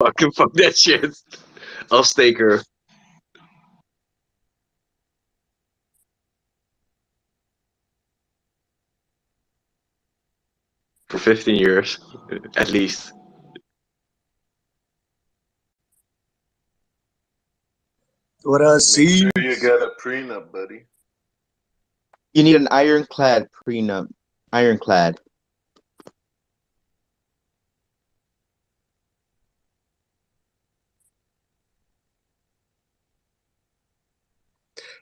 Fucking fuck that shit. I'll stake her for 15 years, at least. What else? Make See, sure you get a prenup, buddy. You need an ironclad prenup. Ironclad.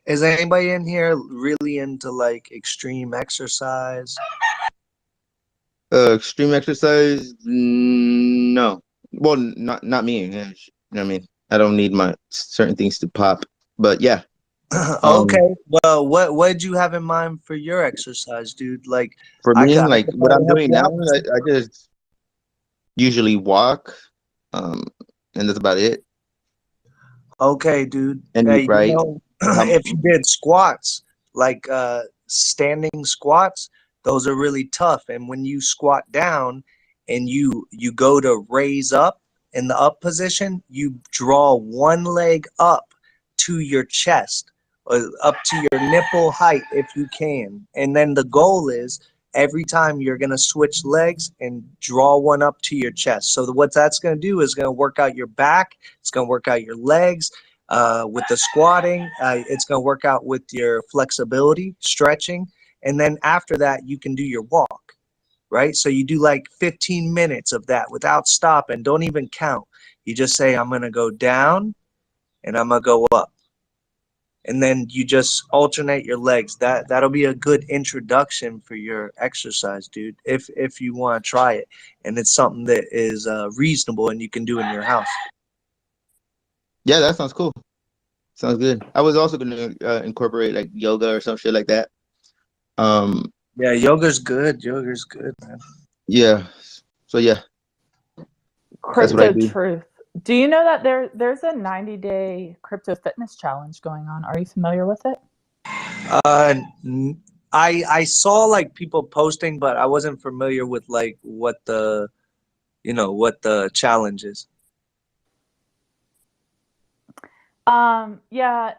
is anybody in here really into like extreme exercise? Extreme exercise? No. Well, not me. Yeah, you know what I mean? I don't need my certain things to pop. But yeah. Okay. Well, what did you have in mind for your exercise, dude? Like, For I me, could like what probably I'm help doing you now, out with some. I just usually walk, and that's about it. Okay, dude. And Hey, eat right. if you did squats, like standing squats, those are really tough. And when you squat down and you go to raise up in the up position, you draw one leg up to your chest, or up to your nipple height if you can. And then the goal is every time you're going to switch legs and draw one up to your chest. So what that's going to do is going to work out your back, it's going to work out your legs. With the squatting, it's going to work out with your flexibility, stretching, and then after that, you can do your walk, right? So you do like 15 minutes of that without stopping. Don't even count. You just say, I'm going to go down and I'm going to go up. And then you just alternate your legs. That'll be a good introduction for your exercise, dude, if you want to try it. And it's something that is reasonable and you can do in your house. Yeah, that sounds cool. Sounds good. I was also gonna incorporate like yoga or some shit like that. Um, Yeah, yoga's good. Yoga's good, man. yeah. So yeah, that's what I Crypto do. Truth. Do you know that there's a 90-day crypto fitness challenge going on? Are you familiar with it? I saw like people posting, but I wasn't familiar with like what the what the challenge is. Yeah.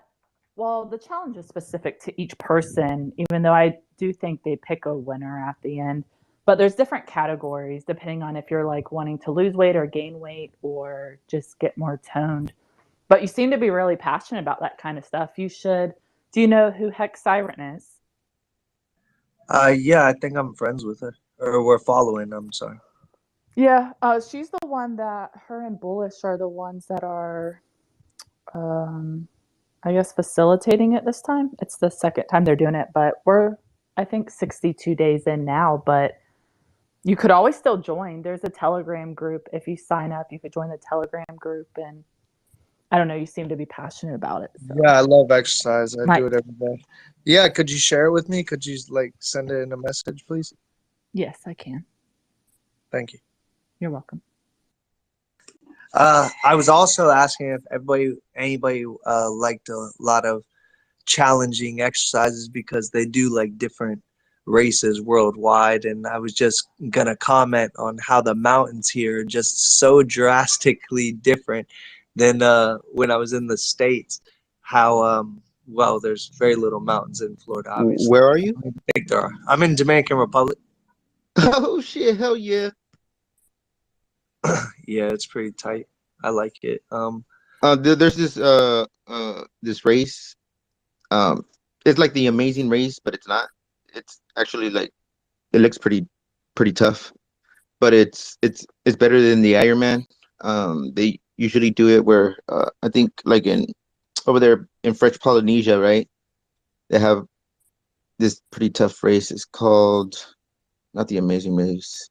Well, the challenge is specific to each person, even though I do think they pick a winner at the end. But there's different categories depending on if you're like wanting to lose weight or gain weight or just get more toned. But you seem to be really passionate about that kind of stuff. You should. Do you know who Hex Siren is? Yeah, I think I'm friends with her, or we're following. I'm sorry. Yeah, she's the one that her and Bullish are the ones that are, I guess, facilitating it this time. It's the second time they're doing it, but we're, I think, 62 days in now. But you could always still join. There's a Telegram group. If you sign up, you could join the Telegram group. And I don't know, you seem to be passionate about it. So. Yeah, I love exercise. I Right. do it every day. Yeah, could you share it with me? Could you like send it in a message, please? Yes, I can. Thank you. You're welcome. I was also asking if anybody liked a lot of challenging exercises because they do like different races worldwide, and I was just gonna comment on how the mountains here are just so drastically different than when I was in the States. How well, there's very little mountains in Florida, obviously. Where are you? I think there are. I'm in Dominican Republic. Oh shit! Hell yeah! Yeah, it's pretty tight. I like it. There's this race. It's like the Amazing Race, but it's not. It's actually like it looks pretty tough, but it's better than the Ironman. They usually do it where I think like in over there in French Polynesia, right? They have this pretty tough race. It's called not the Amazing Race,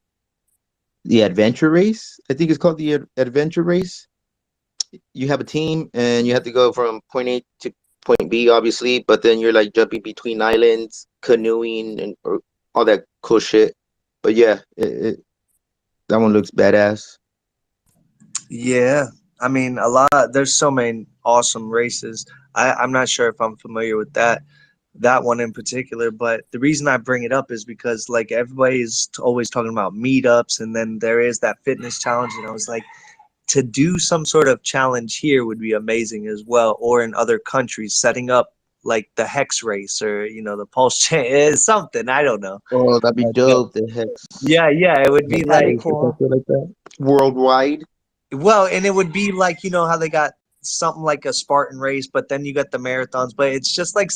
the Adventure Race. I think it's called the Adventure Race. You have a team and you have to go from point A to point B, obviously, but then you're like jumping between islands, canoeing, and or all that cool shit. But yeah, that one looks badass. Yeah, I mean, there's so many awesome races. I'm not sure if I'm familiar with that one in particular, but the reason I bring it up is because like everybody's always talking about meetups, and then there is that fitness challenge, and I was like, to do some sort of challenge here would be amazing as well, or in other countries, setting up like the hex race or the PulseChain is something, I don't know. Oh, that'd be But, dope. The hex. yeah, it would be That'd be like, cool. Like that. Worldwide. well, and it would be like, how they got something like a Spartan race, but then you got the marathons, but it's just like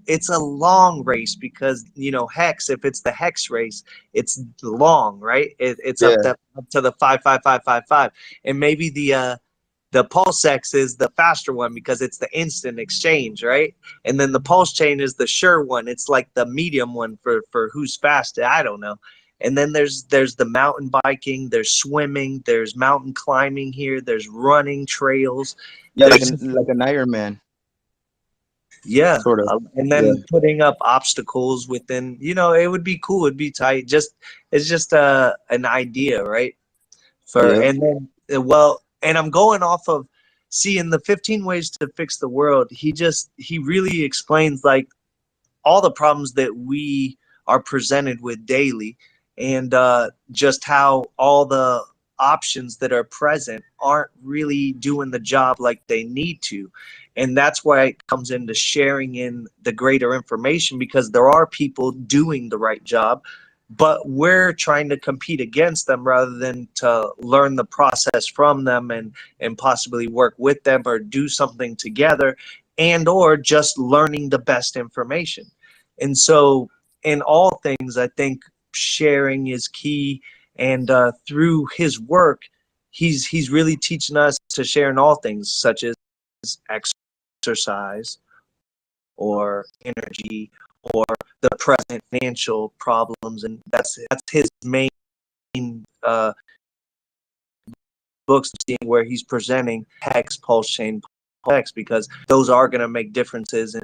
it's a long race because, hex, if it's the hex race, it's long, right? It's Yeah. up to the 55555. And maybe the PulseX is the faster one because it's the instant exchange, right? And then the PulseChain is the sure one. It's like the medium one for who's fast. I don't know. And then there's the mountain biking, there's swimming, there's mountain climbing here, there's running trails. Yeah, like There's an Iron Man, yeah, sort of. and then Yeah. putting up obstacles within, it would be cool, it'd be tight. It's just an idea, right? Yeah. And then and I'm going off of seeing the 15 ways to fix the world. He really explains like all the problems that we are presented with daily, and just how all the options that are present aren't really doing the job like they need to. And that's why it comes into sharing in the greater information, because there are people doing the right job, but we're trying to compete against them rather than to learn the process from them and possibly work with them or do something together, and or just learning the best information. And so in all things, I think sharing is key. And through his work, he's really teaching us to share in all things, such as exercise or energy or the present financial problems. And that's his main uh, books, where he's presenting Hex, PulseChain, Hex, because those are going to make differences in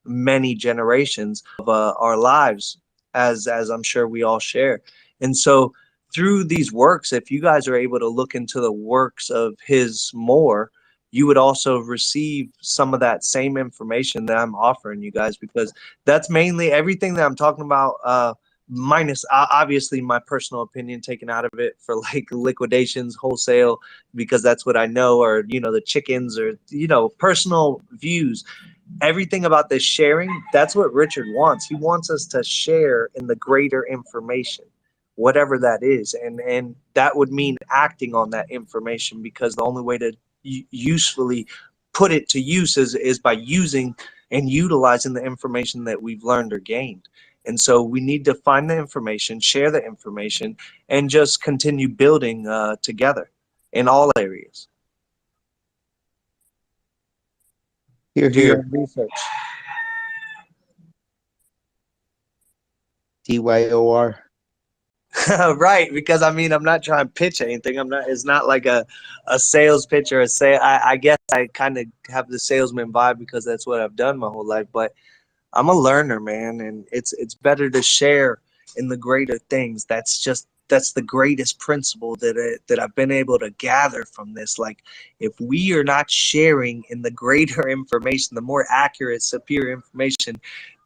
many generations of our lives, as I'm sure we all share. And so through these works, if you guys are able to look into the works of his more, you would also receive some of that same information that I'm offering you guys, because that's mainly everything that I'm talking about, minus obviously my personal opinion taken out of it for like liquidations, wholesale, because that's what I know, or the chickens, or personal views. Everything about this sharing, that's what Richard wants. He wants us to share in the greater information, whatever that is. And that would mean acting on that information, because the only way to usefully put it to use is by using and utilizing the information that we've learned or gained. And so we need to find the information, share the information, and just continue building together in all areas. Here, Do your here. own research. TYOR. Right, because I mean, I'm not trying to pitch anything. It's not like a sales pitch or a sale. I guess I kind of have the salesman vibe because that's what I've done my whole life. But I'm a learner, man, and it's better to share in the greater things. That's the greatest principle that I've been able to gather from this. Like, if we are not sharing in the greater information, the more accurate, superior information,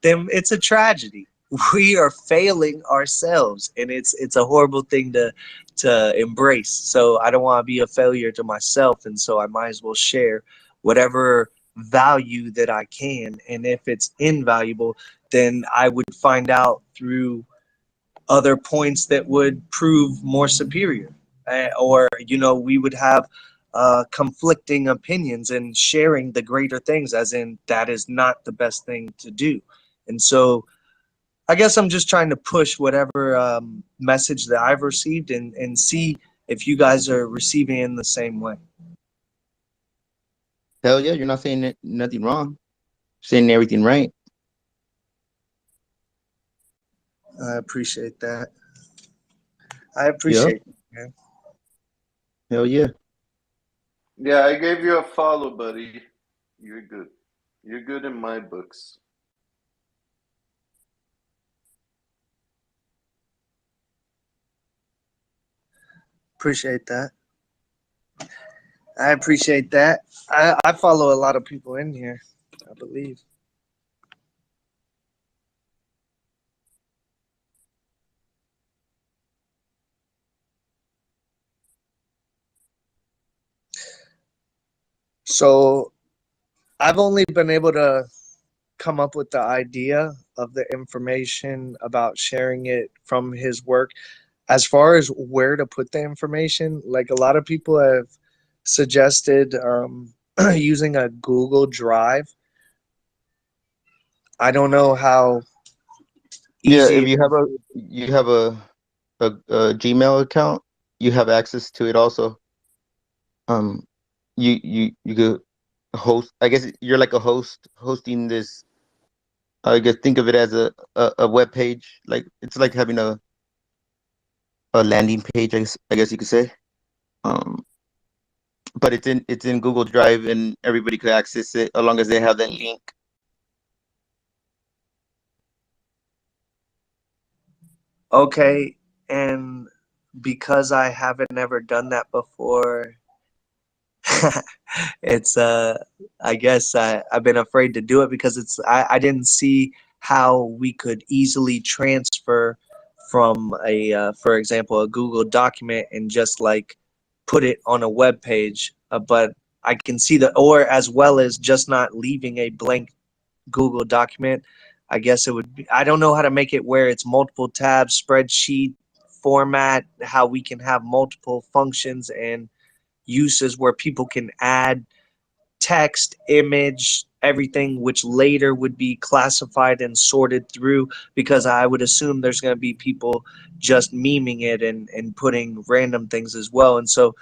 then it's a tragedy. We are failing ourselves, and it's a horrible thing to embrace. So I don't want to be a failure to myself, and so I might as well share whatever value that I can. And if it's invaluable, then I would find out through other points that would prove more superior. Or we would have conflicting opinions, and sharing the greater things, as in that is not the best thing to do. And so I guess I'm just trying to push whatever message that I've received, and see if you guys are receiving it in the same way. Hell yeah, you're not saying nothing wrong. Saying everything right. I appreciate that. I Yeah. appreciate it, man. Hell yeah. Yeah, I gave you a follow, buddy. You're good. You're good in my books. Appreciate that. I appreciate that. I follow a lot of people in here, I believe. So I've only been able to come up with the idea of the information about sharing it from his work. As far as where to put the information, like a lot of people have suggested using a Google Drive. I don't know how Yeah, easy if it you have is. a Gmail account, you have access to it also. Um, you could host. I guess you're like a host hosting this. I guess think of it as a web page. Like it's like having a landing page. I guess you could say. Um, but it's in Google Drive and everybody could access it as long as they have that link. Okay, and because I haven't ever done that before, it's I guess I've been afraid to do it because I didn't see how we could easily transfer from a for example a Google document and just like put it on a web page, but I can see that, or as well as just not leaving a blank Google document. I guess it would be, I don't know how to make it where it's multiple tabs, spreadsheet format, how we can have multiple functions and uses where people can add text, image, everything, which later would be classified and sorted through, because I would assume there's going to be people just memeing it and putting random things as well. And so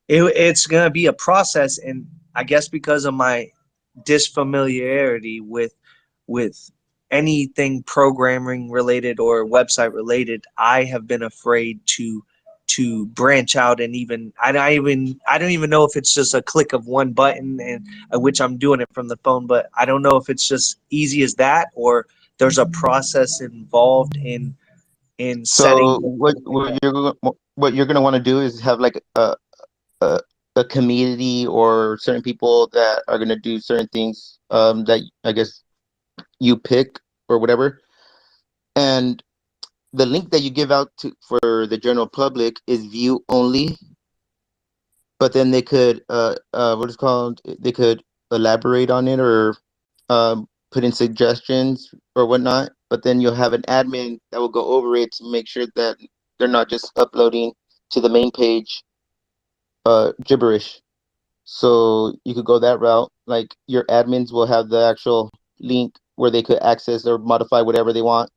it's going to be a process. And I guess because of my disfamiliarity with anything programming related or website related, I have been afraid to branch out and even I don't even know if it's just a click of one button and which I'm doing it from the phone, but I don't know if it's just easy as that or there's a process involved in setting So what something like what that. you're what you're gonna want to do is have like a a community or certain people that are gonna do certain things that I guess you pick or whatever. And the link that you give out to for the general public is view only, but then they could what is called they could elaborate on it or put in suggestions or whatnot. But then you'll have an admin that will go over it to make sure that they're not just uploading to the main page gibberish. So you could go that route. Like your admins will have the actual link where they could access or modify whatever they want,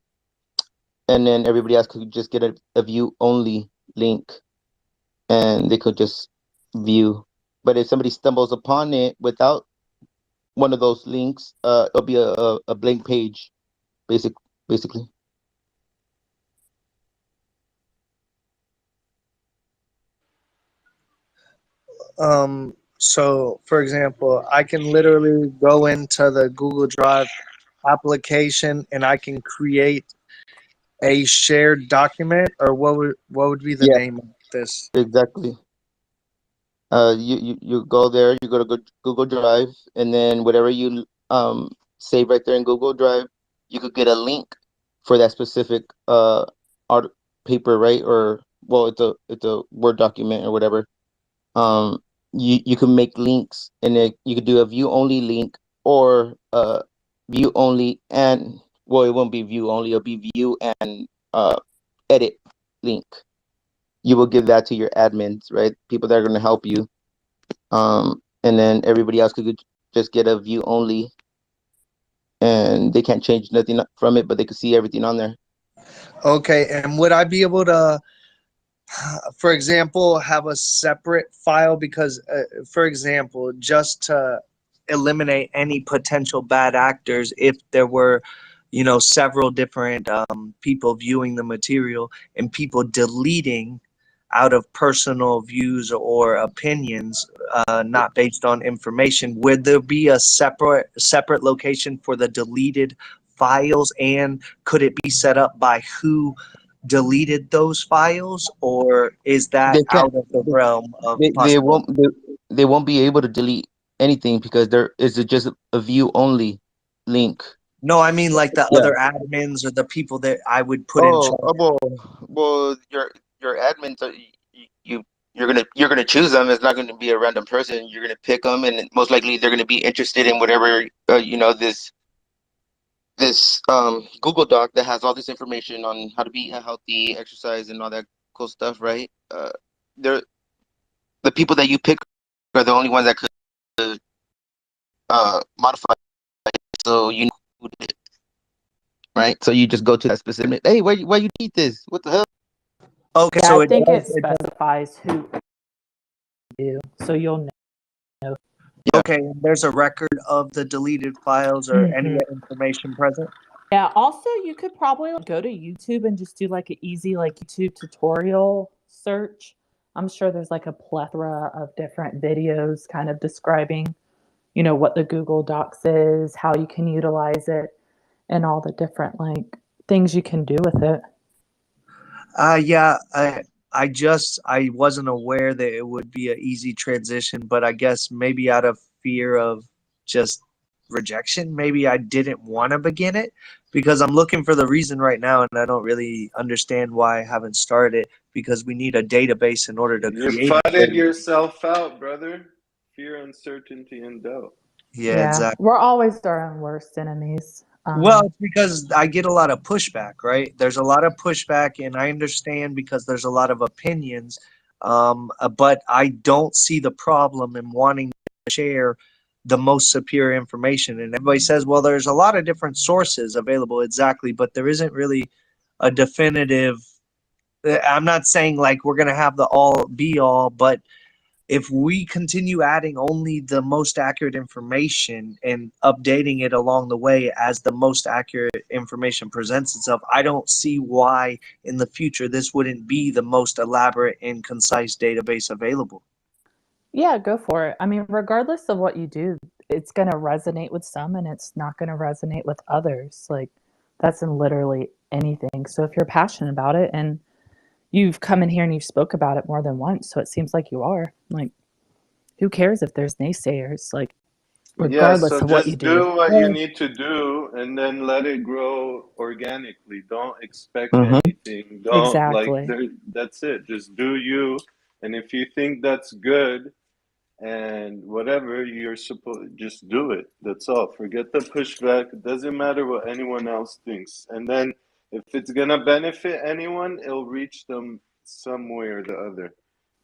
and then everybody else could just get a view only link, and they could just view. But if somebody stumbles upon it without one of those links, it'll be a blank page, basic basically. So for example, I can literally go into the Google Drive application and I can create a shared document, or what would be the Yeah, name of this? exactly. You go there, you go to Google Drive, and then whatever you save right there in Google Drive, you could get a link for that specific art paper, right? Or well, it's a Word document or whatever. Um, you can make links, and then you could do a view only link or view only and well, it won't be view only, it'll be view and edit link. You will give that to your admins, right? People that are going to help you. And then everybody else could just get a view only, and they can't change nothing from it, but they could see everything on there. Okay, and would I be able to, for example, have a separate file? Because, for example, just to eliminate any potential bad actors, if there were, several different people viewing the material and people deleting out of personal views or opinions, not based on information, would there be a separate location for the deleted files? And could it be set up by who deleted those files, or is that They can't. out of the realm of They possibility? won't. They won't be able to delete anything because there is just a view only link. No, I mean like the Yeah. other admins or the people that I would put in Oh, charge. well, your admins are you. you're gonna choose them. It's not gonna be a random person. You're gonna pick them, and most likely they're gonna be interested in whatever this Google Doc that has all this information on how to be healthy, exercise, and all that cool stuff, right? They're the people that you pick are the only ones that could modify it, so you know who did it, right? So you just go to that specific. Hey, why you eat this? What the hell? Okay, Yeah, so I think it does- specifies who you do, so you'll know. okay, there's a record of the deleted files or any information present. Yeah, also you could probably go to YouTube and just do like an easy like YouTube tutorial search. I'm sure there's like a plethora of different videos kind of describing, what the Google Docs is, how you can utilize it, and all the different like things you can do with it. Yeah, I wasn't aware that it would be an easy transition, but I guess maybe out of fear of just rejection, maybe I didn't want to begin it because I'm looking for the reason right now, and I don't really understand why I haven't started. Because we need a database in order to You create. fighted yourself out, brother. Fear, uncertainty, and doubt. Yeah, exactly. We're always our own worst enemies. Well, it's because I get a lot of pushback, right? There's a lot of pushback, and I understand because there's a lot of opinions, but I don't see the problem in wanting to share the most superior information. And everybody says, well, there's a lot of different sources available, exactly, but there isn't really a definitive. I'm not saying like we're going to have the all be all, but if we continue adding only the most accurate information and updating it along the way as the most accurate information presents itself, I don't see why in the future this wouldn't be the most elaborate and concise database available. Yeah, go for it. I mean, regardless of what you do, it's going to resonate with some and it's not going to resonate with others. Like, that's in literally anything. So if you're passionate about it and you've come in here and you've spoke about it more than once, so it seems like you are, like, who cares if there's naysayers? Like, regardless of what you do. Do what you need to do and then let it grow organically. Don't expect anything. Don't Exactly. that's it. Just do you. And if you think that's good and whatever you're supposed, just do it. That's all. Forget the pushback. It doesn't matter what anyone else thinks. And then if it's gonna benefit anyone, it'll reach them some way or the other.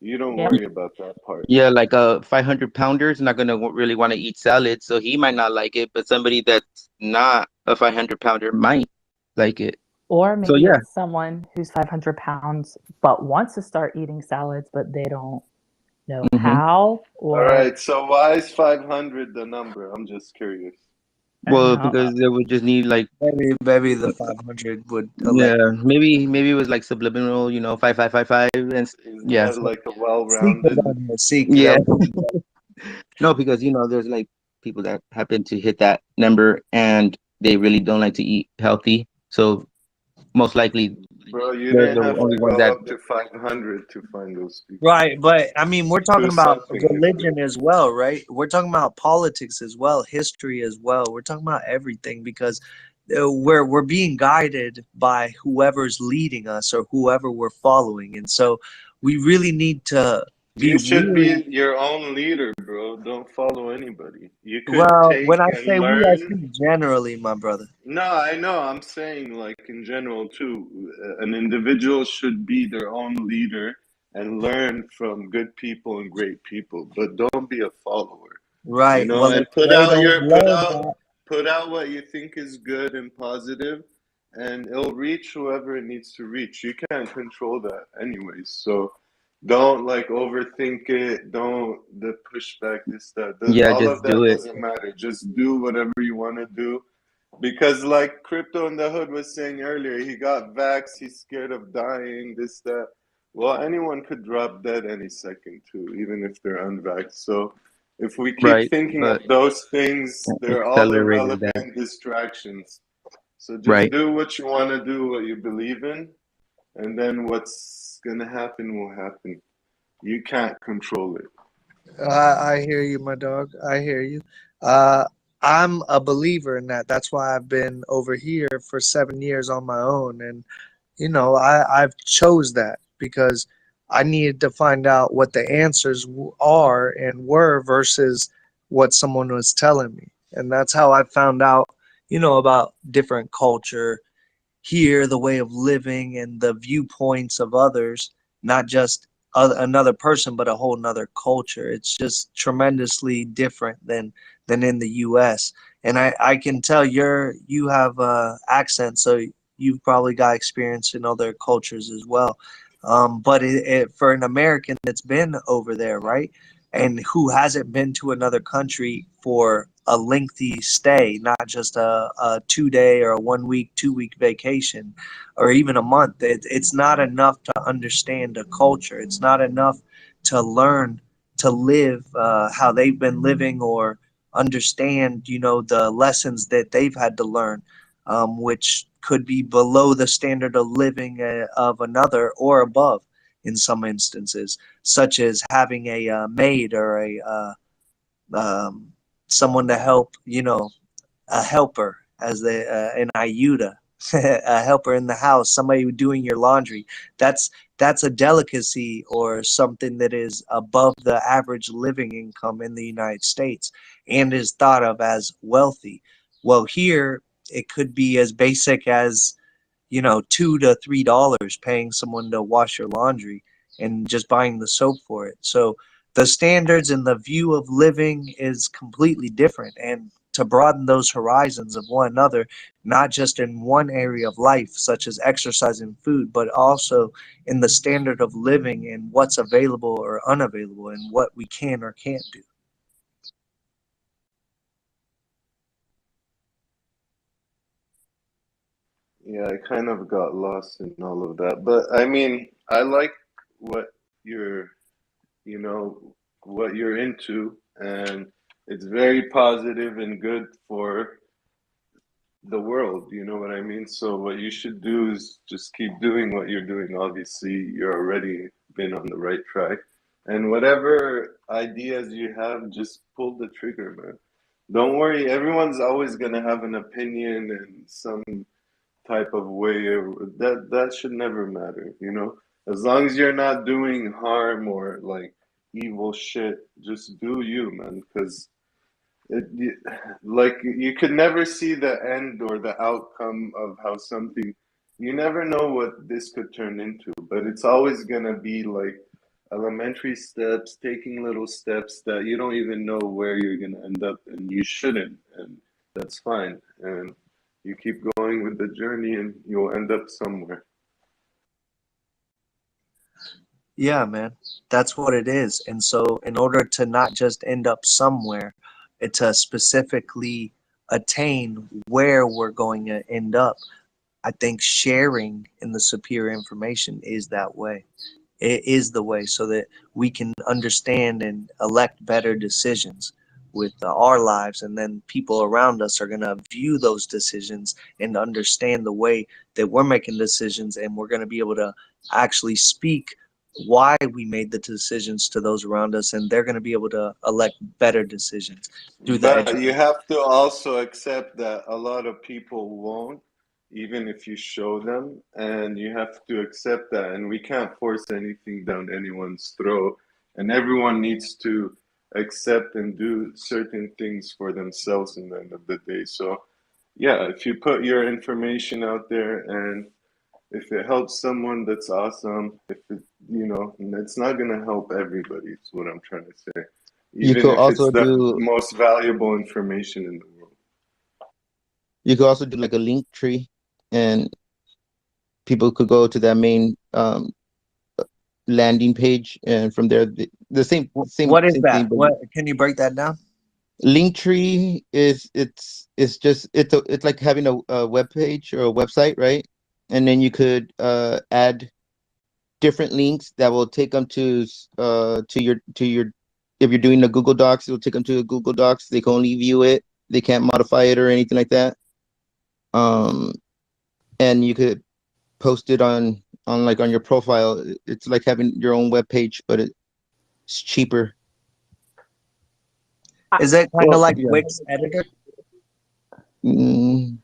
You don't worry about that part. Yeah, like a 500 pounder is not gonna really want to eat salad, so he might not like it. But somebody that's not a 500 pounder might like it. Or maybe So yeah, it's someone who's 500 pounds but wants to start eating salads, but they don't know how. Or All right, so why is 500 the number? I'm just curious. well, because they would just need like Maybe the 500 would maybe it was like subliminal, 5555, and Is yeah, that like a well-rounded? yeah. No, because there's like people that happen to hit that number and they really don't like to eat healthy, so most likely Bro, you they're didn't the have only to ones go that. up to 500 to find those people. Right, but I mean, we're talking Do about something religion as well, right? We're talking about politics as well, history as well. We're talking about everything because we're being guided by whoever's leading us or whoever we're following, and so we really need to be You should really. be your own leader, bro. Don't follow anybody. You could Well, take when I and say we, I learn. speak generally, my brother. No, I know. I'm saying, like, in general, too. An individual should be their own leader and learn from good people and great people, but don't be a follower. Right. Well, And they don't learn that. put out what you think is good and positive, and it'll reach whoever it needs to reach. You can't control that anyways. So don't like overthink it. Don't the pushback, this, that. Yeah, All just of that do it. doesn't matter. Just do whatever you want to do. Because like Crypto in the Hood was saying earlier, he got vaxxed, he's scared of dying, this, that. Well, anyone could drop dead any second too, even if they're unvaxxed. So if we keep Right, thinking of but those things, they're all accelerated that. irrelevant distractions. So just Right. do what you want to do, what you believe in, and then what's going to happen will happen. You can't control it. I hear you, my dog. I hear you. I'm a believer in that. That's why I've been over here for 7 years on my own, and I've chose that because I needed to find out what the answers are and were versus what someone was telling me. And that's how I found out, about different culture here, the way of living and the viewpoints of others, not just another person, but a whole nother culture. It's just tremendously different than in the U.S. And I can tell you have accent, so you've probably got experience in other cultures as well. But for an American that's been over there, right, and who hasn't been to another country for a lengthy stay, not just a 2 day or a 1 week, 2 week vacation, or even a month. It's not enough to understand a culture. It's not enough to learn to live how they've been living or understand, the lessons that they've had to learn, which could be below the standard of living of another or above in some instances, such as having a maid or a someone to help, a helper, as an iuta, a helper in the house, somebody doing your laundry. That's a delicacy or something that is above the average living income in the United States and is thought of as wealthy. Well, here it could be as basic as, $2 to $3 paying someone to wash your laundry and just buying the soap for it. So the standards and the view of living is completely different. And to broaden those horizons of one another, not just in one area of life, such as exercise and food, but also in the standard of living and what's available or unavailable and what we can or can't do. Yeah, I kind of got lost in all of that. But I mean, I like what you're, you know, what you're into, and it's very positive and good for the world, you know what I mean? So what you should do is just keep doing what you're doing. Obviously, you're already been on the right track. And whatever ideas you have, just pull the trigger, man. Don't worry, everyone's always gonna have an opinion and some type of way that should never matter, you know? As long as you're not doing harm or like evil shit, just do you, man, because it, you, like you could never see the end or the outcome of how something. You never know what this could turn into, but it's always gonna be like elementary steps, taking little steps that you don't even know where you're gonna end up, and you shouldn't, and that's fine. And you keep going with the journey, and you'll end up somewhere. Yeah, man, that's what it is. And so, in order to not just end up somewhere, to specifically attain where we're going to end up, I think sharing in the superior information is that way. It is the way so that we can understand and elect better decisions with our lives, and then people around us are going to view those decisions and understand the way that we're making decisions, and we're going to be able to actually speak why we made the decisions to those around us, and they're going to be able to elect better decisions through the But you education. have to also accept that a lot of people won't, even if you show them, and you have to accept that. And we can't force anything down anyone's throat, and everyone needs to accept and do certain things for themselves in the end of the day. So, yeah, if you put your information out there and if it helps someone, that's awesome. If it, it's not gonna help everybody, is what I'm trying to say. You Even could if it's also the do most valuable information in the world. you could also do like a link tree, and people could go to that main landing page, and from there the same same What is same thing. that? But What can you break that down? Linktree is it's like having a web page or a website, right? And then you could add different links that will take them to your if you're doing the Google Docs, it'll take them to a Google Docs. They can only view it. They can't modify it or anything like that. Um, and you could post it on like on your profile. It's like having your own web page, but it's cheaper. Is it kind of Well, like yeah. Wix editor? Mm,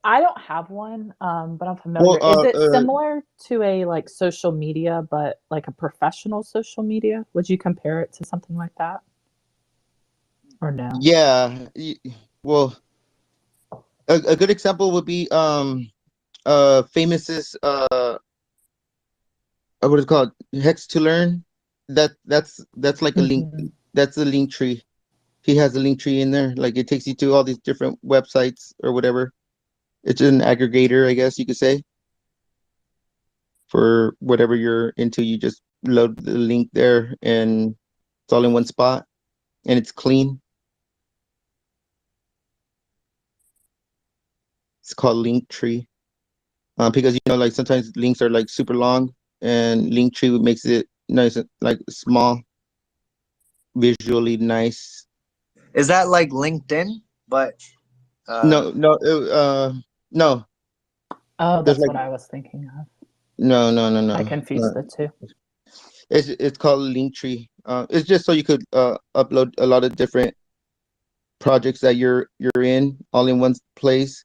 I don't have one, but I'm familiar. Well, Is it similar to a like social media, but like a professional social media? Would you compare it to something like that, or no? yeah. Well, a good example would be Famous's what is it called? Hex to Learn. That's like a link. Mhm. That's a link tree. He has a link tree in there. Like it takes you to all these different websites or whatever. It's an aggregator, I guess you could say, for whatever you're into. You just load the link there and it's all in one spot and it's clean. It's called link tree. Because like sometimes links are like super long and link tree makes it nice, like small, visually nice. Is that like LinkedIn? But No, no, no. Oh, There's that's like what I was thinking of. no. I confused the two. It's called Linktree. It's just so you could upload a lot of different projects that you're in all in one place.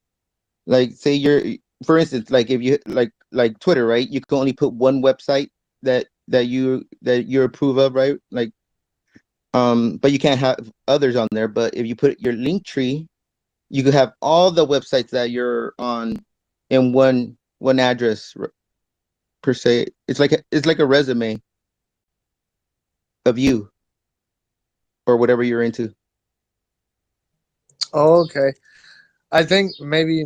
Like say for instance, like if you like Twitter, right? You can only put one website that you approve of, right? Like but you can't have others on there. But if you put your Linktree, you could have all the websites that you're on in one address per se. It's like a resume of you or whatever you're into. oh, okay. I think maybe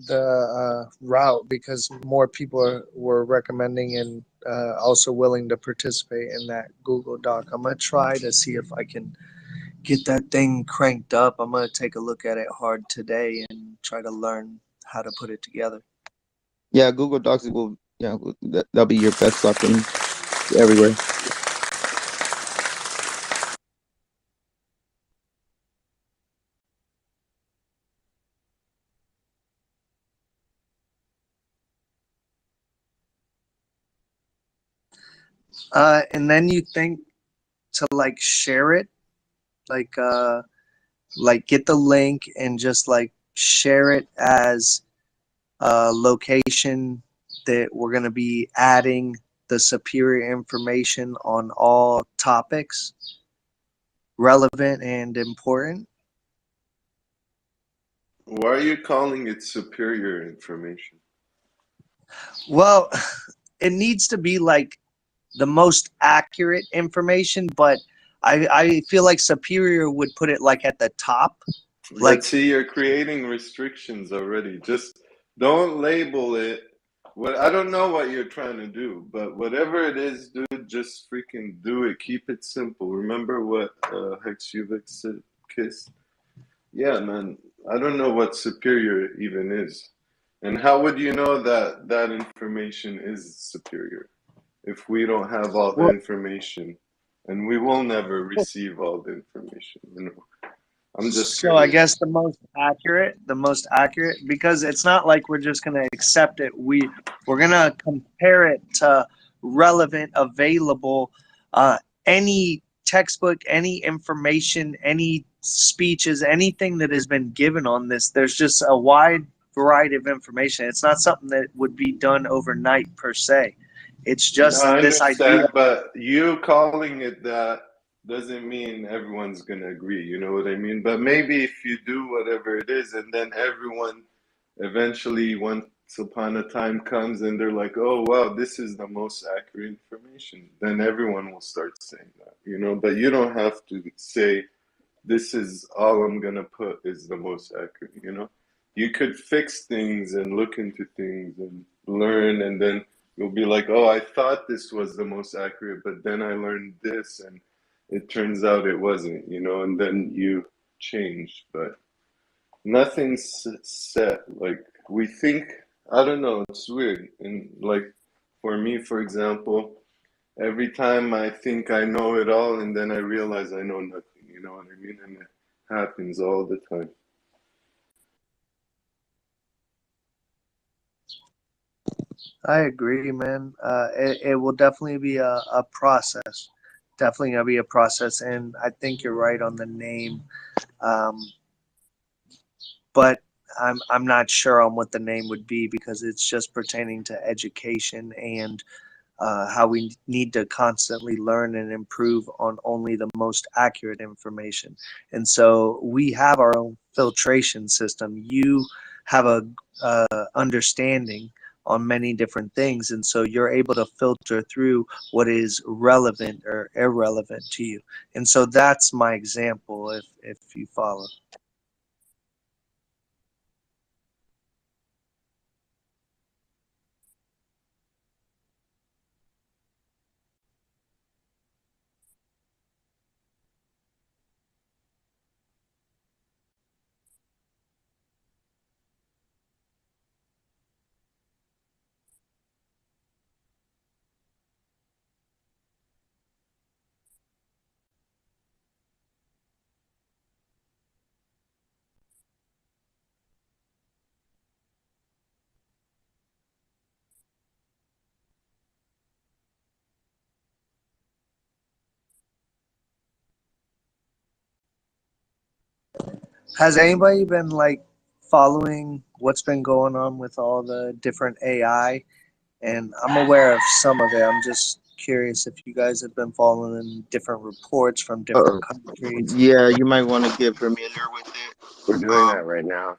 the route, because more people were recommending and also willing to participate in that Google Doc. I'm gonna try to see if I can get that thing cranked up. I'm gonna take a look at it hard today and try to learn how to put it together. Yeah, Google Docs will. Yeah, that'll be your best option everywhere. And then you think to like share it, like like get the link and just like share it as a location that we're going to be adding the superior information on all topics relevant and important. Why are you calling it superior information? Well, it needs to be like the most accurate information, but I feel like superior would put it like at the top. Like, But see, you're creating restrictions already. Just don't label it. What I don't know what you're trying to do, but whatever it is, dude, just freaking do it. Keep it simple. Remember what Hex Uvix said, Kiss? Yeah, man. I don't know what superior even is. And how would you know that that information is superior if we don't have all the well, information? And we will never receive all the information, you know. I'm just so I curious. guess the most accurate, because it's not like we're just gonna accept it. We're gonna compare it to relevant, available, any textbook, any information, any speeches, anything that has been given on this. There's just a wide variety of information. It's not something that would be done overnight per se. It's No, just I this idea. understand, but you calling it that doesn't mean everyone's gonna agree, you know what I mean? But maybe if you do whatever it is, and then everyone eventually, once upon a time comes and they're like, oh, wow, this is the most accurate information, then everyone will start saying that, you know? But you don't have to say, this is all I'm gonna put is the most accurate, you know? You could fix things and look into things and learn, and then you'll be like, oh, I thought this was the most accurate, but then I learned this, and it turns out it wasn't, you know, and then you change. But nothing's set. Like, we think, I don't know, it's weird. And like, for me, for example, every time I think I know it all, and then I realize I know nothing, you know what I mean? And it happens all the time. I agree, man. It will definitely be a process. Definitely gonna be a process, and I think you're right on the name. Um, but I'm not sure on what the name would be because it's just pertaining to education and how we need to constantly learn and improve on only the most accurate information. And so we have our own filtration system. You have a understanding on many different things, and so you're able to filter through what is relevant or irrelevant to you. And so that's my example, if you follow. Has anybody been like following what's been going on with all the different AI? And I'm aware of some of it. I'm just curious if you guys have been following different reports from different countries. Yeah, you might want to get familiar with it. We're doing that right now.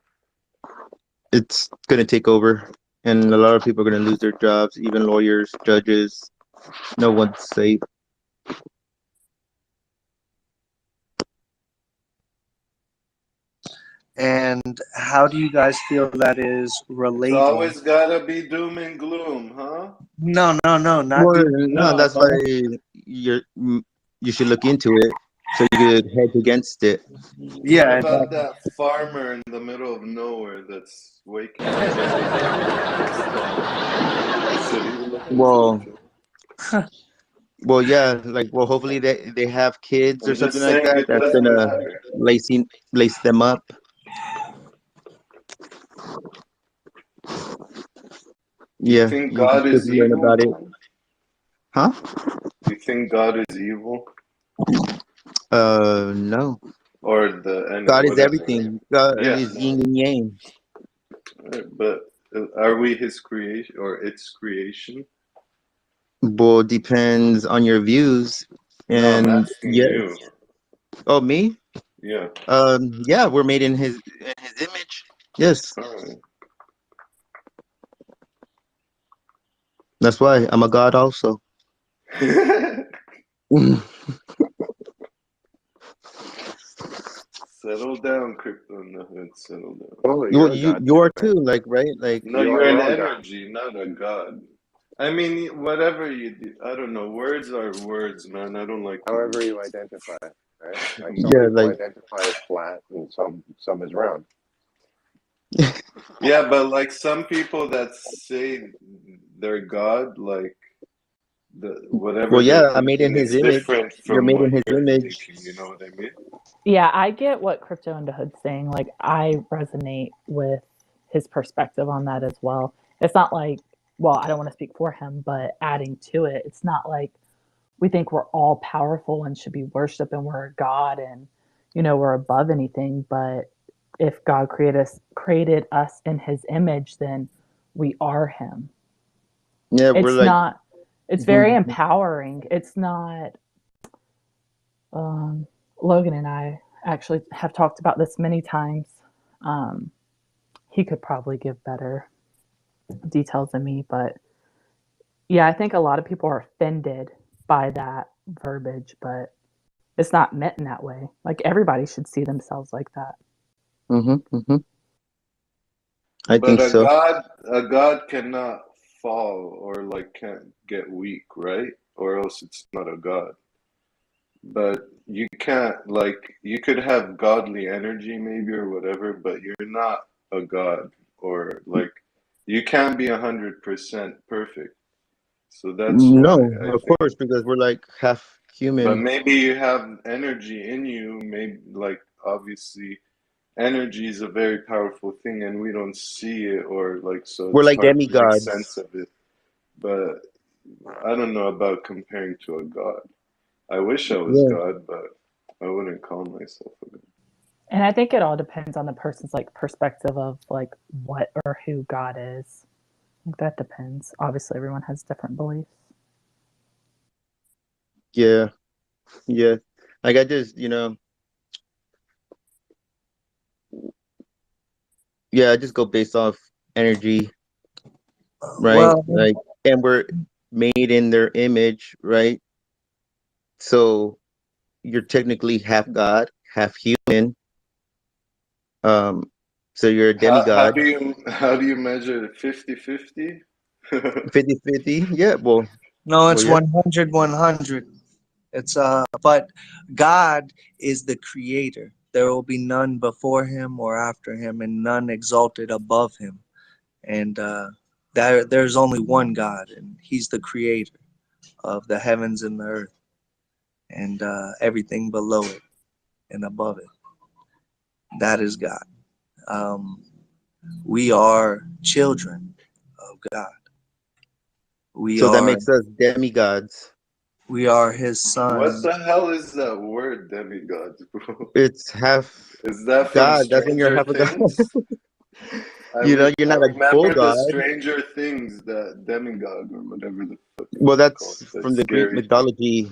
It's gonna take over, and a lot of people are gonna lose their jobs. Even lawyers, judges. No one's safe. And how do you guys feel that is It's related? always gotta be doom and gloom, huh? No, not Well, doing. no, that's why you should look into it so you could hedge against it. What Yeah, about that farmer in the middle of nowhere that's waking up? Should he look into Well, it too? well, yeah, like, well, hopefully they have kids I'm or just something like saying that. it That's doesn't gonna matter. lace them up. You Yeah, think you God should is learn evil, about it, man? huh? You think God is evil? No. Or the God is whatever. everything. God Yeah, is yin no. and yang. But are we his creation or its creation? Well, depends on your views. No, I'm And asking yes. you. Oh, me? Yeah. Yeah, we're made in his image. Yes. All right. That's why I'm a god also. Settle down, Crypto in the Hood. Settle down. Oh, Well, you're a you god you too, are man. too, like, right? Like, No, You you're are an all god. energy, not a god. I mean, whatever you do, I don't know. Words are words, man. I don't like to However use. you identify, right? Like some yeah, people like, identify as flat and some as round. Yeah, but like some people that say they're God, like whatever well, they're yeah, I'm made in thinking his is image. different You're from made in what his you're image. thinking. You know what I mean? Yeah, I get what Crypto into Hood's saying. Like, I resonate with his perspective on that as well. It's not like, well, I don't want to speak for him, but adding to it, it's not like we think we're all powerful and should be worshipped and we're a god and, we're above anything. But if God created us in his image, then we are him. Yeah, we're It's like, not, it's very empowering. It's not, Logan and I actually have talked about this many times. He could probably give better details than me, but yeah, I think a lot of people are offended by that verbiage, but it's not meant in that way. Like, everybody should see themselves like that. I But think so. a god cannot fall or like can't get weak, right? Or else it's not a god. But you can't like you could have godly energy maybe or whatever, but you're not a god or like you can't be 100% perfect. So that's why No, I of think. course, because we're like half But human. maybe you have energy in you. Maybe like obviously energy is a very powerful thing, and we don't see it or like so We're it's like hard to make sense demigods. of it. But I don't know about comparing to a god. I wish I was Yeah. God, but I wouldn't call myself a god. And I think it all depends on the person's like perspective of like what or who God is. I think that depends. Obviously, everyone has different beliefs. Yeah, yeah. Like I just, yeah, I just go based off energy, right? Well, Like, and we're made in their image, right? So you're technically half God, half human. Um, so you're a How demigod, do you measure it? 50-50? 50-50. Yeah, no, well, it's yeah. 100, 100. It's but God is the creator. There will be none before him or after him, and none exalted above him. And there's only one God, and he's the creator of the heavens and the earth, and everything below it and above it. That is God. Um, we are children of God. We So that are makes us demigods. we are his What sons. the hell is that word, demigods, bro? It's half Is that from God. That's when you're Stranger half a god. Things? You're I not a full remember the god. Stranger Things, that demigod or whatever the fuck it Well, was called. that's That from the Greek scary thing. mythology,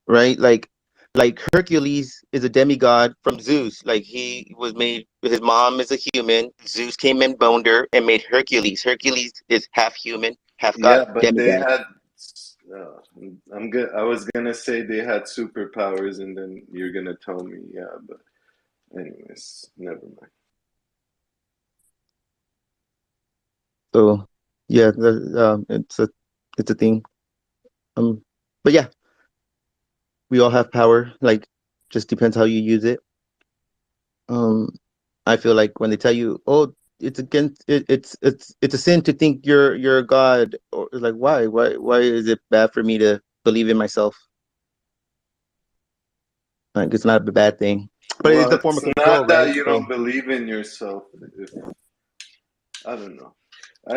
right? Like Hercules is a demigod from Zeus. Like he was made. His mom is a human. Zeus came and boned her and made Hercules. Hercules is half human, half god, Yeah, but they demigod. had. Uh, I'm good. I was gonna say they had superpowers, and then you're gonna tell me, yeah. But anyways, never mind. So yeah, it's a thing. But yeah, we all have power. Like, just depends how you use it. Um, I feel like when they tell you, "Oh, it's against it, it's a sin to think you're a god," or it's like, why is it bad for me to believe in myself? Like, it's not a bad thing, but it's Well, a form it's of control, not right? that you So don't believe in yourself. If I don't know.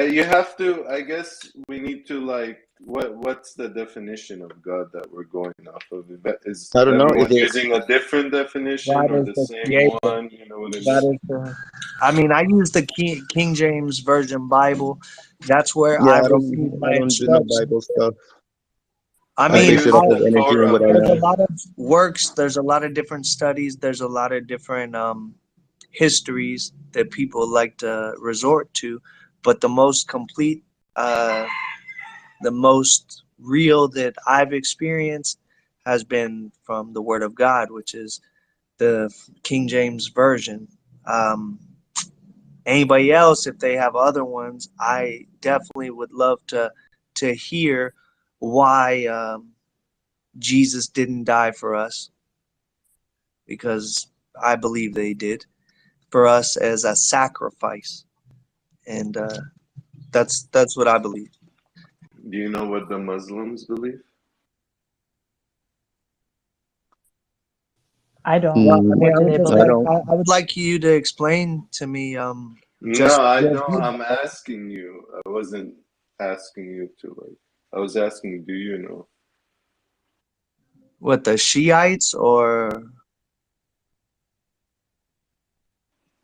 You have to. I guess we need to like. What's the definition of God that we're going off of? Is I don't know. Is everyone it? using a different definition God or is the the same creator. one? You know what I God mean? is the. I mean, I use the King James Version Bible. That's where Yeah, I I receive don't. my I don't do no instruction. Bible stuff. I I I mean, base it use off I, of the energy and Torah what I there's a know. version. lot of works. There's a lot of different studies. There's a lot of different histories that people like to resort to, but the most complete, uh, the most real that I've experienced has been from the Word of God, which is the King James Version. Um, Anybody else, if they have other ones, I definitely would love to hear why Jesus didn't die for us, because I believe they did for us as a sacrifice, and that's what I believe. Do you know what the Muslims believe? I don't. Well, I mean, What I do would they just I believe? like don't. I would like you to explain to me No, just I your don't. view. I'm asking you. I wasn't asking you to like. I was asking, do you know? What, the Shiites or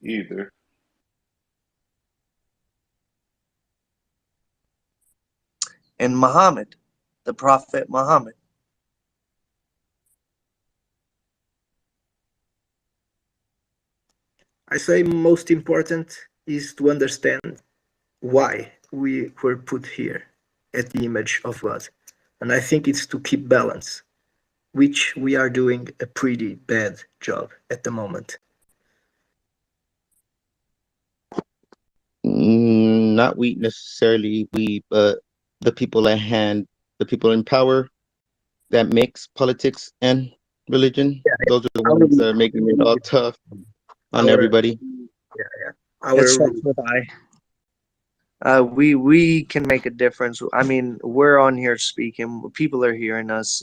Either. and Muhammad, the Prophet Muhammad. I say most important is to understand why we were put here at the image of God. And I think it's to keep balance, which we are doing a pretty bad job at the moment. Not we necessarily, but the people at hand, the people in power that mix politics and religion. Those are the Our, ones that are making it all tough on our, everybody. It our starts with I. We can make a difference. I mean, we're on here speaking. People are hearing us.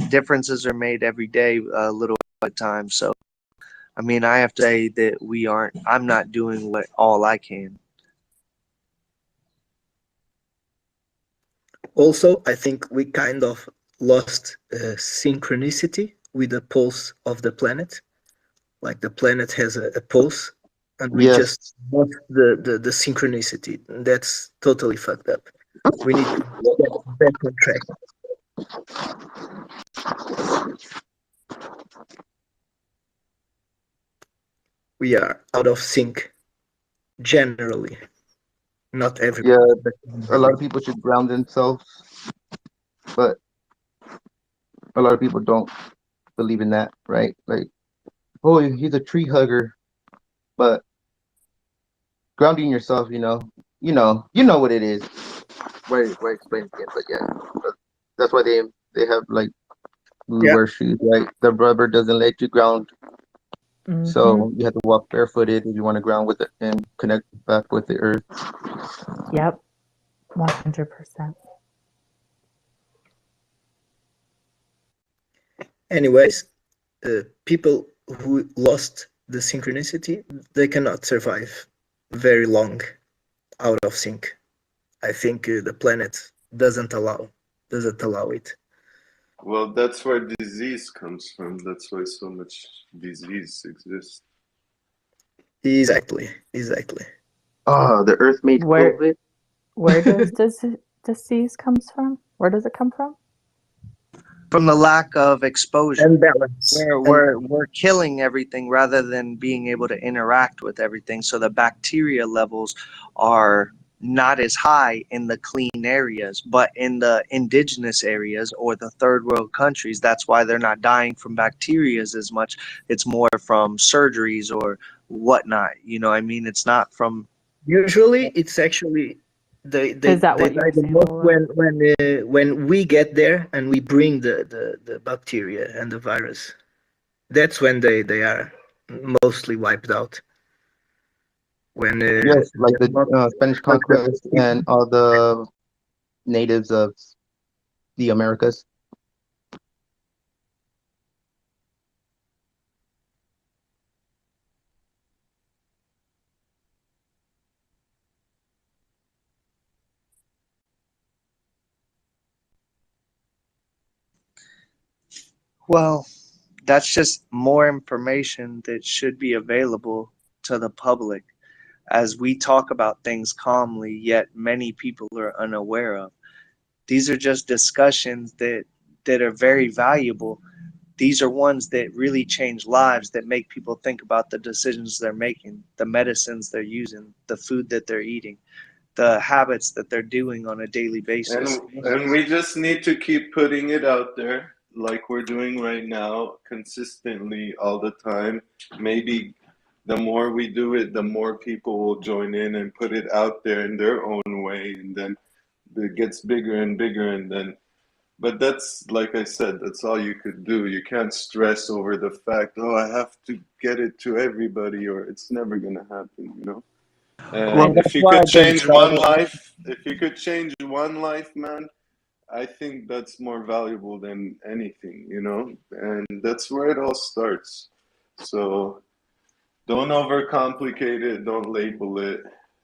Differences are made every day, a little at a time. So, I mean, I have to say that we aren't. I'm not doing what all I can. Also, I think we kind of lost synchronicity with the pulse of the planet. like the planet has a pulse, and we Yes. just lost the synchronicity. And that's totally fucked up. We need to get back on track. We are out of sync, generally. Not everybody. Yeah, But a lot of people should ground themselves, but a lot of people don't believe in that, right? Like, oh, he's a tree hugger, but grounding yourself, you know what it is. Why explain again? But yeah, that's why they have like Yeah. wear shoes, right? The rubber doesn't let you ground, so you have to walk barefooted if you want to ground with it and connect back with the earth. Yep, 100%. Anyways, people who lost the synchronicity, they cannot survive very long out of sync. I think the planet doesn't allow it. Well, that's where disease comes from. That's why so much disease exists. Exactly. Oh, the earth made Where COVID. where does disease comes from? Where does it come from? From the lack of exposure. And balance. We're killing everything rather than being able to interact with everything. So the bacteria levels are not as high in the clean areas, but in the indigenous areas or the third world countries, that's why they're not dying from bacteria as much. It's more from surgeries or whatnot. You know what I mean? It's not from. Usually, it's actually they Is that they what you die were the saying, most Bolo? when we get there and we bring the bacteria and the virus. That's when they are mostly wiped out. When Yes, like the Spanish like conquest and all the natives of the Americas. Well, that's just more information that should be available to the public as we talk about things calmly, yet many people are unaware of. These are just discussions that are very valuable. These are ones that really change lives, that make people think about the decisions they're making, the medicines they're using, the food that they're eating, the habits that they're doing on a daily basis. And we just need to keep putting it out there like we're doing right now, consistently all the time. Maybe the more we do it, the more people will join in and put it out there in their own way, and then it gets bigger and bigger, and then but that's, like I said, that's all you could do. You can't stress over the fact, oh, I have to get it to everybody, or it's never gonna happen, you know. Well, And if that's you why could I've been change one trying. life, if you could change one life, man, I think that's more valuable than anything, you know? And that's where it all starts. So don't overcomplicate it, don't label it.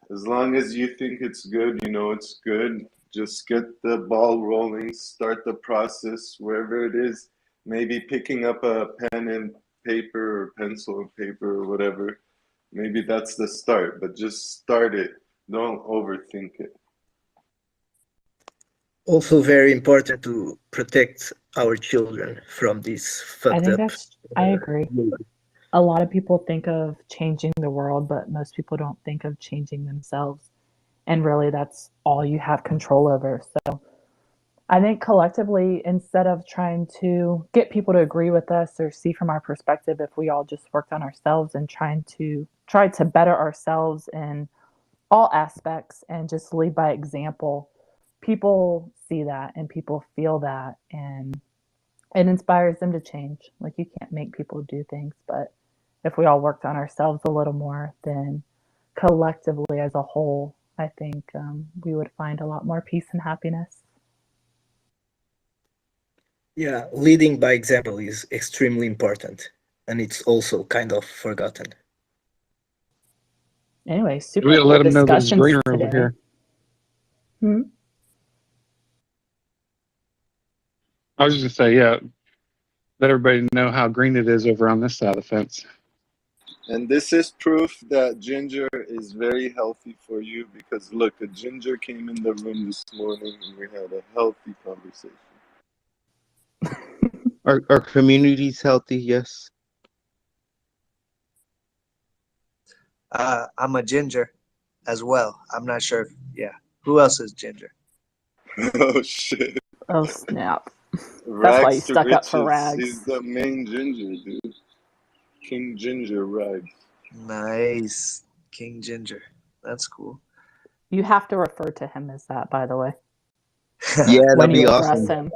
As long as you think it's good, you know it's good. Just get the ball rolling, start the process wherever it is. Maybe picking up a pen and paper or pencil and paper or whatever. Maybe that's the start, but just start it. Don't overthink it. also very important to protect our children from this I fucked think up. I agree. A lot of people think of changing the world, but most people don't think of changing themselves. And really, that's all you have control over. So I think collectively, instead of trying to get people to agree with us or see from our perspective, if we all just worked on ourselves and try to better ourselves in all aspects and just lead by example, people see that and people feel that, and it inspires them to change. Like, you can't make people do things, but if we all worked on ourselves a little more, then collectively as a whole, I think we would find a lot more peace and happiness. Yeah, leading by example is extremely important, and it's also kind of forgotten. Anyway, super We gotta cool let them know that it's discussions greener over today. here. I was just gonna say, yeah, let everybody know how green it is over on this side of the fence. And this is proof that ginger is very healthy for you because look, a ginger came in the room this morning and we had a healthy conversation. Our community's healthy, yes. I'm a ginger as well. I'm not sure. Yeah. Who else is ginger? Oh shit. Oh snap! That's why you Rags to stuck up for riches. Rags. He's the main ginger, dude. King Ginger Rags. Nice. King Ginger. That's cool. You have to refer to him as that, by the way, Yeah, when that'd you be address awesome. him.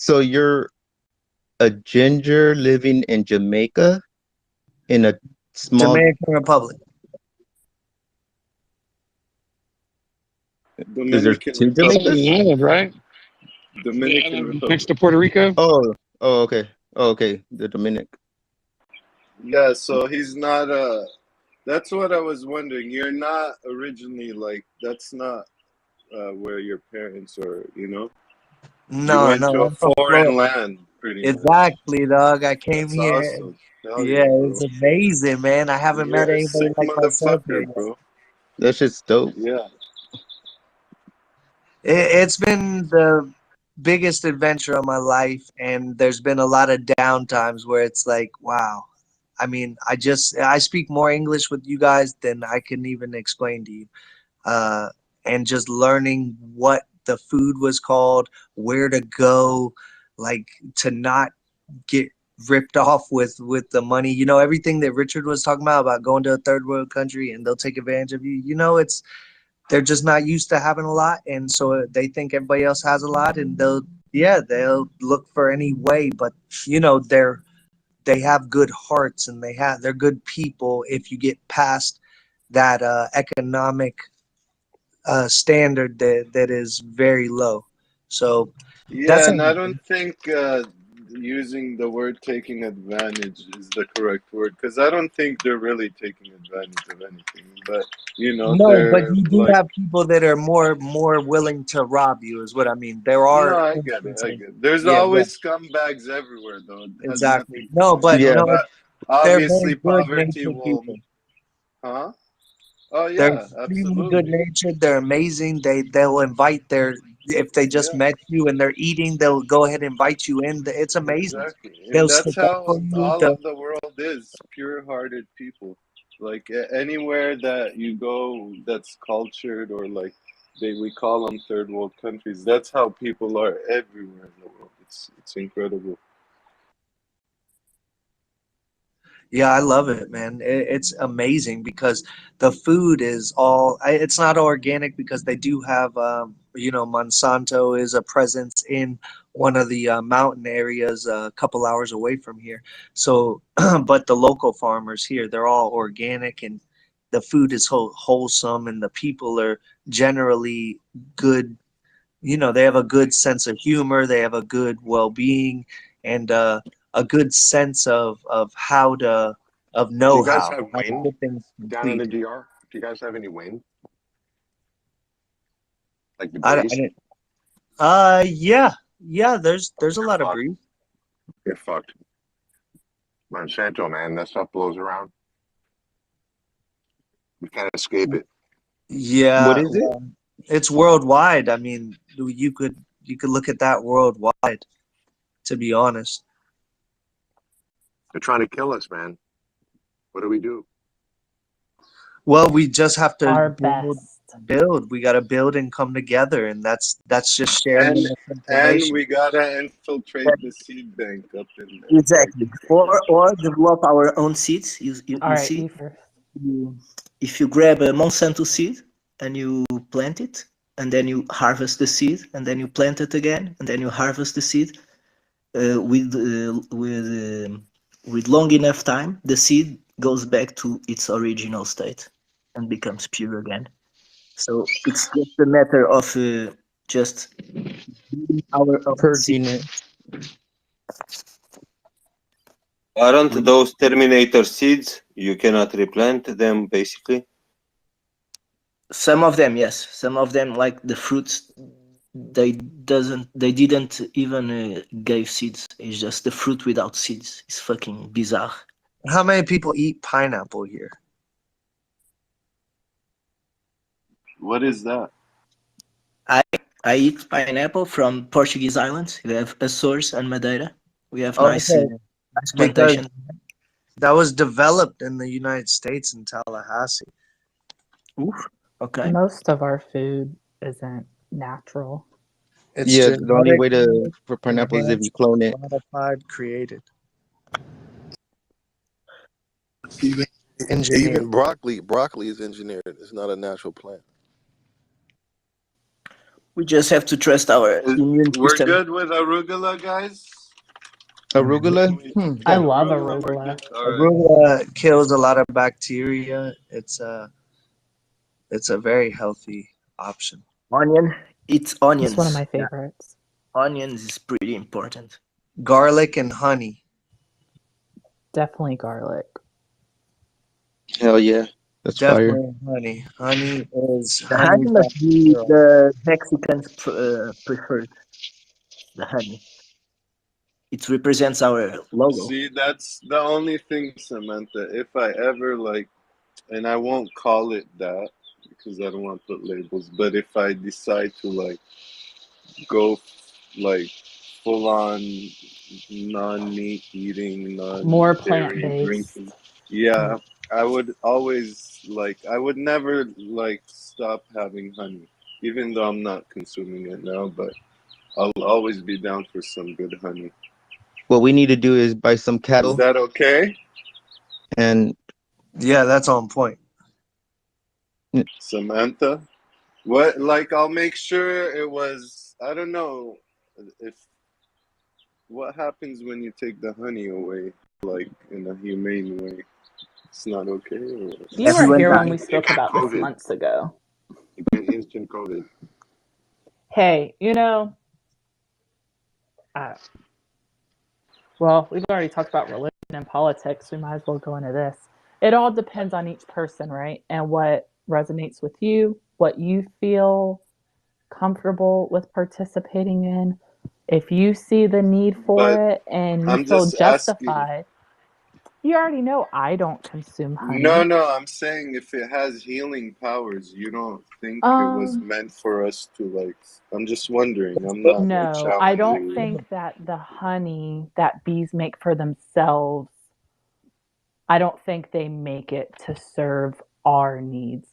So you're a ginger living in Jamaica in a small. Dominican Republic. Is there Dominican two Republic. That's Jamaicas? the island, right? Dominican Yeah, Republic. next to Puerto Rico. Oh, okay. Oh, okay. The Dominic. Yeah, so he's not that's what I was wondering. You're not originally like that's not where your parents are, you know? You No, went to no, a I'm from foreign Florida. land pretty much. Exactly, dog. I came That's here. awesome. Hell Yeah, yeah, bro. it's amazing, man. I haven't met You're a anybody sick like myself here motherfucker, yet. bro. That shit's dope. Yeah. It's been the biggest adventure of my life, and there's been a lot of down times where it's like, wow. I mean, I speak more English with you guys than I can even explain to you. Uh, and just learning what the food was called, where to go, like to not get ripped off with the money. You know, everything that Richard was talking about going to a third world country and they'll take advantage of you. You know, it's they're just not used to having a lot, and so they think everybody else has a lot, and they'll look for any way. But you know, they have good hearts and they're good people if you get past that economic standard that is very low. So that's Yeah, and I don't think using the word taking advantage is the correct word because I don't think they're really taking advantage of anything. But you know, no, but they're you do like, have people that are more willing to rob you, is what I mean. There no, are I get it. I instances. get it. There's Yeah, yeah, always scumbags everywhere, though. It has exactly. nothing to No, do with but that. Yeah. no, But they're obviously, very good poverty natured will, people. huh? Oh They're yeah, extremely good absolutely. natured. They're amazing. They'll invite their if they just Yeah. met you and they're eating, they'll go ahead and invite you in. It's amazing. Exactly. And They'll that's stick up how for you. all of the world is pure hearted people. Like anywhere that you go that's cultured or like we call them third world countries, that's how people are everywhere in the world. It's incredible. Yeah, I love it, man. It's amazing because the food is it's not organic because they do have, you know, Monsanto is a presence in one of the mountain areas a couple hours away from here. So, but the local farmers here, they're all organic and the food is wholesome and the people are generally good. You know, they have a good sense of humor, they have a good well-being, and a good sense of how to of Do you guys know-how have how to wind get things down in the complete. DR? Do you guys have any wind? Like the I breeze? didn't. Yeah, yeah. There's a You're lot of fucked. breeze. You're fucked. Monsanto, man, that stuff blows around. We can't escape it. What Yeah, is it? it's worldwide. I mean, you could look at that worldwide. To be honest, They're trying to kill us, man. What do we do? well, we just have to Our best. build. We got to build and come together, and that's just sharing And enough and information. we gotta infiltrate the seed bank up in there. Like Exactly. Or develop our own seeds. All You right, see, you first. if you grab a Monsanto seed and you plant it, and then you harvest the seed, and then you plant it again, and then you harvest the seed, with long enough time, the seed goes back to its original state and becomes pure again. So it's just a matter of just building our own seed. Purging it. Aren't those Terminator seeds? You cannot replant them, basically. Some of them, yes. Some of them, like the fruits, they didn't even give seeds. It's just the fruit without seeds. It's fucking bizarre. How many people eat pineapple here? What is that? I eat pineapple from Portuguese islands. We have Açores and Madeira. We have Oh, nice okay. nice Because plantations. that was developed in the United States in Tallahassee. Oof. Okay. Most of our food isn't natural. It's Yeah, the only way genetically for pineapple is if you clone it. modified, created. Even Engineered. broccoli is engineered. It's not a natural plant. We just have to trust our immune We're system. good with arugula, guys? Arugula? I love We're arugula. good? All right. Arugula kills a lot of bacteria. It's a very healthy option. Onion. It's onions. It's one of my Yeah, favorites. onions is pretty important. Garlic and honey. Definitely garlic. Hell yeah. That's fire. Definitely honey. Honey is The honey honey's must be girl. the Mexicans preferred. The honey. It represents our logo. See, that's the only thing, Samantha. If I ever and I won't call it that because I don't want to put labels, but if I decide to go full on non-meat eating, More non-dairy plant-based. drinking, yeah, I would always I would never stop having honey, even though I'm not consuming it now, but I'll always be down for some good honey. What we need to do is buy some Is cattle that okay? and Yeah, that's on point. Samantha? What, I'll make sure it was, I don't know if, what happens when you take the honey away, in a humane way? It's not okay? Or? You Everyone weren't here when died. we spoke get about this COVID. months ago. You get instant COVID. Hey, well, we've already talked about religion and politics. We might as well go into this. It all depends on each person, right? And what resonates with you, what you feel comfortable with participating in. If you see the need for But it and you I'm feel just asking. justified, you already know I don't consume honey. No, I'm saying if it has healing powers, you don't think it was meant for us to I'm just wondering. I'm not No, I don't challenging you. think that the honey that bees make for themselves, I don't think they make it to serve our needs.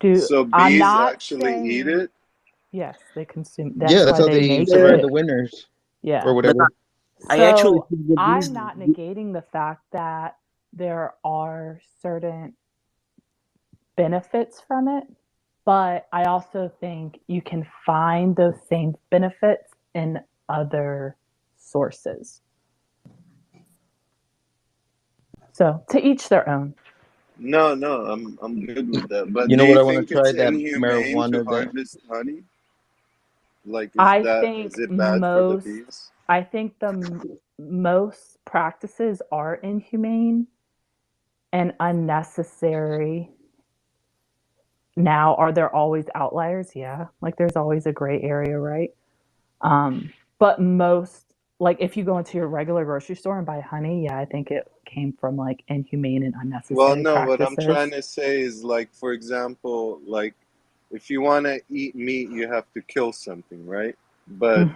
So I'm bees not actually saying, eat it? yes, they consume. yeah, that's why how they make survive it. the winters Yeah. or whatever. I actually So think that I'm not negating the fact that there are certain benefits from it, but I also think you can find those same benefits in other sources. So to each their own. No, I'm good with that. But You know do what you I want think to try? it's That inhumane to marijuana that harvest honey? Think Is it bad for the bees? I think the most practices are inhumane and unnecessary. Now, are there always outliers? Yeah, there's always a gray area, right? But most, if you go into your regular grocery store and buy honey, yeah, I think it came from inhumane and unnecessary Well, no, practices. what I'm trying to say is for example, if you want to eat meat, you have to kill something, right? But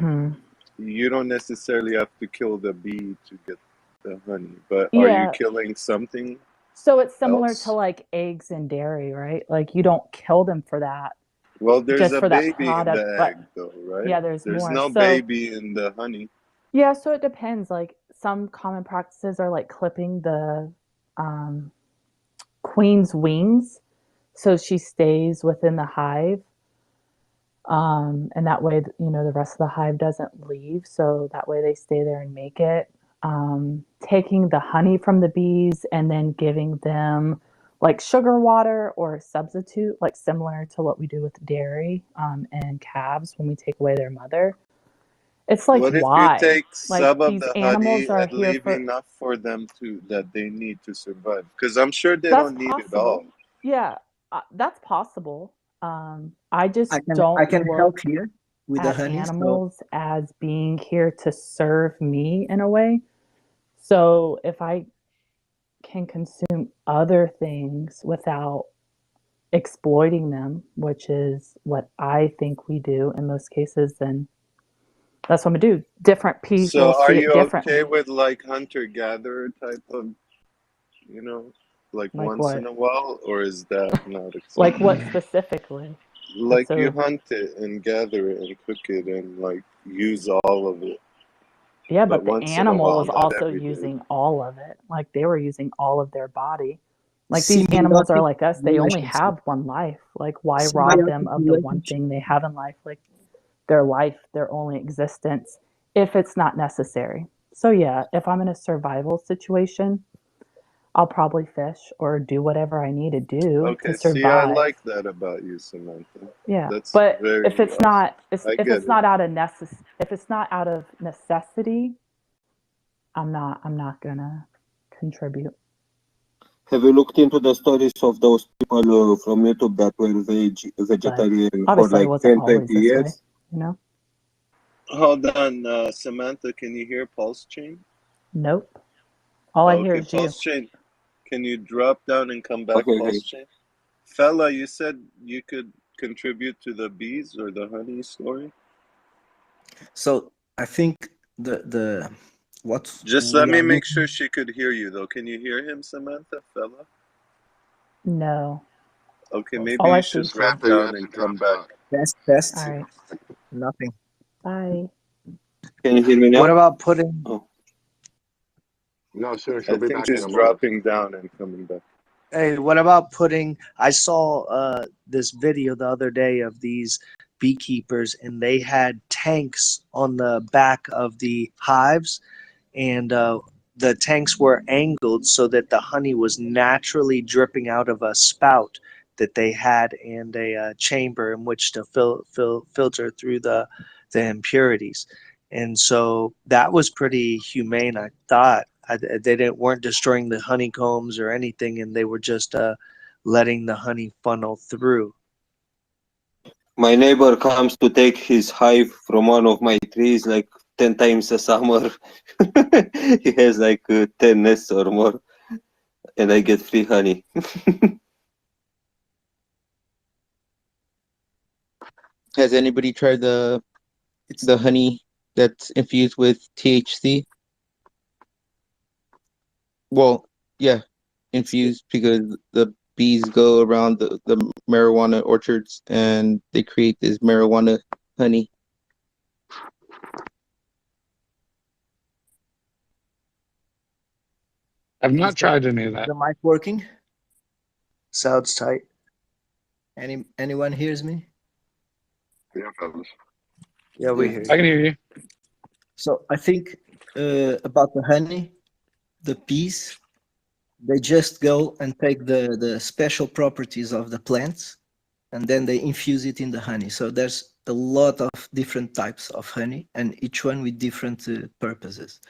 you don't necessarily have to kill the bee to get the honey. But are you killing something? So it's similar else? to eggs and dairy, right? You don't kill them for that. Well, there's just a for that baby in product, the but egg, though, right? yeah, there's more. no baby in the honey. Yeah, so it depends. Some common practices are clipping the queen's wings so she stays within the hive. And that way, the rest of the hive doesn't leave. So that way they stay there and make it. Taking the honey from the bees and then giving them sugar water or a substitute, similar to what we do with dairy and calves when we take away their mother. It's like, What if you why? take Like, some of these the animals honey are and here leave for. enough for them that they need to survive? Because I'm sure they That's don't need it all. possible. Yeah, that's possible. I just I don't can look help here with the at honey. So animals as being here to serve me in a way. So if I can consume other things without exploiting them, which is what I think we do in most cases, then that's what I'm gonna do. Different people So are see it you differently. okay with like hunter-gatherer type of, you know, like Like once in what? a while, or is that not Like what acceptable? specifically? What's Like you so? hunt it and gather it and cook it and like use all of it, Yeah, but but the once in a animal while, was not also every day. using all of it. Like they were using all of their body. Like these animals are symbiotic like us. They only relationship. have one life. Like why rob them Symbiotic of the one relationship. thing they have in life? Like their life, their only existence, if it's not necessary. So yeah, if I'm in a survival situation, I'll probably fish or do whatever I need to do to Okay, see, I survive. like that about you, Samantha. Yeah, That's but if very it's awesome. not, if I get it's it. not out of if it's not out of necessity, I'm not gonna contribute. Have you looked into the stories of those people from YouTube that were But vegetarian for obviously, it like wasn't 10, 20 always this way, years? you know. Hold on, Samantha, can you hear PulseChain? Nope. All I hear Okay, is you. PulseChain, can you drop down and come back, Okay, okay. PulseChain? Fella, you said you could contribute to the bees or the honey story? So I think the what Just let we me are make looking sure she could hear you, though. Can you hear him, Samantha, fella? No. Okay, maybe All I you see should is you. drop Samantha, you down have to and come drop back. out. test All right. nothing. Bye. Can you hear me What now? about putting? Oh, No, sir, I she'll be think back in she's a moment. dropping down and coming back. Hey, what about putting? I saw this video the other day of these beekeepers, and they had tanks on the back of the hives, and the tanks were angled so that the honey was naturally dripping out of a spout that they had and a chamber in which to filter through the impurities. And so that was pretty humane, I thought. They weren't destroying the honeycombs or anything, and they were just letting the honey funnel through. my neighbor comes to take his hive from one of my trees like 10 times a summer. He has like 10 nests or more, and I get free honey. Has anybody tried the It's honey that's infused with THC? Well, yeah, infused because the bees go around the marijuana orchards and they create this marijuana honey. I've is not tried any of that. the mic working? Sounds tight. Anyone hears me? Yeah, fellas. Yeah, we Yeah. hear I you. can hear you. So I think about the honey, the bees, they just go and take the special properties of the plants and then they infuse it in the honey. So there's a lot of different types of honey and each one with different purposes.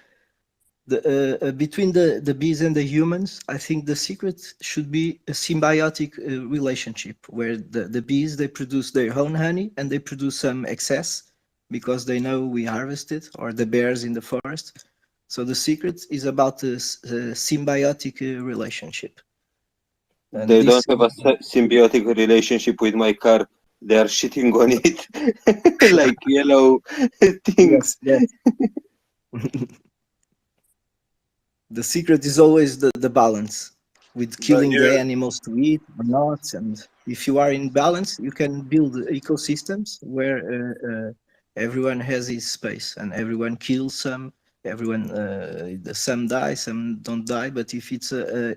Between the bees and the humans, I think the secret should be a symbiotic relationship where the bees, they produce their own honey and they produce some excess because they know we harvest it, or the bears in the forest. So the secret is about this symbiotic relationship. And They this, don't have a symbiotic relationship with my car. They are shitting on it like yellow things. yes. The secret is always the balance with But killing the you, animals to eat or not. And if you are in balance, you can build ecosystems where everyone has his space and everyone kills some, everyone, some die, some don't die. But if it's a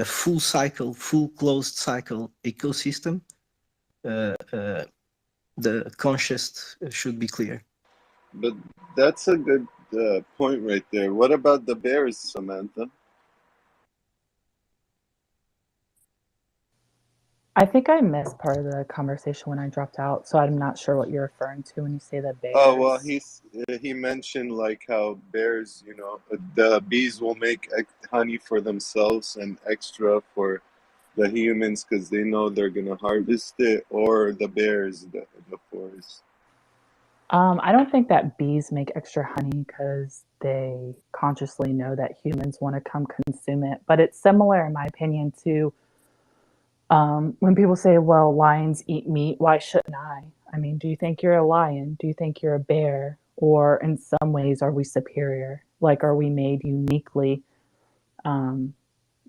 full cycle, full closed cycle ecosystem, the conscious should be clear. but that's a good point right there. What about the bears, Samantha? I think I missed part of the conversation when I dropped out, so I'm not sure what you're referring to when you say the Oh well, bears. he mentioned like how bears, the bees will make honey for themselves and extra for the humans because they know they're gonna harvest it, or the bears, the forest. I don't think that bees make extra honey because they consciously know that humans want to come consume it. But it's similar, in my opinion, to when people say, well, lions eat meat, why shouldn't I? I mean, do you think you're a lion? Do you think you're a bear? Or in some ways, are we superior? Like, are we made uniquely? Um,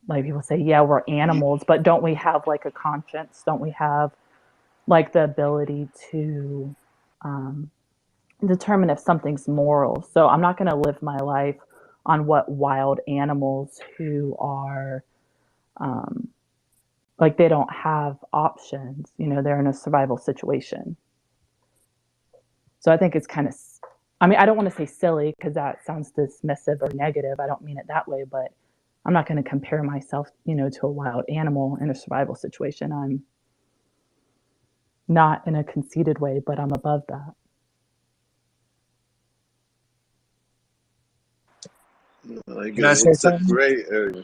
like people say, yeah, we're animals, but don't we have like a conscience? Don't we have like the ability to um, determine if something's moral? So I'm not going to live my life on what wild animals who are um, like they don't have options. You know, they're in a survival situation. So I think it's kind of, I mean, I don't want to say silly because that sounds dismissive or negative. I don't mean it that way, but I'm not going to compare myself, you know, to a wild animal in a survival situation. I'm not in a conceited way, but I'm above that. No, I Can I get say it's a something? gray area.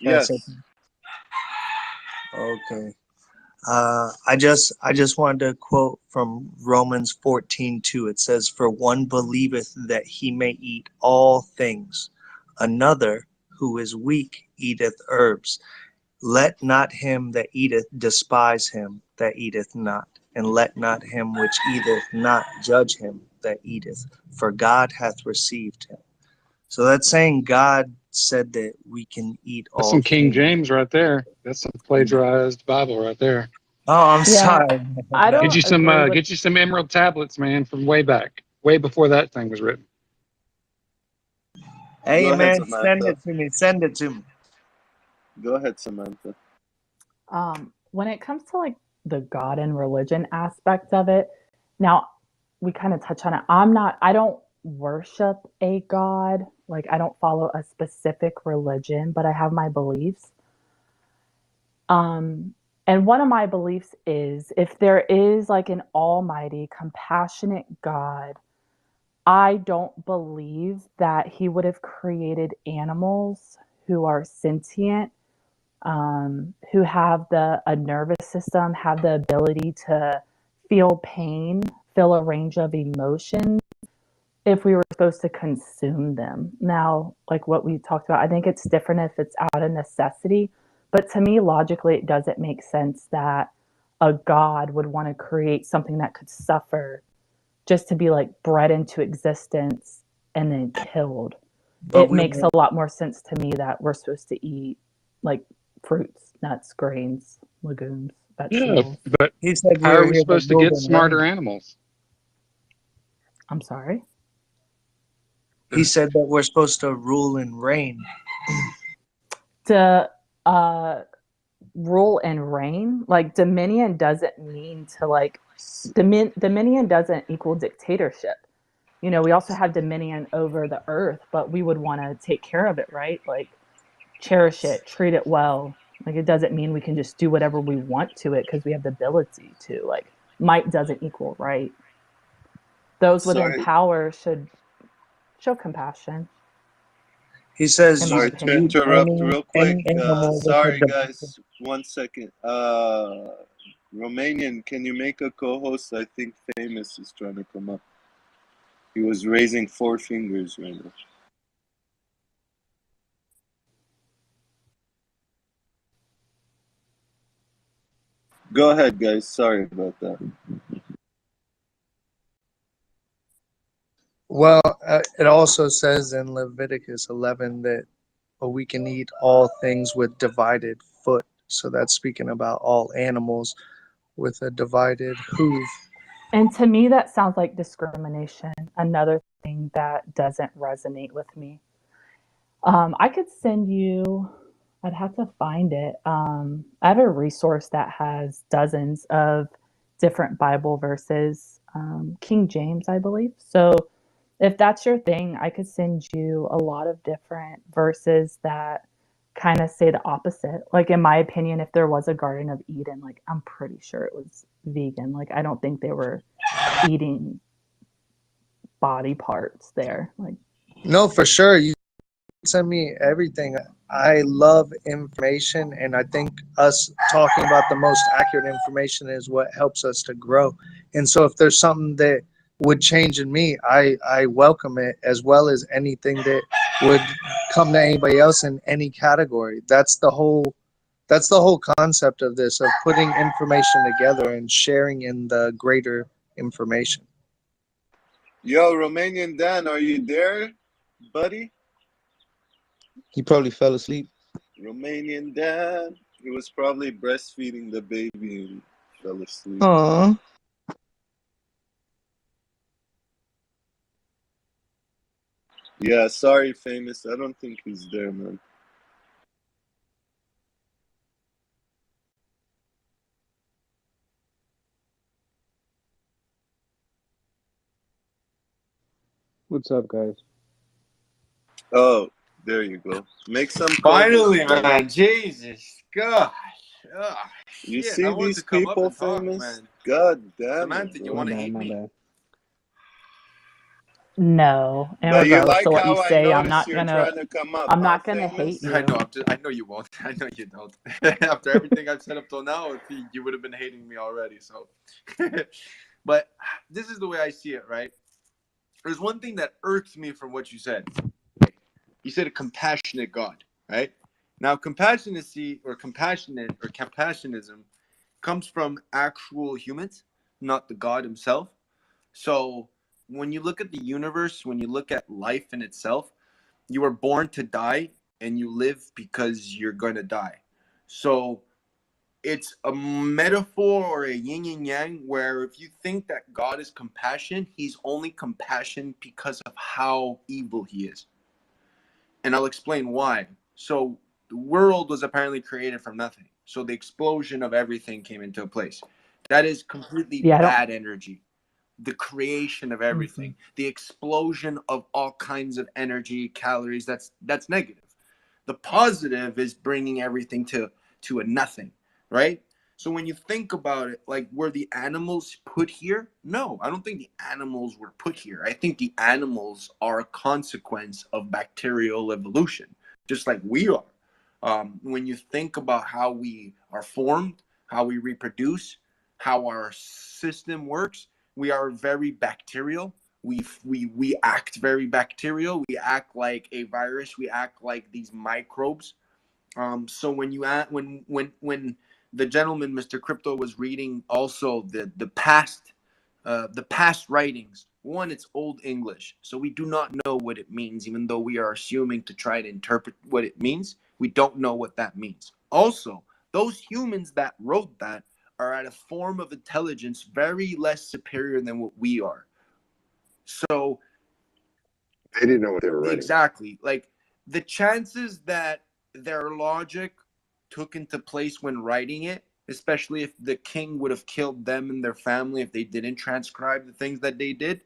Can I say Yes. something? Okay. I just wanted to quote from Romans 14:2. It says, "For one believeth that he may eat all things; another, who is weak, eateth herbs. Let not him that eateth despise him that eateth not, and let not him which eateth not judge him that eateth, for God hath received him." So that's saying God said that we can eat That's all some King things. James right there. That's some plagiarized Bible right there. Oh, I'm Yeah, sorry. I don't agree with. Get you some emerald tablets, man, from way back, way before that thing was written. Hey, Go ahead, man, send Samantha. it to me. Send it to me. Go ahead, Samantha. When it comes to like the God and religion aspect of it, now we kind of touch on it. I don't worship a God. Like, I don't follow a specific religion, but I have my beliefs. Um, and one of my beliefs is if there is like an almighty, compassionate God, I don't believe that he would have created animals who are sentient, who have a nervous system, have the ability to feel pain, feel a range of emotions if we were supposed to consume them. Now, like what we talked about, I think it's different if it's out of necessity, but to me, logically, it doesn't make sense that a God would want to create something that could suffer just to be like bred into existence and then killed. But It we makes a lot more sense to me that we're supposed to eat like fruits, nuts, grains, legumes, Yeah, vegetables. but he said how we are were we here to supposed to rule get and smarter reign. animals? I'm sorry. He said that we're supposed to rule and reign. To rule and reign, like dominion doesn't mean to like dominion doesn't equal dictatorship. You know, we also have dominion over the earth, but we would want to take care of it, right? Like cherish it, treat it well. Like it doesn't mean we can just do whatever we want to it because we have the ability to. Like might doesn't equal right. Those within Sorry, power should show compassion, He says in my you sorry to can opinion. eat interrupt real quick. any animal with a Sorry, divine. guys. 1 second. Romanian, can you make a co-host? I think Famous is trying to come up. He was raising 4 fingers right now. Go ahead, guys. Sorry about that. Well, it also says in Leviticus 11 that we can eat all things with divided foot. So that's speaking about all animals with a divided hoof. And to me, that sounds like discrimination. Another thing that doesn't resonate with me. I could send you, I'd have to find it. I have a resource that has dozens of different Bible verses, King James, I believe. So if that's your thing, I could send you a lot of different verses that kind of say the opposite. Like, in my opinion, if there was a Garden of Eden, like, I'm pretty sure it was vegan. Like, I don't think they were eating body parts there. Like, No, for sure. You send me everything. I love information, and I think us talking about the most accurate information is what helps us to grow. And so if there's something that would change in me, I welcome it, as well as anything that would come to anybody else in any category. That's the whole concept of this, of putting information together and sharing in the greater information. Yo, Romanian Dan, are you there, buddy? He probably fell asleep. Romanian Dan. He was probably breastfeeding the baby and fell asleep. Aww. Yeah, sorry, Famous. I don't think he's there, man. What's up, guys? Oh, there you go. Make some Finally, progress, buddy. man. Jesus, gosh. Ugh, You shit, see I wanted these to come up people, and talk, Famous? man. God damn Samantha, it, you bro. want to My hate bad, my me? bad. no. And But you regardless like of what you how I say, I'm noticed not you're gonna. trying to come up, I'm huh, not gonna Famous? hate I you. know. I know you won't. I know you don't. After everything I've said up till now, you would have been hating me already. So, but this is the way I see it, right? There's one thing that irks me from what you said. You said a compassionate God, right? Now, compassionacy or compassionate or compassionism comes from actual humans, not the God himself. So when you look at the universe, when you look at life in itself, you were born to die and you live because you're going to die. So it's a metaphor or a yin and yang, where if you think that God is compassion, he's only compassion because of how evil he is. And I'll explain why. So the world was apparently created from nothing. So the explosion of everything came into place. That is completely Yeah, I don't. bad energy. The creation of everything, the explosion of all kinds of energy, calories, that's negative. The positive is bringing everything to a nothing, right? So when you think about it, like, were the animals put here? No, I don't think the animals were put here. I think the animals are a consequence of bacterial evolution, just like we are. When you think about how we are formed, how we reproduce, how our system works, we are very bacterial. We act very bacterial. We act like a virus. We act like these microbes. So when you add, when the gentleman, Mr. Crypto, was reading also the past writings. One, it's Old English, so we do not know what it means, even though we are assuming to try to interpret what it means. We don't know what that means. Also, those humans that wrote that are at a form of intelligence very less superior than what we are. So They didn't know what they were writing. exactly, like, the chances that their logic took into place when writing it, especially if the king would have killed them and their family if they didn't transcribe the things that they did.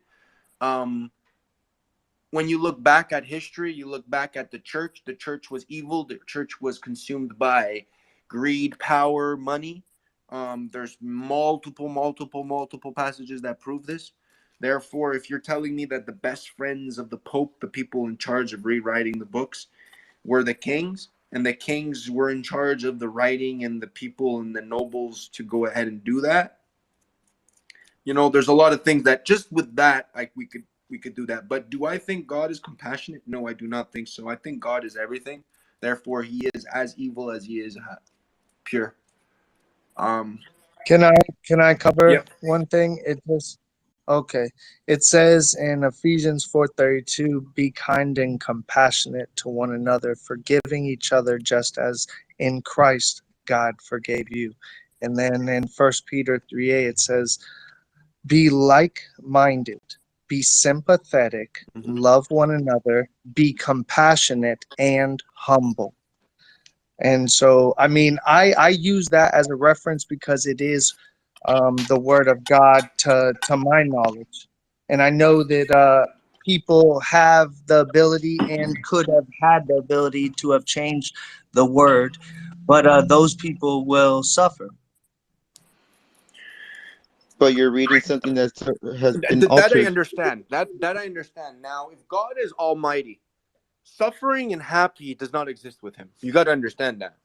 When you look back at history, you look back at the church was evil. The church was consumed by greed, power, money. There's multiple passages that prove this. Therefore, if you're telling me that the best friends of the Pope, the people in charge of rewriting the books, were the kings, and the kings were in charge of the writing and the people and the nobles to go ahead and do that, there's a lot of things that just with that, like, we could do that. But do I think God is compassionate? No, I do not think so. I think God is everything. Therefore, he is as evil as he is pure. Can I cover Yep. one thing? Okay. It says in Ephesians 4:32, be kind and compassionate to one another, forgiving each other just as in Christ God forgave you. And then in 1 Peter 3:8, it says, be like-minded, be sympathetic, love one another, be compassionate and humble. And so, I mean, I use that as a reference because it is the word of God to my knowledge. And I know that people have the ability and could have had the ability to have changed the word, but those people will suffer. But you're reading something that has been That I altered. understand. That I understand. Now, if God is almighty, suffering and happy does not exist with him. You got to understand that.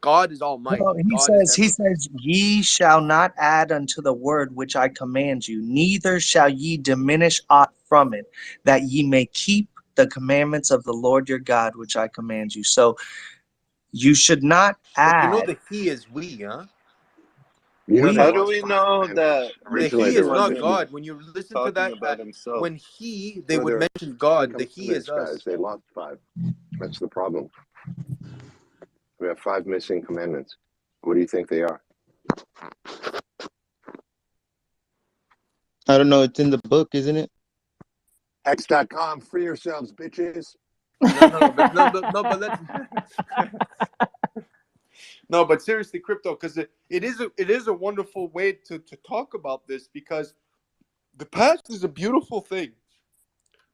God is almighty. No, he God is says, ye shall not add unto the word which I command you, neither shall ye diminish aught from it, that ye may keep the commandments of the Lord your God, which I command you. So you should not But you know add. the he is we, huh? You know, How they do lost we five, know man. that The Originally, he they is lost not 15. everyone God. is When you listen to talking that, about himself? when they No, would they're mention God, the he is commandments, guys. us. They lost five. That's the problem. We have 5 missing commandments. What do you think they are? I don't know. It's in the book, isn't it? X.com, free yourselves, bitches. But let's no, but seriously, crypto, because it is a wonderful way to talk about this, because the past is a beautiful thing,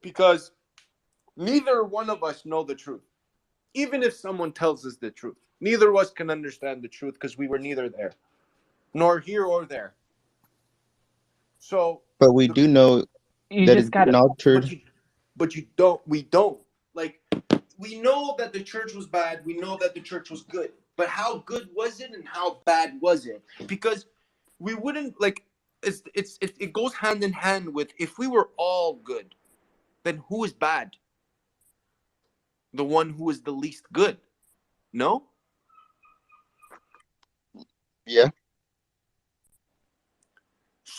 because neither one of us know the truth. Even if someone tells us the truth, neither of us can understand the truth, because we were neither there, nor here or there. So, But we do know You that it's just been gotta. altered. we don't. Like, we know that the church was bad. We know that the church was good. But how good was it and how bad was it? Because we wouldn't, like, it goes hand in hand with, if we were all good, then who is bad? The one who is the least good. No? Yeah.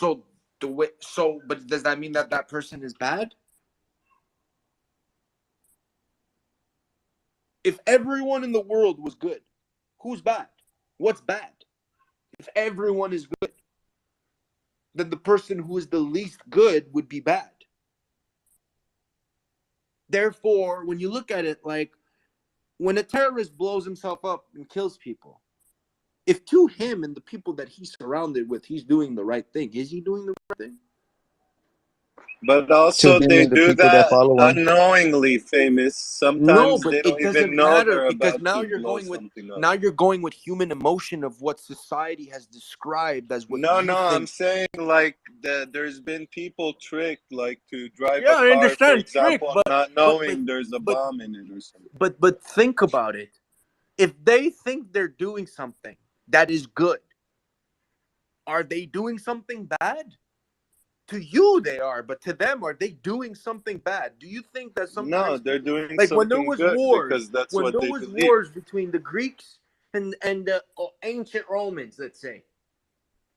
But does that mean that that person is bad? If everyone in the world was good, who's bad? What's bad? If everyone is good, then the person who is the least good would be bad. Therefore, when you look at it, like, when a terrorist blows himself up and kills people, if to him and the people that he's surrounded with, he's doing the right thing, is he doing the right thing? But To also them they and the do people that that follow him. unknowingly, famous. No, Sometimes but they it don't even doesn't know matter, they're because about to blow something up. now you're going with human emotion of what society has described as what No, you I'm think. saying like there's been people tricked, like to drive Yeah, a I car, for understand trick, example, but not but but knowing there's a but bomb in it or something. but think about it. If they think they're doing something that is good, are they doing something bad? To you they are, but to them, are they doing something bad? Do you think that No, sometimes they're people, doing like, when there something was good wars, because that's what they believe. between the Greeks and the ancient Romans, let's say,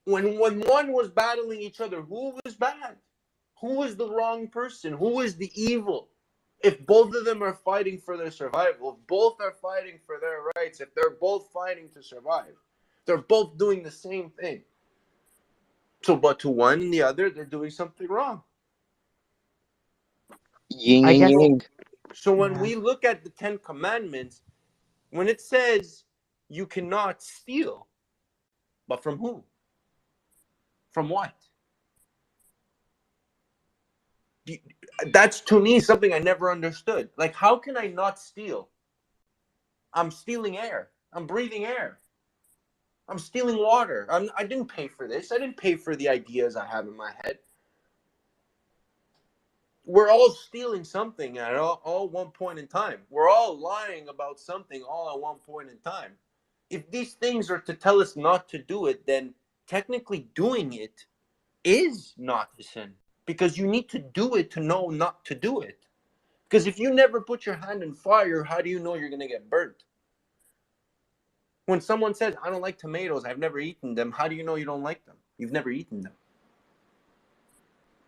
when one was battling each other, who was bad? Who was the wrong person? Who was the evil? If both of them are fighting for their survival, if both are fighting for their rights, if they're both fighting to survive, they're both doing the same thing. So, but to one and the other, they're doing something wrong. Yin I and guess. yang. So when Yeah. we look at the 10 Commandments, when it says you cannot steal, but from who? From what? That's, to me, something I never understood. Like, how can I not steal? I'm stealing air. I'm breathing air. I'm stealing water. I didn't pay for this. I didn't pay for the ideas I have in my head. We're all stealing something at all one point in time. We're all lying about something all at one point in time. If these things are to tell us not to do it, then technically doing it is not a sin, because you need to do it to know not to do it. Because if you never put your hand in fire, how do you know you're going to get burnt? When someone says, I don't like tomatoes, I've never eaten them, how do you know you don't like them? You've never eaten them.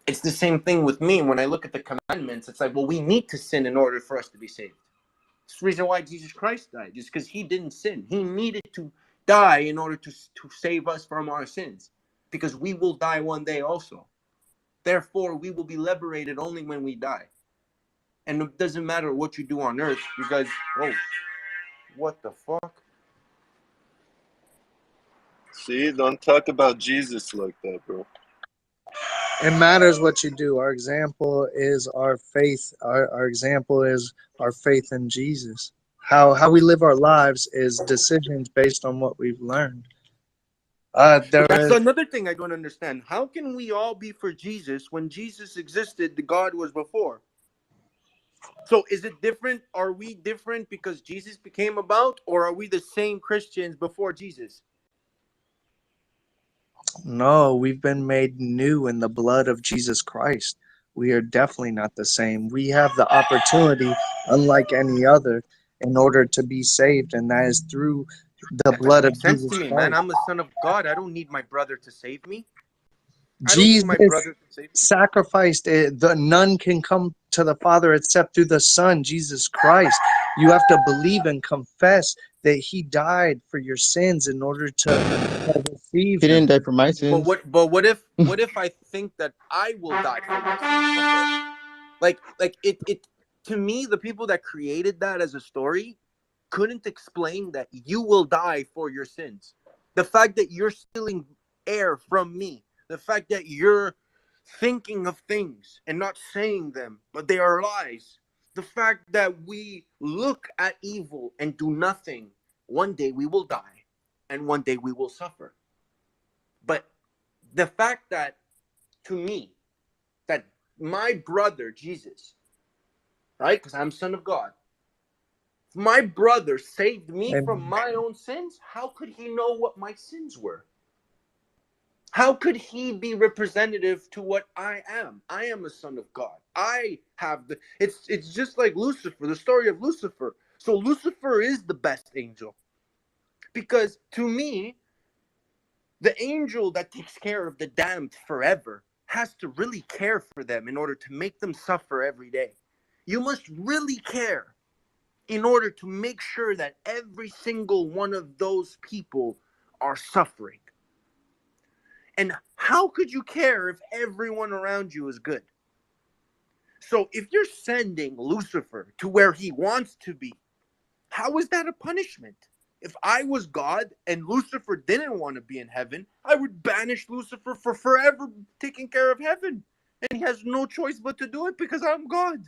It's the same thing with me. When I look at the commandments, it's like, well, we need to sin in order for us to be saved. It's the reason why Jesus Christ died, just because he didn't sin. He needed to die in order to save us from our sins, because we will die one day also. Therefore, we will be liberated only when we die. And it doesn't matter what you do on earth, because, oh, what the fuck? See, don't talk about Jesus like that, bro. It matters what you do. Our example is our faith. Our example is our faith in Jesus. How we live our lives is decisions based on what we've learned. But There that's is another thing I don't understand. How can we all be for Jesus when Jesus existed, the God was before? So is it different? Are we different because Jesus became about, or are we the same Christians before Jesus? no, we've been made new in the blood of Jesus Christ. We are definitely not the same. We have the opportunity, unlike any other, in order to be saved, and that is through the That doesn't blood make of sense to Jesus me, man. Christ. I'm a son of God. I don't need my brother to save me. I don't need Jesus my brother to save me. sacrificed it. None can come to the Father except through the Son, Jesus Christ. You have to believe and confess that He died for your sins in order to receive He Him. didn't die for my sins. But what if I think that I will die for my sins one day? Like it to me, the people that created that as a story couldn't explain that you will die for your sins. The fact that you're stealing air from me, the fact that you're thinking of things and not saying them, but they are lies. The fact that we look at evil and do nothing, one day we will die and one day we will suffer. But the fact that, to me, that my brother Jesus, right? Because I'm son of God, my brother saved me from my own sins. How could he know what my sins were? How could he be representative to what I am? I am a son of God. I have the it's just like Lucifer, the story of Lucifer. So Lucifer is the best angel. Because to me, the angel that takes care of the damned forever has to really care for them in order to make them suffer every day. You must really care in order to make sure that every single one of those people are suffering. And how could you care if everyone around you is good? So if you're sending Lucifer to where he wants to be, how is that a punishment? If I was God and Lucifer didn't want to be in heaven, I would banish Lucifer for forever taking care of heaven. And he has no choice but to do it because I'm God.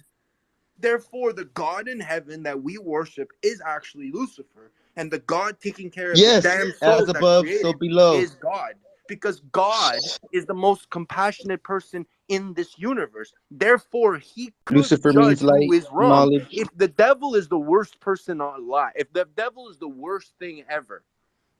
Therefore, the God in heaven that we worship is actually Lucifer. And the God taking care of the Yes, damn as souls that above, so created below. is God. Because God is the most compassionate person in this universe. Therefore, he could Lucifer means judge who light, is wrong. knowledge. If the devil is the worst person alive, if the devil is the worst thing ever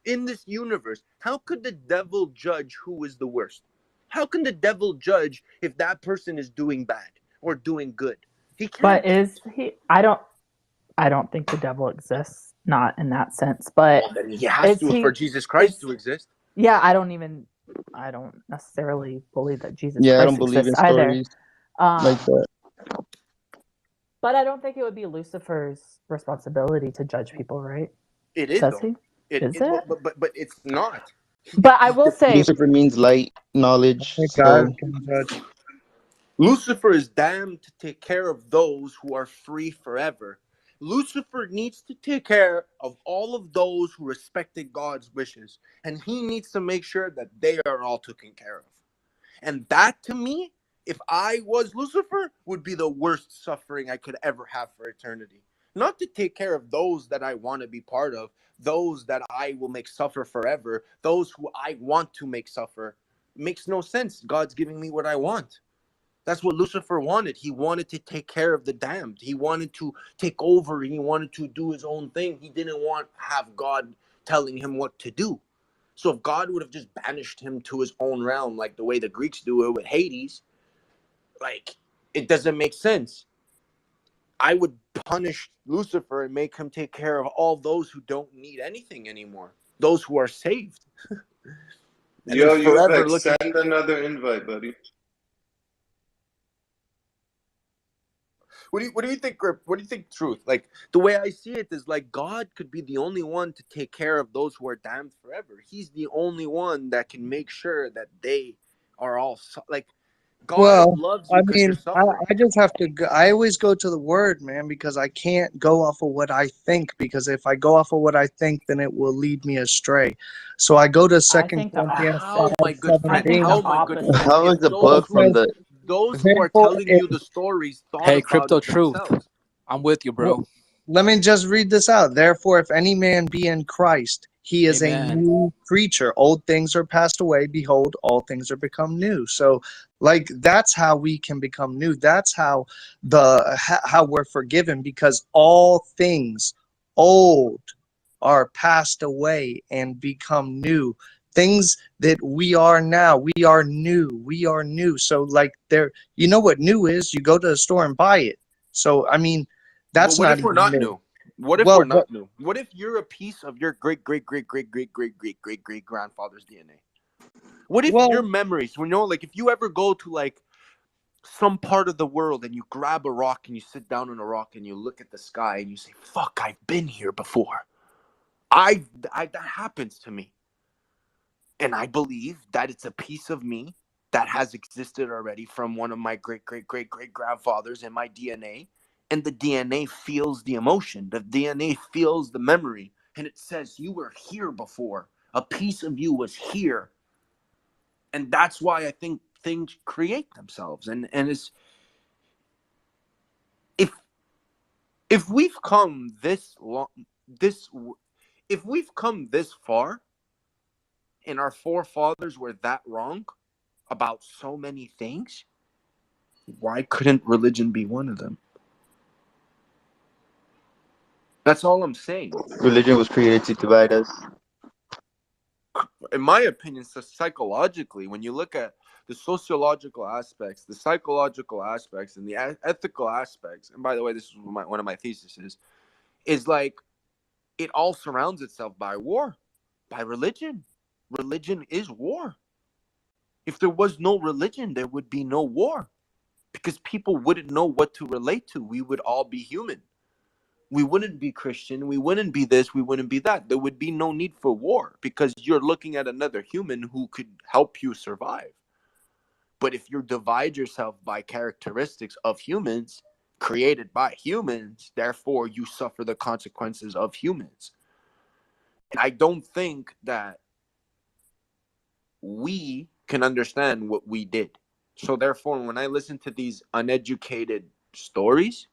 in this universe, how could the devil judge who is the worst? How can the devil judge if that person is doing bad or doing good? He can't. But is he? I don't think the devil exists, not in that sense. But Well, then he has is to he? for Jesus Christ Is to exist. yeah? I don't necessarily believe that Jesus Yeah, I Christ don't believe in exists either. stories like that. But I don't think it would be Lucifer's responsibility to judge people, right? It is Does though. he? Is it? But it's not. But I will say, Lucifer means light, knowledge. God So can judge. Lucifer is damned to take care of those who are free forever. Lucifer needs to take care of all of those who respected God's wishes, and he needs to make sure that they are all taken care of. And that, to me, if I was Lucifer, would be the worst suffering I could ever have for eternity. Not to take care of those that I want to be part of, those that I will make suffer forever, those who I want to make suffer. Makes no sense. God's giving me what I want. That's what Lucifer wanted. He wanted to take care of the damned. He wanted to take over. He wanted to do his own thing. He didn't want to have God telling him what to do. So if God would have just banished him to his own realm, like the way the Greeks do it with Hades, like, it doesn't make sense. I would punish Lucifer and make him take care of all those who don't need anything anymore. Those who are saved. And Yo, then forever Uvek, looking. send another invite, buddy. What do you think, Grip? What do you think, Truth? Like, the way I see it is like God could be the only one to take care of those who are damned forever. He's the only one that can make sure that they are all like, God Well, loves I you because you're mean, suffering. I just have to go, I always go to the word, man, because I can't go off of what I think, because if I go off of what I think, then it will lead me astray. So I go to I Second think the Corinthians How, opposite. 5, my good I friend? think the 17. How, my good opposite. friend? How If is the those book from who Because the? those who are therefore, telling if you the stories thought Hey, about crypto it truth. themselves. I'm with you, well, bro. let me just read this out. Therefore, if any man be in Christ, he is a Amen. new creature. Old things are passed away. Behold, all things are become new. So, like, that's how we can become new. That's how how we're forgiven, because all things old are passed away and become new. Things that we are now, we are new. We are new. So, like, there, you know what new is? You go to the store and buy it. So, I mean, But that's what not if we're even not new. new? What if Well, we're not new? What if you're a piece of your great great great great great great great great great grandfather's DNA? What if your well, memories, like if you ever go to like some part of the world and you grab a rock and you sit down on a rock and you look at the sky and you say, "Fuck, I've been here before." I that happens to me. And I believe that it's a piece of me that has existed already from one of my great great great great grandfathers in my DNA. And the DNA feels the emotion, the DNA feels the memory, and it says, "You were here before. A piece of you was here." And that's why I think things create themselves. And it's if if we've come this long, this if we've come this far, and our forefathers were that wrong about so many things, why couldn't religion be one of them? That's all I'm saying. Religion was created to divide us. In my opinion, so psychologically, when you look at the sociological aspects, the psychological aspects, and the ethical aspects, and by the way, this is one of my theses, is like it all surrounds itself by war, by religion. Religion is war. If there was no religion, there would be no war, because people wouldn't know what to relate to. We would all be human. We wouldn't be Christian. We wouldn't be this. We wouldn't be that. There would be no need for war, because you're looking at another human who could help you survive. But if you divide yourself by characteristics of humans created by humans, therefore you suffer the consequences of humans. And I don't think that we can understand what we did. So therefore, when I listen to these uneducated stories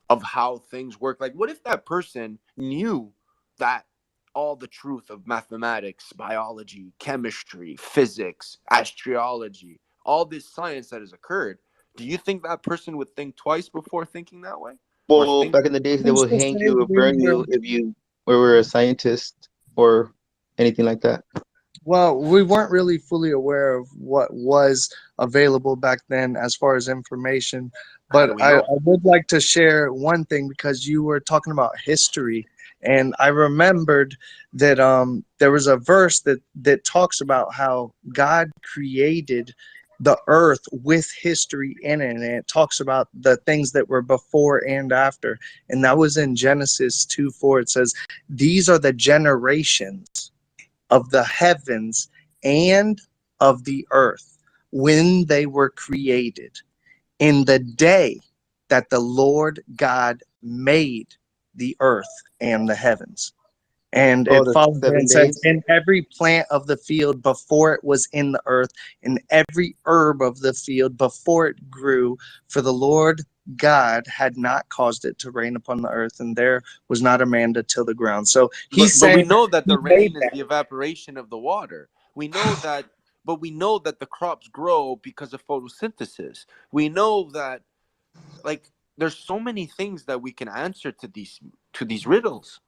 of how things work, like what if that person knew that all the truth of mathematics, biology, chemistry, physics, astrology, all this science that has occurred? Do you think that person would think twice before thinking that way? Or Well, think back in the days, they who's would to hang say you or we burn were? you if you were a scientist or anything like that. Well, we weren't really fully aware of what was available back then as far as information. how But do we I know? would like to share one thing, because you were talking about history, and I remembered that there was a verse that talks about how God created the earth with history in it, and it talks about the things that were before and after. And that was in Genesis 2:4. It says, "These are the generations of the heavens and of the earth when they were created, in the day that the Lord God made the earth and the heavens." And Oh, it the follows seven and says, days. "In every plant of the field before it was in the earth, in every herb of the field before it grew, for the Lord God had not caused it to rain upon the earth, and there was not a man to till the ground." So he's But we saying know that he the made rain is that. the evaporation of the water. We know that, but we know that the crops grow because of photosynthesis. We know that, like, there's so many things that we can answer to these riddles,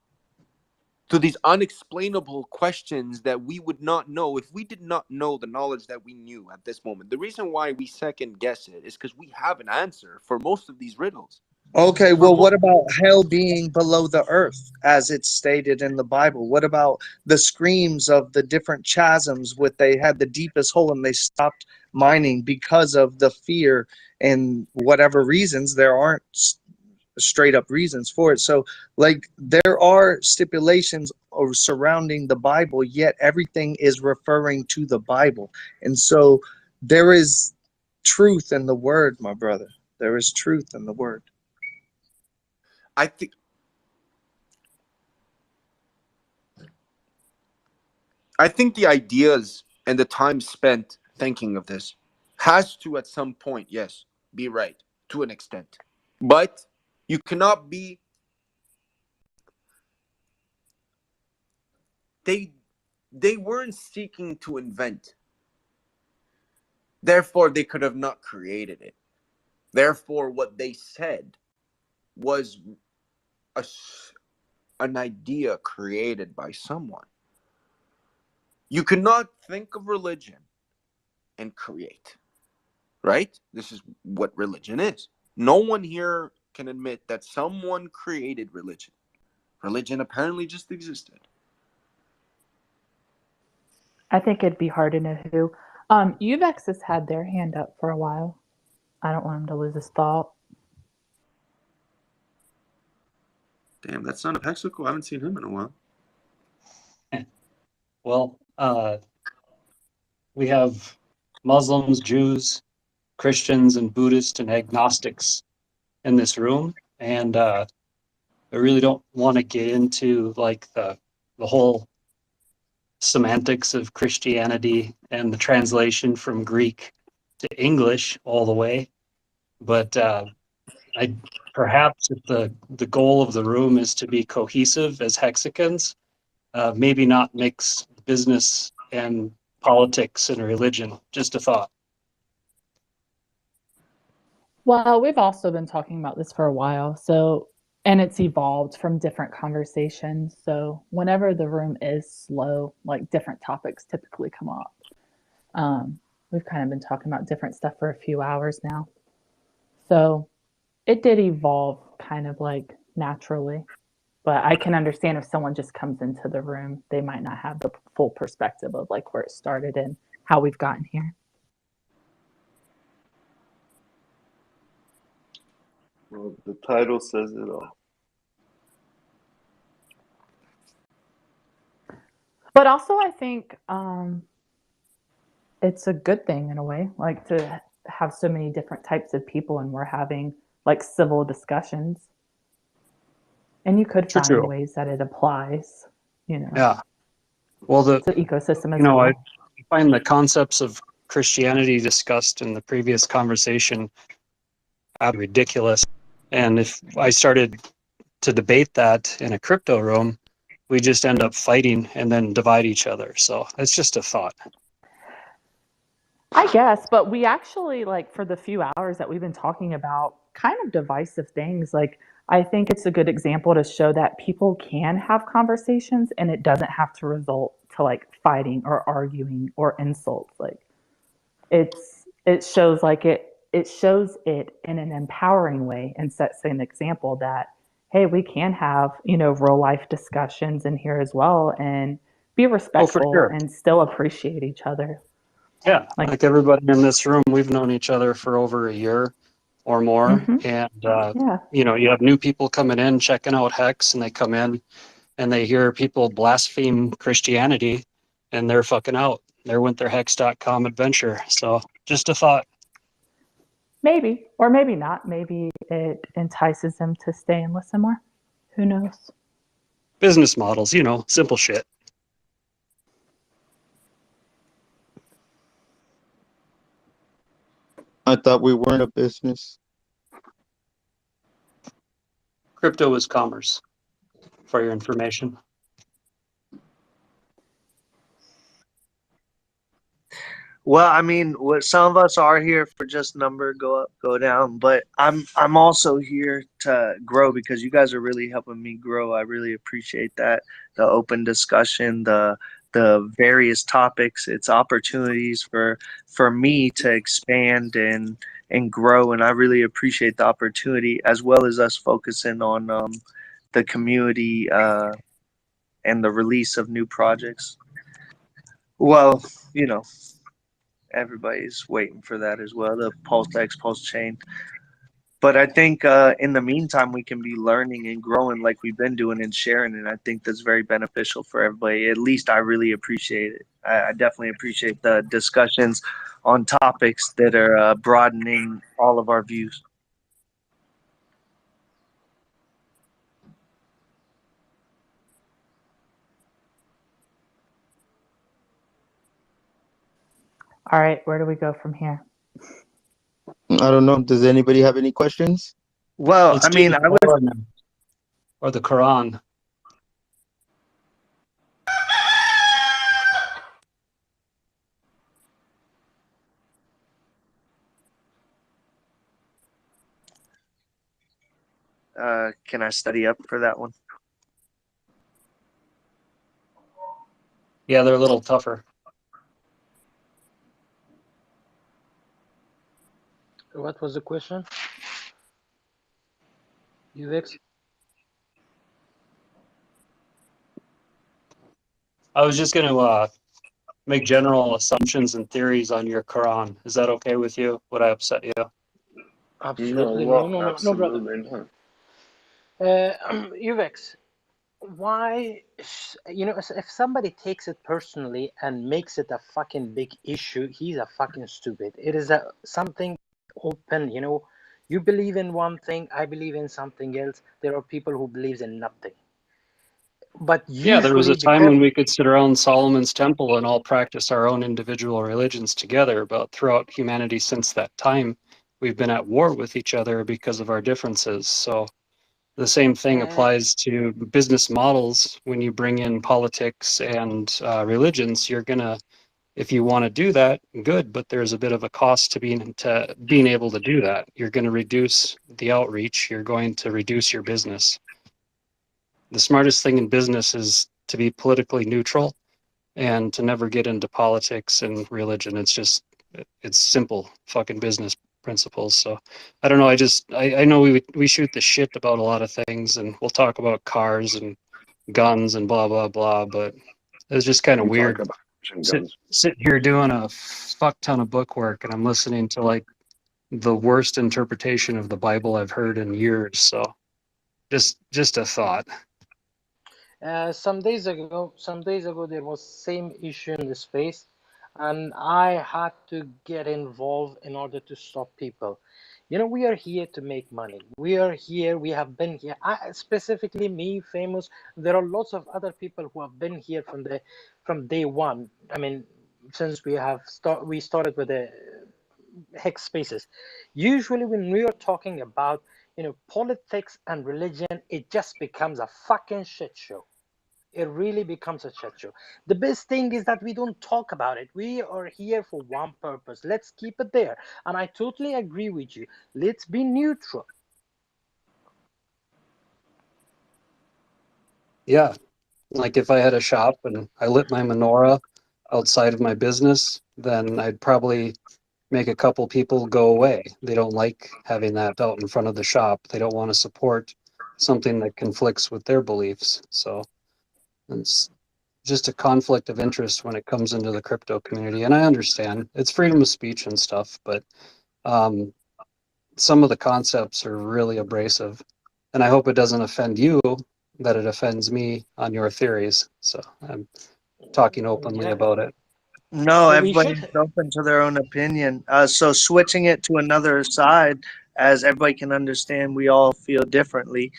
to these unexplainable questions that we would not know if we did not know the knowledge that we knew at this moment. The reason why we second guess it is because we have an answer for most of these riddles. Okay, For well, what about hell being below the earth, as it's stated in the Bible? What about the screams of the different chasms? What they had the deepest hole and they stopped mining because of the fear, and whatever reasons, there aren't straight up reasons for it. So, like, there are stipulations surrounding the Bible, yet everything is referring to the Bible. And so there is truth in the word, my brother. There is truth in the word. I think the ideas and the time spent thinking of this has to, at some point, yes, be right to an extent. But you cannot be. They weren't seeking to invent. Therefore, they could have not created it. Therefore, what they said was an idea created by someone. You cannot think of religion and create, right? This is what religion is. No one here can admit that someone created religion. Religion apparently just existed. I think it'd be hard to know who. Uvex has had their hand up for a while. I don't want him to lose his thought. Damn, that's not a Hexico. I haven't seen him in a while. Well, we have Muslims, Jews, Christians, and Buddhists and agnostics in this room, and I really don't want to get into like the whole semantics of Christianity and the translation from Greek to English all the way. But I perhaps if the goal of the room is to be cohesive as Hexicans, maybe not mix business and politics and religion. Just a thought. Well, we've also been talking about this for a while, and it's evolved from different conversations. So whenever the room is slow, like different topics typically come up. We've kind of been talking about different stuff for a few hours now. So it did evolve kind of like naturally. But I can understand if someone just comes into the room, they might not have the full perspective of like where it started and how we've gotten here. Well, the title says it all. But also I think it's a good thing in a way, like to have so many different types of people and we're having like civil discussions. And you could find ways that it applies, Yeah. Well, to the ecosystem as well. well. I find the concepts of Christianity discussed in the previous conversation ridiculous. And if I started to debate that in a crypto room, we just end up fighting and then divide each other. So it's just a thought. I guess, but we actually, like, for the few hours that we've been talking about kind of divisive things, like, I think it's a good example to show that people can have conversations and it doesn't have to result to like fighting or arguing or insults. Like it shows like it shows it in an empowering way and sets an example that, hey, we can have, real life discussions in here as well and be respectful and still appreciate each other. Yeah, like everybody in this room, we've known each other for over a year or more. And, you have new people coming in, checking out Hex, and they come in and they hear people blaspheme Christianity and they're fucking out. They're with their hex.com adventure. So just a thought. Maybe, or maybe not. Maybe it entices them to stay and listen more. Who knows? Business models, simple shit. I thought we weren't a business. Crypto is commerce, for your information. Well, I mean, some of us are here for just number, go up, go down, but I'm also here to grow because you guys are really helping me grow. I really appreciate that. The open discussion, the various topics, it's opportunities for me to expand and grow, and I really appreciate the opportunity as well as us focusing on the community and the release of new projects. Well, everybody's waiting for that as well. The PulseX, PulseChain. But I think in the meantime, we can be learning and growing like we've been doing and sharing. And I think that's very beneficial for everybody. At least I really appreciate it. I definitely appreciate the discussions on topics that are broadening all of our views. All right, where do we go from here? I don't know. Does anybody have any questions? Well, Let's I mean, do I was. Quran or the Quran. Can I study up for that one? Yeah, they're a little tougher. What was the question? UX? I was just going to make general assumptions and theories on your Quran. Is that okay with you? Would I upset you? Absolutely. No, No, brother. absolutely not. UX, why, if somebody takes it personally and makes it a fucking big issue, he's a fucking stupid. It is something open, you believe in one thing, I believe in something else. There are people who believes in nothing. But Yeah, there was usually a time because when we could sit around Solomon's temple and all practice our own individual religions together, but throughout humanity since that time, we've been at war with each other because of our differences. So the same thing applies to business models. When you bring in politics and religions, you're gonna, if you want to do that, good, but there's a bit of a cost to being able to do that. You're going to reduce the outreach. You're going to reduce your business. The smartest thing in business is to be politically neutral and to never get into politics and religion. It's simple fucking business principles. So I don't know. I know we shoot the shit about a lot of things, and we'll talk about cars and guns and blah, blah, blah, but it's just kind of We talk weird about guns. sitting here doing a fuck ton of book work, and I'm listening to like the worst interpretation of the Bible I've heard in years. So just a thought. some days ago, there was same issue in the space, and I had to get involved in order to stop people. We are here to make money. We are here. We have been here. Specifically, me, famous. There are lots of other people who have been here from day one. I mean, since we started with the hex spaces. Usually, when we are talking about politics and religion, it just becomes a fucking shit show. It really becomes a shit show. The best thing is that we don't talk about it. We are here for one purpose. Let's keep it there. And I totally agree with you. Let's be neutral. Yeah, like if I had a shop and I lit my menorah outside of my business, then I'd probably make a couple people go away. They don't like having that out in front of the shop. They don't want to support something that conflicts with their beliefs. So it's just a conflict of interest when it comes into the crypto community. And I understand it's freedom of speech and stuff, but some of the concepts are really abrasive. And I hope it doesn't offend you that it offends me on your theories. So I'm talking openly about it. No, Well, we everybody's should. open to their own opinion. So switching it to another side, as everybody can understand, we all feel differently.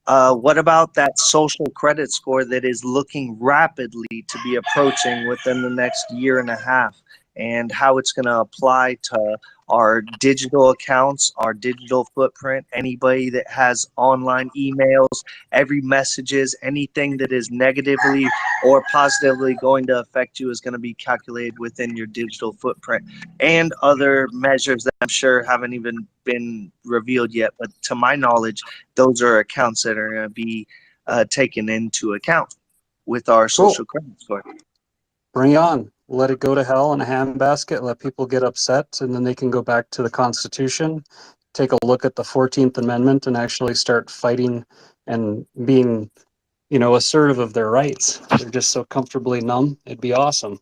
What about that social credit score that is looking rapidly to be approaching within the next year and a half, and how it's going to apply to our digital accounts, our digital footprint, anybody that has online emails, every messages, anything that is negatively or positively going to affect you is going to be calculated within your digital footprint, and other measures that I'm sure haven't even been revealed yet. But to my knowledge, those are accounts that are going to be taken into account with our social credit score. Bring it on. Let it go to hell in a handbasket. Let people get upset, and then they can go back to the Constitution, take a look at the 14th Amendment, and actually start fighting and being, assertive of their rights. They're just so comfortably numb. It'd be awesome.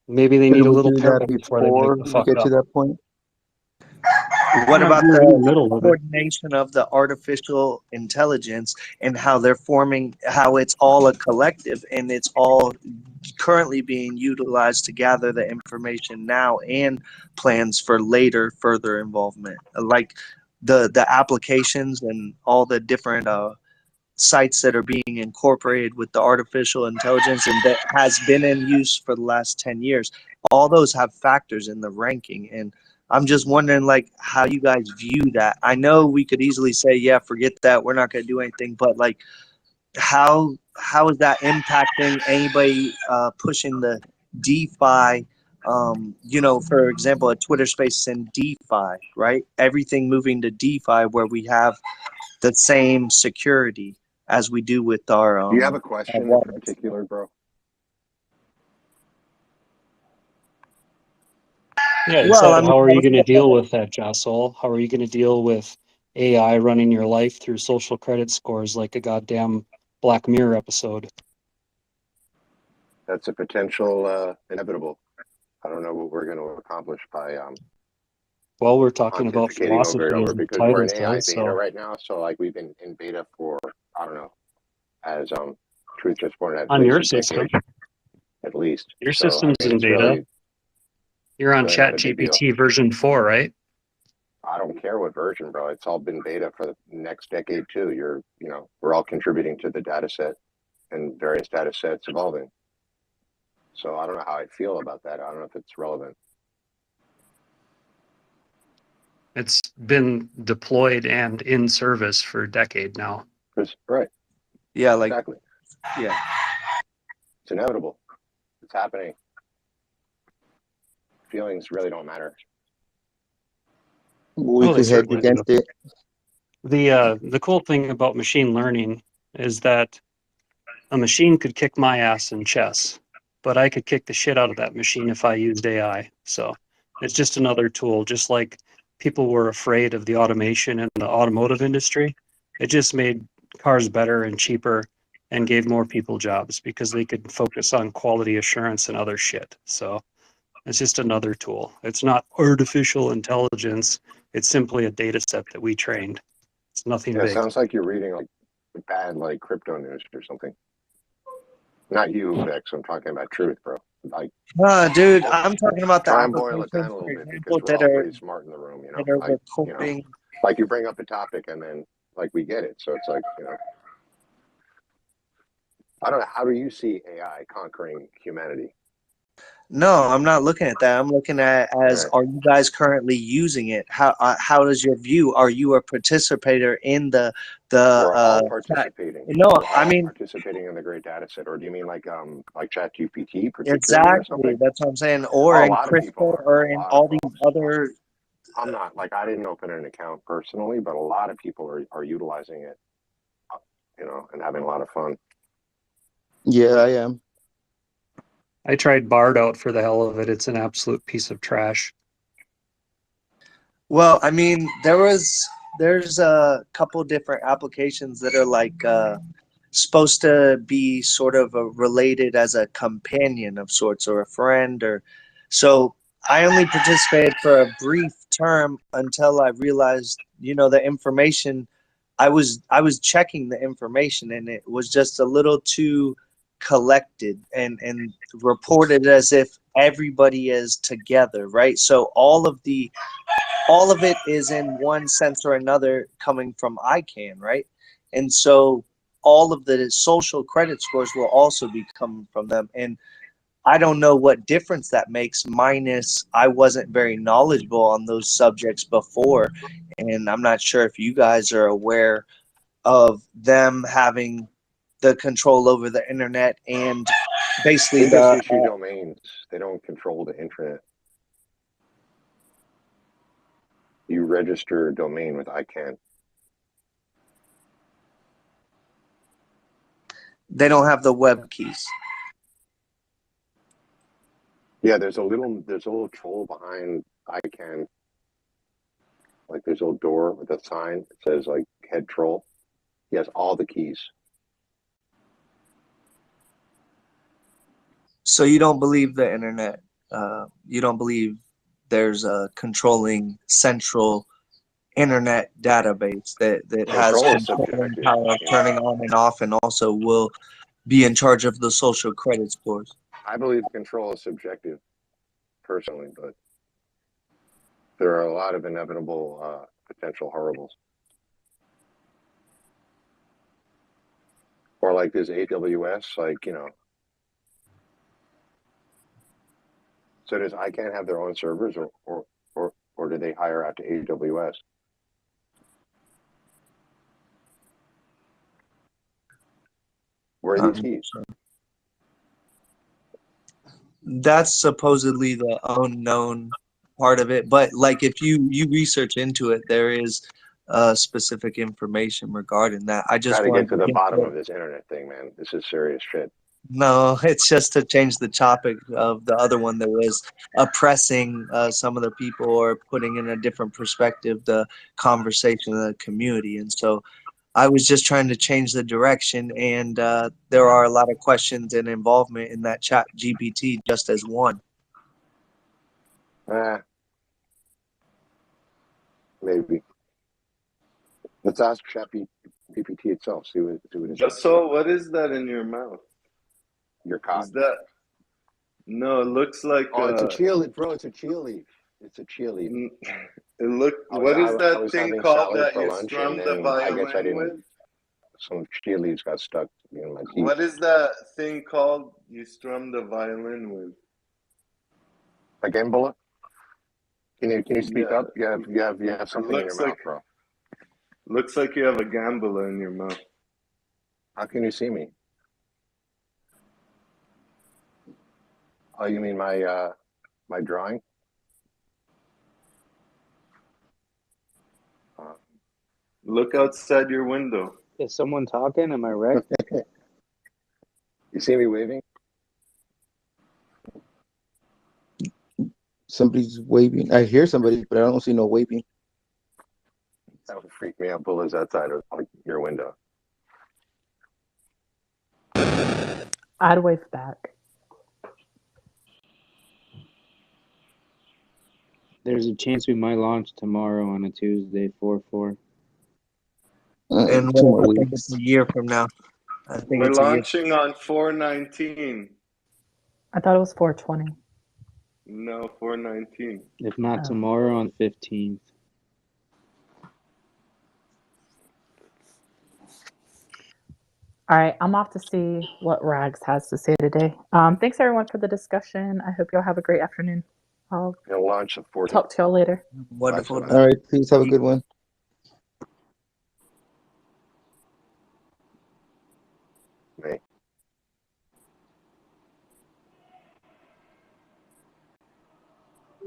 Maybe they need Could a we little do that parent before they make before the we fuck get up. to that point? What No, about you're in the the middle of it. coordination of the artificial intelligence and how they're forming, how it's all a collective and it's all currently being utilized to gather the information now and plans for later further involvement? Like the applications and all the different sites that are being incorporated with the artificial intelligence and that has been in use for the last 10 years. All those have factors in the ranking. And I'm just wondering, like, how you guys view that. I know we could easily say, yeah, forget that, we're not going to do anything, but like, how is that impacting anybody pushing the DeFi? You know, for example, a Twitter Space in DeFi, right? Everything moving to DeFi where we have the same security as we do with our Do you have a question in wallets. particular, bro? Yeah, Well, I exactly. mean, How are you going to deal with that, Jossol? How are you going to deal with AI running your life through social credit scores like a goddamn Black Mirror episode? That's a potential inevitable. I don't know what we're going to accomplish by Well, we're talking about pontificating over it philosophy, as over the because we're title in AI says. beta So right now. So like we've been in beta for, I don't know, as Truth just pointed out, at on least your a system, decade, at least. your So I system's mean, in it's beta. You're on really not a big deal. ChatGPT version 4, right? I don't care what version, bro. It's all been beta for the next decade too. We're all contributing to the data set and various data sets evolving. So I don't know how I feel about that. I don't know if it's relevant. It's been deployed and in service for a decade now. Right. Yeah, like, Exactly. yeah. It's inevitable. It's happening. Feelings really don't matter. We Well, they could hedge certainly do. against it. The cool thing about machine learning is that a machine could kick my ass in chess, but I could kick the shit out of that machine if I used AI. So it's just another tool, just like people were afraid of the automation in the automotive industry. It just made cars better and cheaper and gave more people jobs because they could focus on quality assurance and other shit. So it's just another tool. It's not artificial intelligence. It's simply a data set that we trained. It's nothing Yeah, it big. sounds like you're reading like bad like crypto news or something. Not you, Vex. I'm talking about truth, bro. Like, Dude, I'm talking about the try and boil it down applications, a for little bit example, because we're all pretty smart in the room, that are Like, recording. like you bring up a topic and then like we get it. So it's like, I don't know. How do you see AI conquering humanity? No, I'm not looking at that. I'm looking at as, Right. are you guys currently using it? How does your view? Are you a participator in the We're all chat? participating. No, We're all I mean, participating in the great data set. Or do you mean like ChatGPT particularly or exactly. something? That's what I'm saying. Or Oh, a in lot of people Crystal are. or A in lot all of these folks. other. I'm not like I didn't open an account personally, but a lot of people are utilizing it, and having a lot of fun. Yeah, I am. I tried Bard out for the hell of it. It's an absolute piece of trash. Well, I mean, there's a couple different applications that are like supposed to be sort of related as a companion of sorts or a friend or so. I only participated for a brief term until I realized, the information. I was checking the information and it was just a little too collected and reported as if everybody is together, right? So all of it is in one sense or another coming from ICANN, right? And so all of the social credit scores will also be coming from them. And I don't know what difference that makes, minus I wasn't very knowledgeable on those subjects before. And I'm not sure if you guys are aware of them having the control over the internet and basically They just issue domains. They don't control the internet. You register a domain with ICANN. they don't have the web keys. Yeah, there's a little troll behind ICANN. Like there's a little door with a sign that says like head troll. He has all the keys. So you don't believe the internet? You don't believe there's a controlling central internet database that has Control is control and subjective. power of turning on and off, and also will be in charge of the social credit scores. I believe control is subjective, personally, but there are a lot of inevitable potential horribles. Or like this AWS, like, you know, so does ICANN have their own servers, or do they hire out to AWS? Where are these keys? That's supposedly the unknown part of it, but like if you research into it, there is specific information regarding that. I just Gotta wanted get to the bottom to- of this internet thing, man. This is serious shit. No, it's just to change the topic of the other one that was oppressing some of the people or putting in a different perspective the conversation of the community. And so I was just trying to change the direction, and there are a lot of questions and involvement in that chat GPT just as one. Maybe. Let's ask ChatGPT itself. See what it says. So what is that in your mouth? Your cock. Is that? No, it looks like. Oh, it's a chia leaf, bro. It's a chia leaf. It's a chia leaf. It look. I What is was that thing having called salad that for you lunch, strum and the then I guess I violin didn't. with? Some chia leaves got stuck in my teeth. What is that thing called you strum the violin with? A gambler? Can you speak Yeah. up? You have something in your mouth, bro. Looks like you have a gambler in your mouth. How can you see me? Oh, you mean my my drawing? Look outside your window. Is someone talking? Am I right? You see me waving? Somebody's waving. I hear somebody, but I don't see no waving. That would freak me out. Bullets outside of like your window. I'd wave back. There's a chance we might launch tomorrow on a Tuesday, 4/4. And 2 more I think weeks. it's a year from now. I think We're it's a year. launching on 4/19. I thought it was 4/20. No, 4/19. If not Oh. tomorrow, on 15th. All right, I'm off to see what Rags has to say today. Thanks everyone for the discussion. I hope y'all have a great afternoon. I'll You'll launch the 14th. talk to y'all later. Wonderful. All right, please have a good one. Me.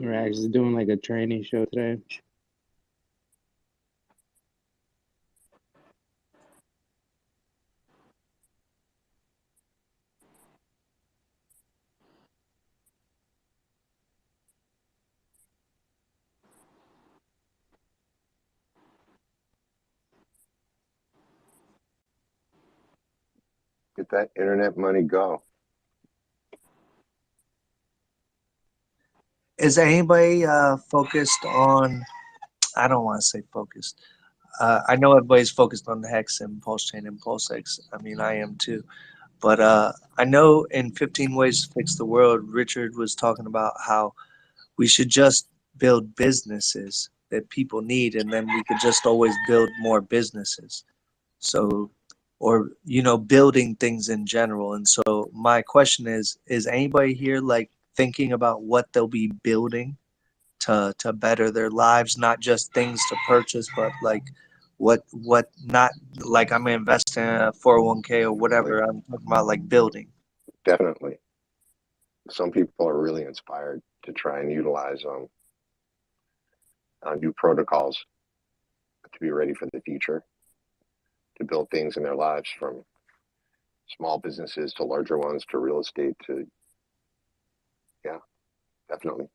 Rags is doing like a training show today. Get that internet money go. Is anybody focused on? I don't want to say focused. I know everybody's focused on the Hex and PulseChain and PulseX. I mean, I am too. But I know in 15 Ways to Fix the World, Richard was talking about how we should just build businesses that people need, and then we could just always build more businesses. So, or, you know, building things in general. And so my question is anybody here like thinking about what they'll be building to better their lives, not just things to purchase, but like what not like I'm gonna invest in a 401k or whatever. I'm talking about like building. Definitely. Some people are really inspired to try and utilize new protocols to be ready for the future, to build things in their lives, from small businesses to larger ones to real estate to, yeah, definitely.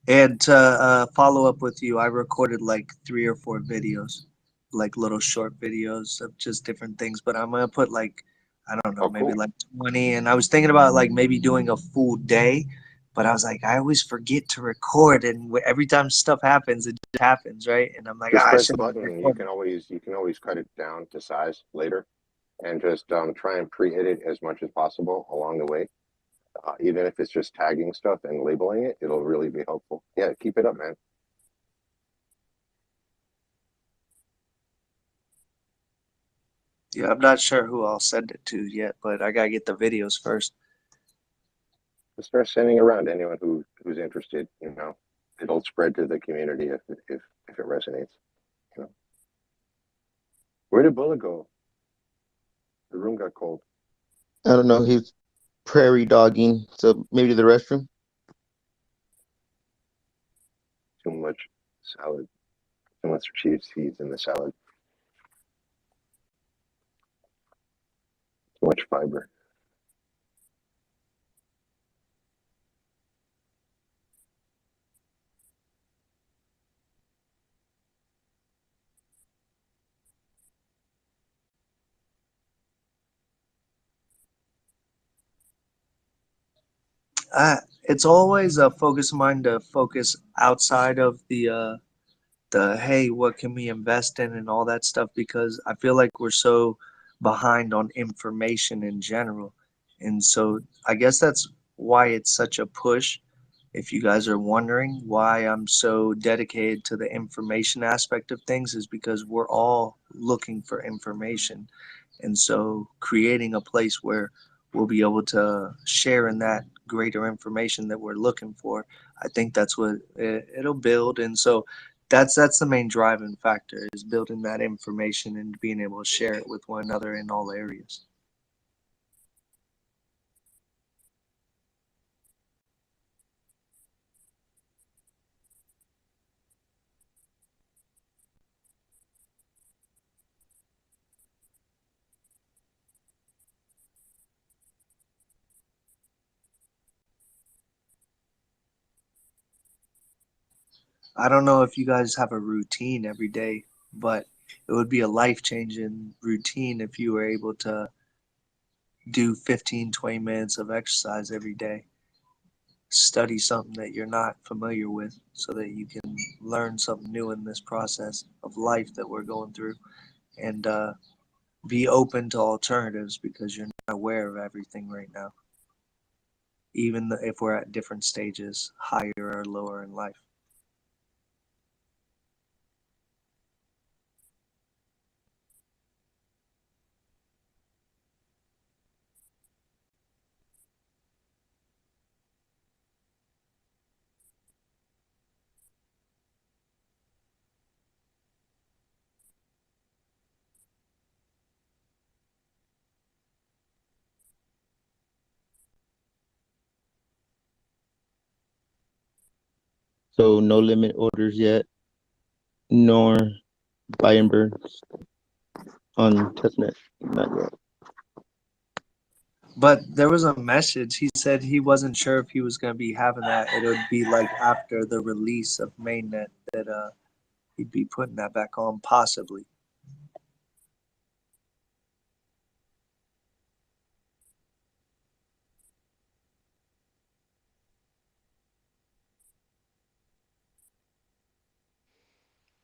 And to follow up with you, I recorded like 3 or 4 videos, like little short videos of just different things. But I'm gonna put like, I don't know, maybe like 20. And I was thinking about like maybe doing a full day, but I was like, I always forget to record, and every time stuff happens, it just happens, right? And I'm like, Just I press the should have button. recorded. You can always cut it down to size later, and just try and pre-edit as much as possible along the way. Even if it's just tagging stuff and labeling it, it'll really be helpful. Yeah, keep it up, man. Yeah, I'm not sure who I'll send it to yet, but I gotta get the videos first. Just start sending around to anyone who's interested. You know, it'll spread to the community if it resonates. You know, where did Bullet go? The room got cold. I don't know. He's prairie dogging, so maybe to the restroom. Too much salad. Too much cheese seeds in the salad. Too much fiber. It's always a focus of mine to focus outside of the hey, what can we invest in and all that stuff, because I feel like we're so behind on information in general. And so I guess that's why it's such a push. If you guys are wondering why I'm so dedicated to the information aspect of things, is because we're all looking for information. And so creating a place where we'll be able to share in that greater information that we're looking for, I think that's what it'll build. And so that's the main driving factor, is building that information and being able to share it with one another in all areas. I don't know if you guys have a routine every day, but it would be a life-changing routine if you were able to do 15-20 minutes of exercise every day. Study something that you're not familiar with so that you can learn something new in this process of life that we're going through, and be open to alternatives, because you're not aware of everything right now, even if we're at different stages, higher or lower in life. So no limit orders yet, nor buy and burns on testnet. Not yet. But there was a message. He said he wasn't sure if he was going to be having that. It would be like after the release of mainnet that he'd be putting that back on, possibly.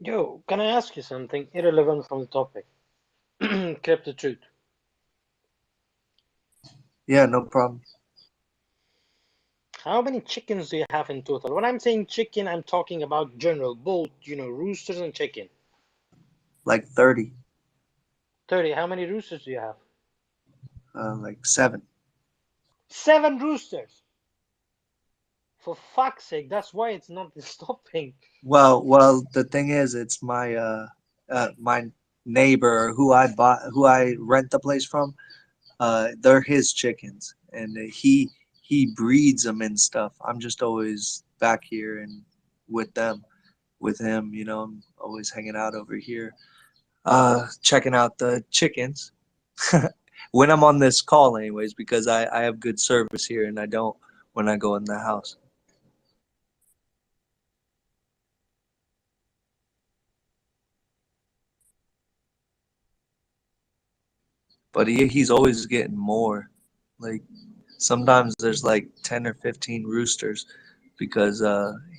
Yo, can I ask you something irrelevant from the topic? Kept the truth. Yeah, no problem. How many chickens do you have in total? When I'm saying chicken, I'm talking about general, both, roosters and chicken. Like 30. 30. How many roosters do you have? Like 7. 7 roosters. For fuck's sake, that's why it's not stopping. Well, the thing is, it's my my neighbor who I rent the place from. They're his chickens, and he breeds them and stuff. I'm just always back here and with them, with him. I'm always hanging out over here, checking out the chickens when I'm on this call, anyways, because I have good service here, and I don't when I go in the house. But he's always getting more. Like, Sometimes there's like 10 or 15 roosters because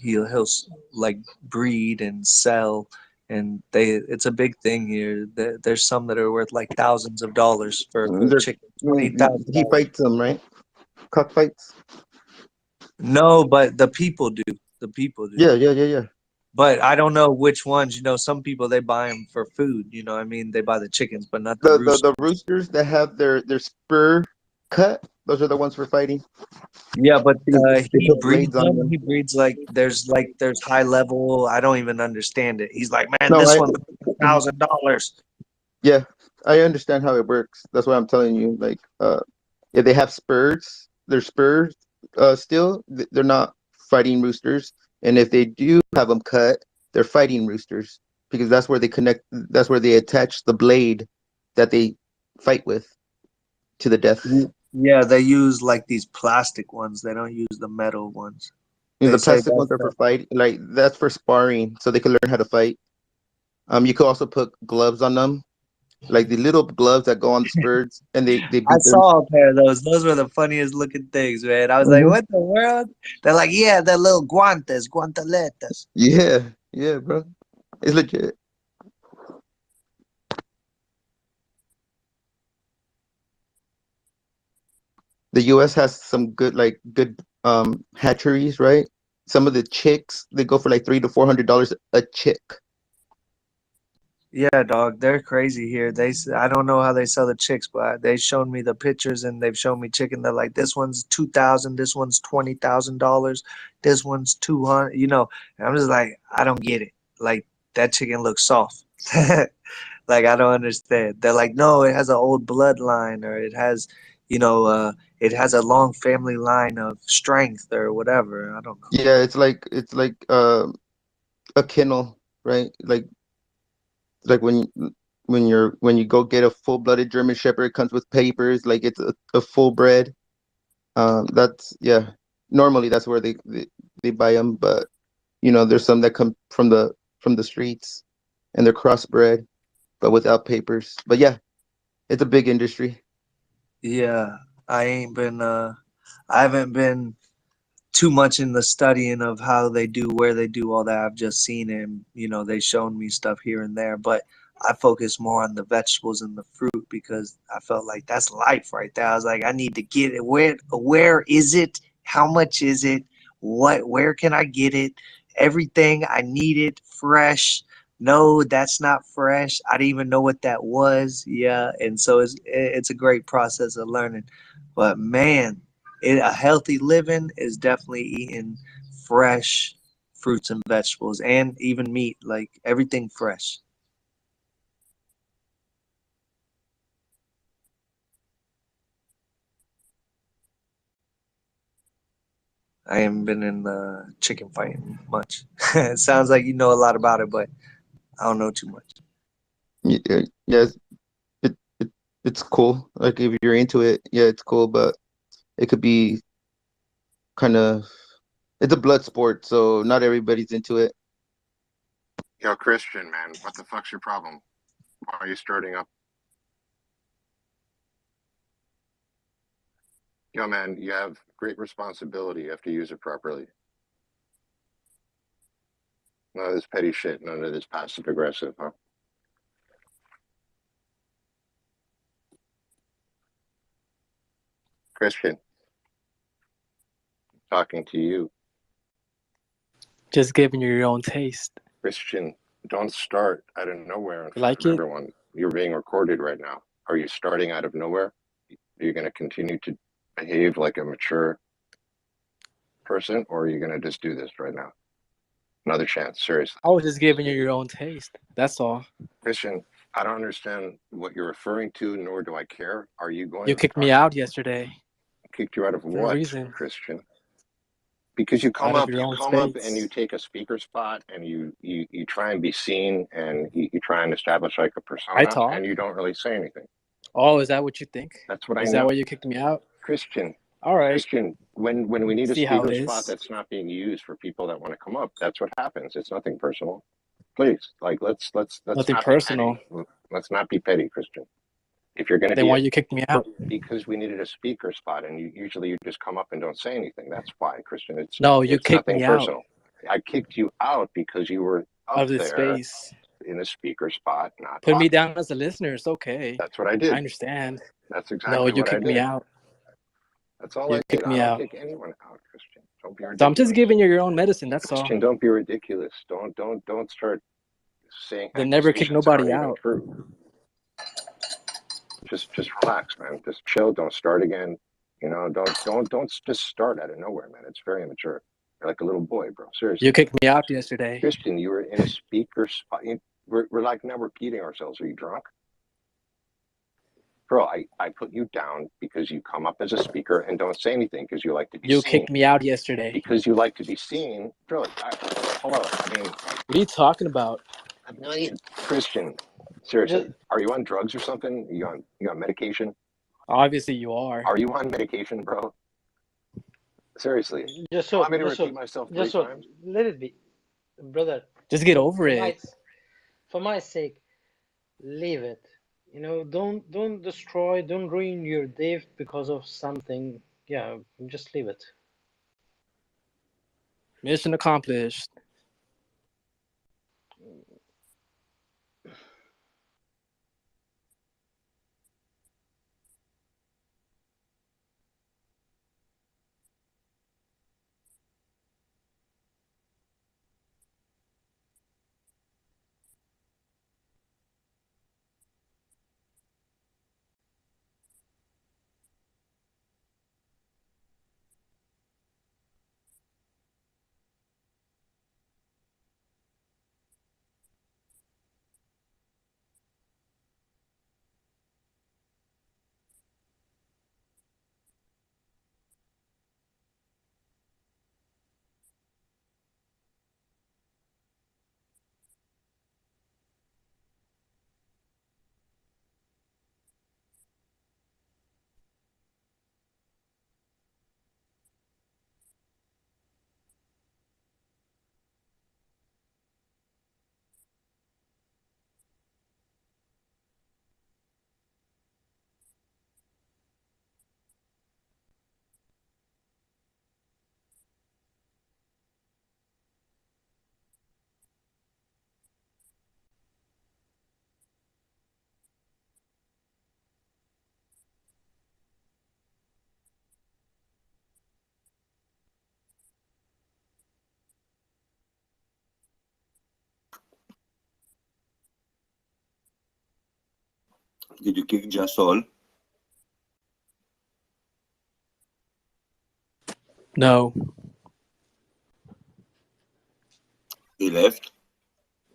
he'll like breed and sell, and it's a big thing here. There's some that are worth like thousands of dollars for a chicken. He $20,000. fights them, right? Cockfights. No, but the people do. The people do. Yeah. But I don't know which ones. You know, some people they buy them for food. You know, what I mean, they buy the chickens, but not the roosters. The roosters that have their spur cut, those are the ones for fighting. Yeah, but They he put breeds blades on them. them. He breeds there's high level. I don't even understand it. He's like, man, No, this one's $1,000. Yeah, I understand how it works. That's why I'm telling you. Like, if they have spurs, they're spurs. Still, they're not fighting roosters. And if they do have them cut, they're fighting roosters because that's where they connect. That's where they attach the blade that they fight with to the death. Yeah, they use like these plastic ones. They don't use the metal ones. The plastic ones are for fight. Like that's for sparring, so they can learn how to fight. You could also put gloves on them, like the little gloves that go on the spurs, and they beat I them. saw a pair of those. Those were the funniest looking things, man. I was like, what the world? They're like, yeah, they're little guantaletas. Yeah, bro. It's legit. The US has some good hatcheries, right? Some of the chicks they go for like $300 to $400 a chick. Yeah, dog, they're crazy here. I don't know how they sell the chicks, but they showed me the pictures and they've shown me chicken. They're like, this one's 2,000, this one's $20,000, this one's 200. You know, and I'm just like, I don't get it. Like that chicken looks soft. Like I don't understand. They're like, no, it has an old bloodline, or it has, it has a long family line of strength or whatever. I don't know. Yeah, it's like a kennel, right? Like when you go get a full-blooded German Shepherd, it comes with papers, like it's a full bred. That's yeah. Normally that's where they buy them, but there's some that come from the streets, and they're crossbred, but without papers. But yeah, it's a big industry. Yeah, I haven't been too much in the studying of how they do, where they do all that. I've just seen it, and, they shown me stuff here and there, but I focus more on the vegetables and the fruit because I felt like that's life right there. I was like, I need to get it. Where is it? How much is it? Where can I get it? Everything I need it fresh. No, that's not fresh. I didn't even know what that was. Yeah, and so it's a great process of learning. But man, a healthy living is definitely eating fresh fruits and vegetables and even meat, like everything fresh. I haven't been in the chicken fighting much. It sounds like you know a lot about it, but I don't know too much. Yeah, it's cool. Like if you're into it, yeah, it's cool, but it could be kind of it's a blood sport, so not everybody's into it. Yo, Christian, man, what the fuck's your problem? Why are you starting up? Yo, man, you have great responsibility. You have to use it properly. None of this petty shit, none of this passive aggressive, huh? Christian, talking to you. Just giving you your own taste. Christian, don't start out of nowhere in front Like of it? everyone. You're being recorded right now. Are you starting out of nowhere? Are you going to continue to behave like a mature person, or are you going to just do this right now? Another chance, seriously. I was just giving you your own taste. That's all. Christian, I don't understand what you're referring to, nor do I care. Are you going You to kicked me out yesterday. kicked you out of For a what, reason. Christian? Because you come Out of up, your own and you space. take a speaker spot, and you try and be seen, and you try and establish like a I persona, talk. and you don't really say anything. Oh, is that what you think? That's what I Is know. that why you kicked me out? Christian, All right. Christian, when we need a See how speaker it spot is. that's not being used for people that want to come up, that's what happens. It's nothing personal. Please, like let's Nothing not personal. be petty. Let's not be petty, Christian. If you're going to Then be, why you kicked me out? because we needed a speaker spot, and usually you just come up and don't say anything. That's why, Christian. No, you it's kicked nothing me out personal. I kicked you out because you were up of this there space. in the speaker spot, not Put me talking. down as a listener. It's okay. That's what I did. I understand. That's No, exactly you what I kicked me did. out. That's all You I did. kicked I me don't out. kick anyone out, Christian. Don't be ridiculous. So I'm just giving you your own medicine. That's all. Christian, don't be ridiculous. Don't start saying Then never kick accusations that nobody aren't even out. true. Just relax, man. Just chill. Don't start again. You know, don't just start out of nowhere, man. It's very immature. You're like a little boy, bro. Seriously. You kicked me out yesterday. Christian, you were in a speaker spot. We're like now repeating ourselves. Are you drunk? Bro, I put you down because you come up as a speaker and don't say anything because you like to be You seen. kicked me out yesterday. Because you like to be seen. Bro, hold on. I mean, what are you talking about? Christian, seriously, are you on drugs or something? You on medication? Obviously you are. Are you on medication, bro? Seriously. Just You so, want me to just repeat so, myself 3 just so, times? let it be, brother. Just get over for it. For my sake, leave it. You know, don't destroy, don't ruin your day because of something. Yeah, just leave it. Mission accomplished. Did you kick Jasol? No. He left?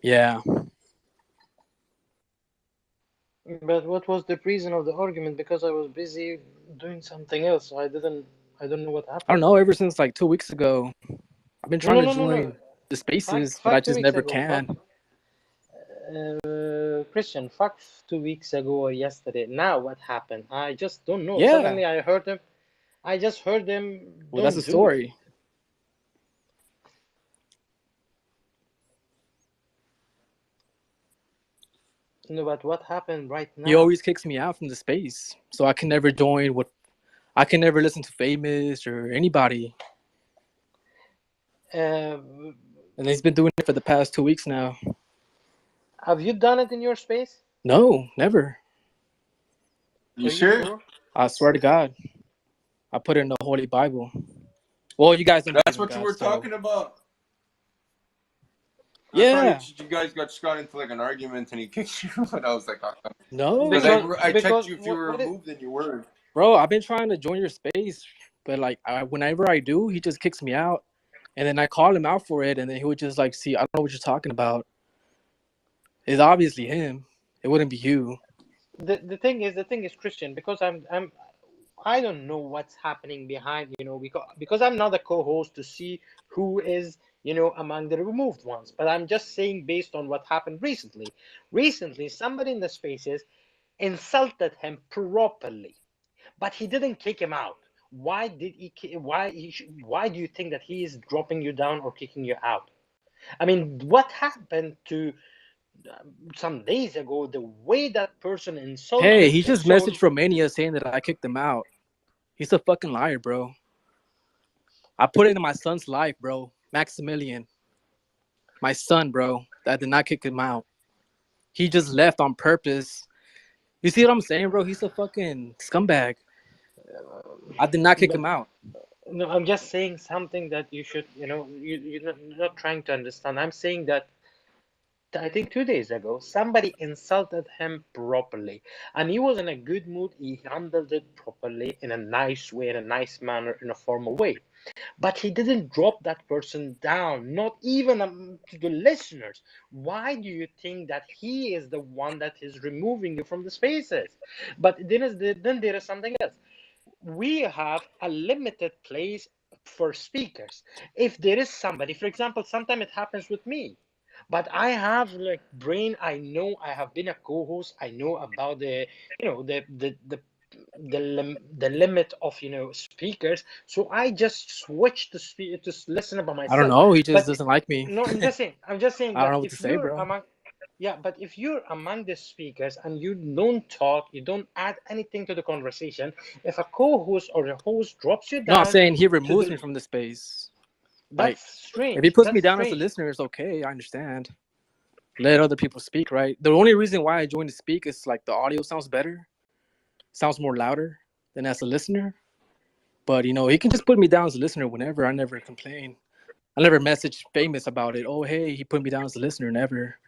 Yeah. But what was the reason of the argument? Because I was busy doing something else. I don't know what happened. I don't know. Ever since like 2 weeks ago, I've been trying to join the spaces, but I Fact 2 just weeks never ago. can. Christian, fact 2 weeks ago or yesterday. Now what happened? I just don't know. Yeah. Suddenly I heard them. I just heard them. Well, that's the Don't do story. it. No, but what happened right now? He always kicks me out from the space, so I can never join. I can never listen to Famous or anybody. And he's been doing it for the past 2 weeks now. Have you done it in your space? No, never. You sure? I swear to God, I put it in the Holy Bible. Well, you guys don't. That's what you were talking about. Yeah. I thought you guys just got into like an argument and he kicked you, but I was like, oh, no. Because I checked you if you were removed and you weren't. Bro, I've been trying to join your space, but like whenever I do, he just kicks me out, and then I call him out for it, and then he would just like, see, I don't know what you're talking about. It's obviously him. It wouldn't be you. The thing is Christian, because I don't know what's happening behind, you know, because I'm not a co-host to see who is, you know, among the removed ones. But I'm just saying based on what happened recently. Recently, somebody in the spaces insulted him properly, but he didn't kick him out. Why did he? Why do you think that he is dropping you down or kicking you out? I mean, what happened to some days ago, the way that person insulted Hey, he his just soul. messaged Romania saying that I kicked him out. He's a fucking liar, bro. I put it in my son's life, bro. Maximilian, my son, bro. I did not kick him out. He just left on purpose. You see what I'm saying, bro? He's a fucking scumbag. I did not kick him out. No, I'm just saying something that you should, you're not trying to understand. I'm saying that I think 2 days ago, somebody insulted him properly, and he was in a good mood. He handled it properly in a nice way, in a nice manner, in a formal way. But he didn't drop that person down, not even to the listeners. Why do you think that he is the one that is removing you from the spaces? But then there is something else. We have a limited place for speakers. If there is somebody, for example, sometimes it happens with me, but I have like brain. I know I have been a co-host. I know about the, the limit of speakers. So I just switch to speak to listen by I don't myself. know. He just But doesn't like me. no, I'm just saying. I'm just saying I don't that know what to if say, you're bro. among, yeah, but if you're among the speakers and you don't talk, you don't add anything to the conversation. If a co-host or a host drops you No, I'm down saying he to removes me the, from the space. Like, that's if he strange. puts me That's down as a strange. listener, it's okay. I understand. Let other people speak, right? The only reason why I joined to speak is like the audio sounds better, sounds more louder than as a listener. But he can just put me down as a listener whenever. I never complain. I never message famous about it. Oh, hey, he put me down as a listener. Never.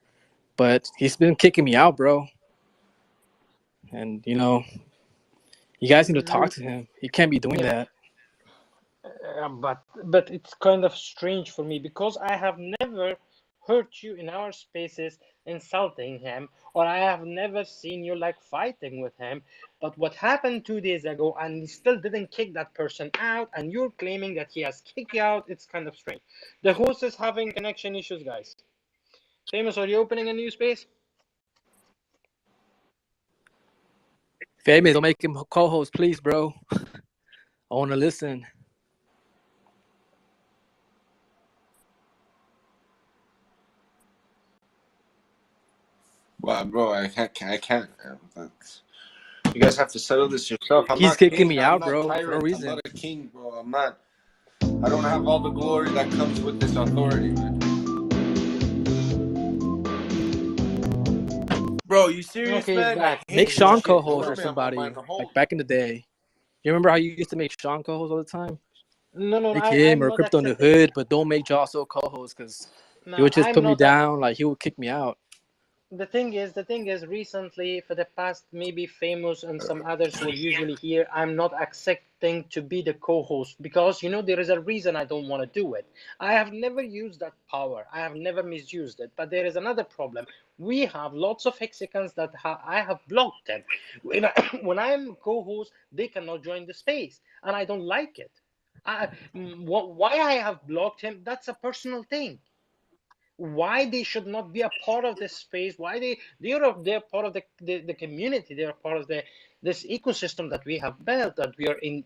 But he's been kicking me out, bro. And you guys need to talk to him. He can't be doing Yeah, that. but it's kind of strange for me because I have never heard you in our spaces insulting him, or I have never seen you like fighting with him. But what happened 2 days ago, and he still didn't kick that person out, and you're claiming that he has kicked you out? It's kind of strange. The host is having connection issues, guys. Famous, are you opening a new space? Famous, don't make him co-host, please, bro. I want to listen. Wow, bro, I can't. You guys have to settle this yourself. I'm He's not kicking king. me I'm out, not bro, for no tyrant. I'm reason. not a king, bro. I'm not. I don't have all the glory that comes with this authority, man. Bro, you serious, Okay, he's man? I back. Make hate this Sean He's shit. co-host or Hold on, man. somebody My whole. like back in the day. You remember how you used to make Sean co-host all the time? No, Make him I'm or not Crypto in the accepting Hood, it. but don't make Josso co-host because he No, would just I'm put me not. down. Like he would kick me out. The thing is, recently, for the past, maybe Famous and some others who are usually here, I'm not accepting to be the co-host because there is a reason I don't want to do it. I have never used that power. I have never misused it. But there is another problem. We have lots of Hexicans that I have blocked them. When I'm co-host, they cannot join the space, and I don't like it. Why I have blocked him? That's a personal thing. Why they should not be a part of this space, why they're part of the community, they're part of this ecosystem that we have built, that we are in.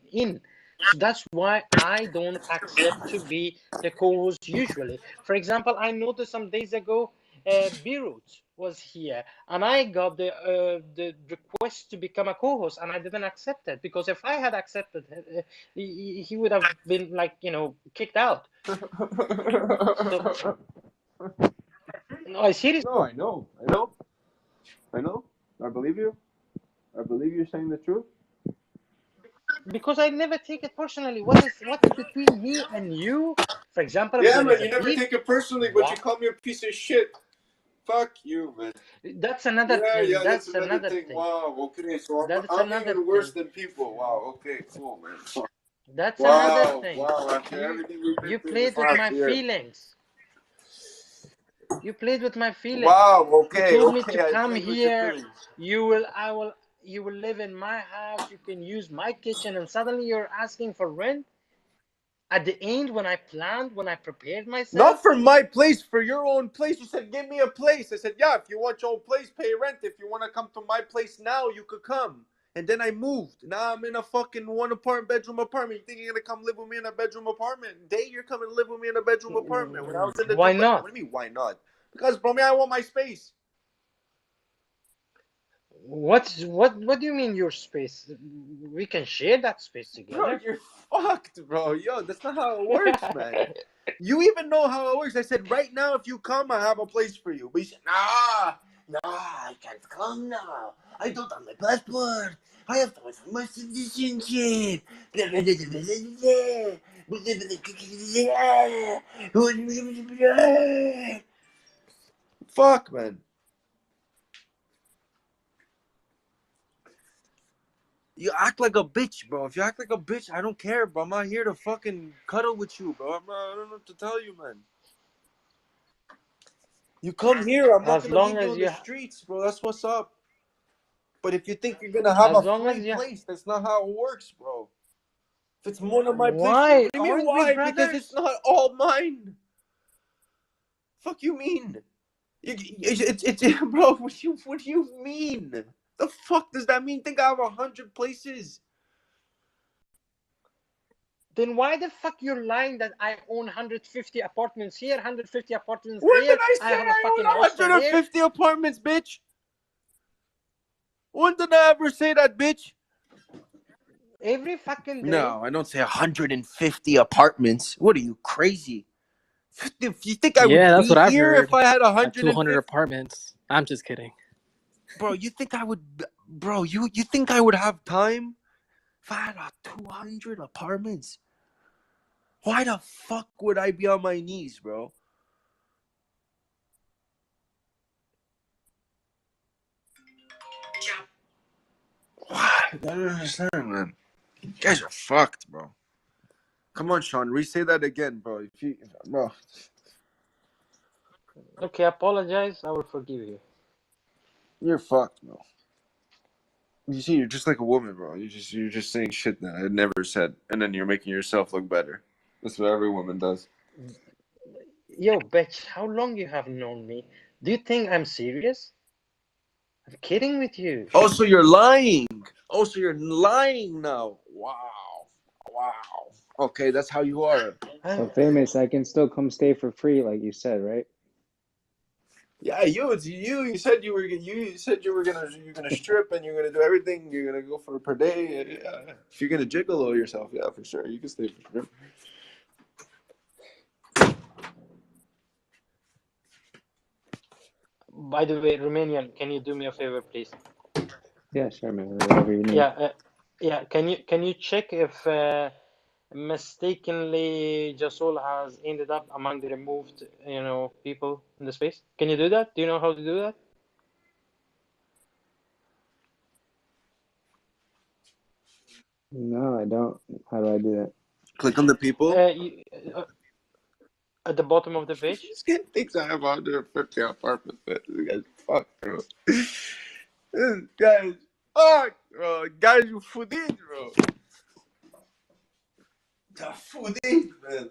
So that's why I don't accept to be the co-host usually. For example, I noticed some days ago Beirut was here, and I got the request to become a co-host, and I didn't accept it because if I had accepted it, he would have been like kicked out. So no, I seriously. No, I know. I believe you. I believe you're saying the truth. Because I never take it personally. What's between me and you? For example, if Yeah, there is man. a You never beef, take it personally, but you what? call me a piece of shit. Fuck you, man. That's another Yeah, thing. yeah. That's That's another another thing. thing. Wow. Okay. So That's I'm another even worse thing. than people. Wow. Okay. Cool, man. That's another Wow. thing. Wow. After You everything we've been you through this played with last my year. feelings. You played with my feelings. Wow. You Okay. told me to Okay. I come played with your here. feelings. You will live in my house. You can use my kitchen, and suddenly you're asking for rent. At the end, when I planned, when I prepared myself. Not for my place, for your own place. You said, give me a place. I said, yeah, if you want your own place, pay rent. If you want to come to my place now, you could come. And then I moved. Now I'm in a fucking bedroom apartment. You think you're going to come live with me in a bedroom apartment? Day, you're coming to live with me in a bedroom apartment. When I was in the Why Dubai. not? What do you mean, why not? Because, bro, me, I want my space. What do you mean your space? We can share that space Bro, together. you're fucked, bro. Yo, that's not how it works, man. You even know how it works. I said, right now, if you come, I have a place for you. But you said, nah, I can't come now. I don't have my passport. I have to wait for my citizenship. Fuck, man. You act like a bitch, bro. If you act like a bitch, I don't care, bro. I'm not here to fucking cuddle with you, bro. I don't know what to tell you, man. You come here, I'm not As gonna long leave you as on the you, streets, bro. That's what's up. But if you think you're gonna have as a long as free you, place, that's not how it works, bro. If it's one of my places, why what do you mean aren't we why? Because it's brothers? not all mine. Fuck you mean? It's bro. What do you mean? The fuck does that mean? Think I have 100 places? Then why the fuck you're lying that I own 150 apartments here, 150 apartments When did there? I I say have a I fucking own hostel there. 150 apartments, bitch? When did I ever say that, bitch? Every fucking day. No, I don't say 150 apartments. What are you, crazy? If you think I would Yeah, that's be what I've here heard. if I had Like 200 150? apartments. I'm just kidding. Bro, you think I would... Bro, you think I would have time if I had 200 apartments? Why the fuck would I be on my knees, bro? Why? I don't understand, man. You guys are fucked, bro. Come on, Sean. Re-say that again, bro. Bro. Okay, apologize. I will forgive you. You're fucked, bro. You see, you're just like a woman, bro. You're just saying shit that I never said, and then you're making yourself look better. That's what every woman does. Yo, bitch, how long you have known me? Do you think I'm serious? I'm kidding with you. Also, you're lying. Also, you're lying now. Wow. Okay, that's how you are. So famous, I can still come stay for free, like you said, right? Yeah, you said you're gonna strip and you're gonna do everything. You're gonna go for per day. Yeah. If you're gonna gigolo yourself, yeah, for sure, you can stay for sure. By the way, Romanian, can you do me a favor, please? Yeah, sure, man. Whatever you need. Yeah. Can you check if mistakenly Jasol has ended up among the removed, people in the space? Can you do that? Do you know how to do that? No, I don't. How do I do that? Click on the people. At the bottom of the page. This kid thinks I have 150 apartments. This guy's fucked, bro. This guy's fucked, bro. Guys, you fudido, bro. Tá fudido, man.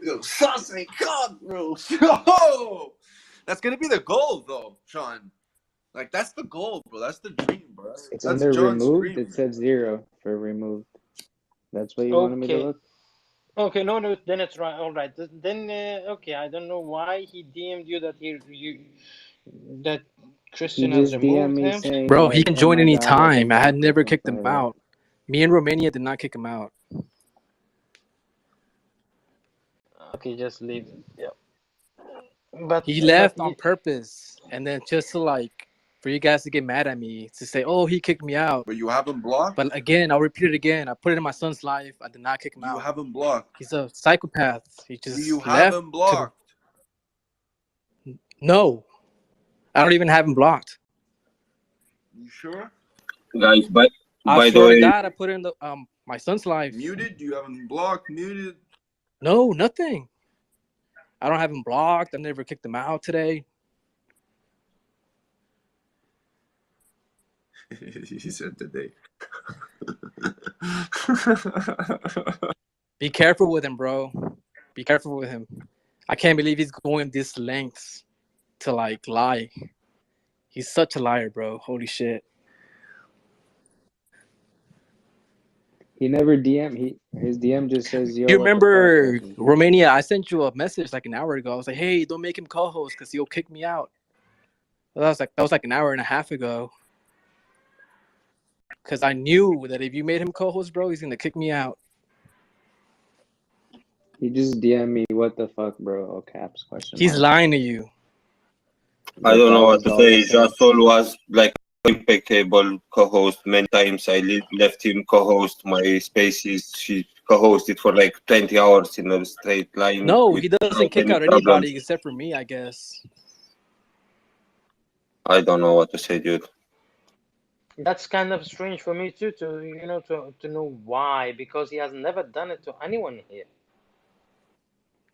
Yo, sauce ain't cock, bro. Yo! That's gonna be the goal, though, Sean. Like, that's the goal, bro. That's the dream, bro. It's That's under John's removed. dream. It said 0 for removed. That's what you wanted me to look? Okay, no, then it's right. All right. Then okay, I don't know why he DM'd you that Christian has just DM'd removed me him. saying, Bro, he like, can oh join my any God, like, time. I had never or kicked him something like out. Me and Romania did not kick him out. Okay, just leave it. Yeah. But he left on purpose, and then just to for you guys to get mad at me, to say, "Oh, he kicked me out." But you have him blocked. But again, I'll repeat it again. I put it in my son's life. I did not kick him out. You have him blocked. He's a psychopath. He just you left. have him blocked. No, I don't even have him blocked. You sure? Guys, by I the swear to way, God, I put it in the my son's life. Muted? Do you have him blocked? Muted? No, nothing. I don't have him blocked. I never kicked him out today. He said today. Be careful with him, bro. Be careful with him. I can't believe he's going this lengths to lie. He's such a liar, bro. Holy shit. He never DM. His DM just says, "Yo, You what the fuck?" remember That's it. Romania? I sent you a message like an hour ago. I was like, "Hey, don't make him co-host because he'll kick me out." That was like an hour and a half ago. Because I knew that if you made him co-host, bro, he's gonna kick me out. He just DM me, "What the fuck, bro?" All caps question He's mark. lying to you. I don't know what It's to all the say. same. Jasol was like impeccable co-host. Many times I left him co-host my spaces. She co-hosted for like 20 hours in a straight line. No, he without doesn't kick any out problems. anybody except for me, I guess. I don't know what to say, dude. That's kind of strange for me too, to know why, because he has never done it to anyone here.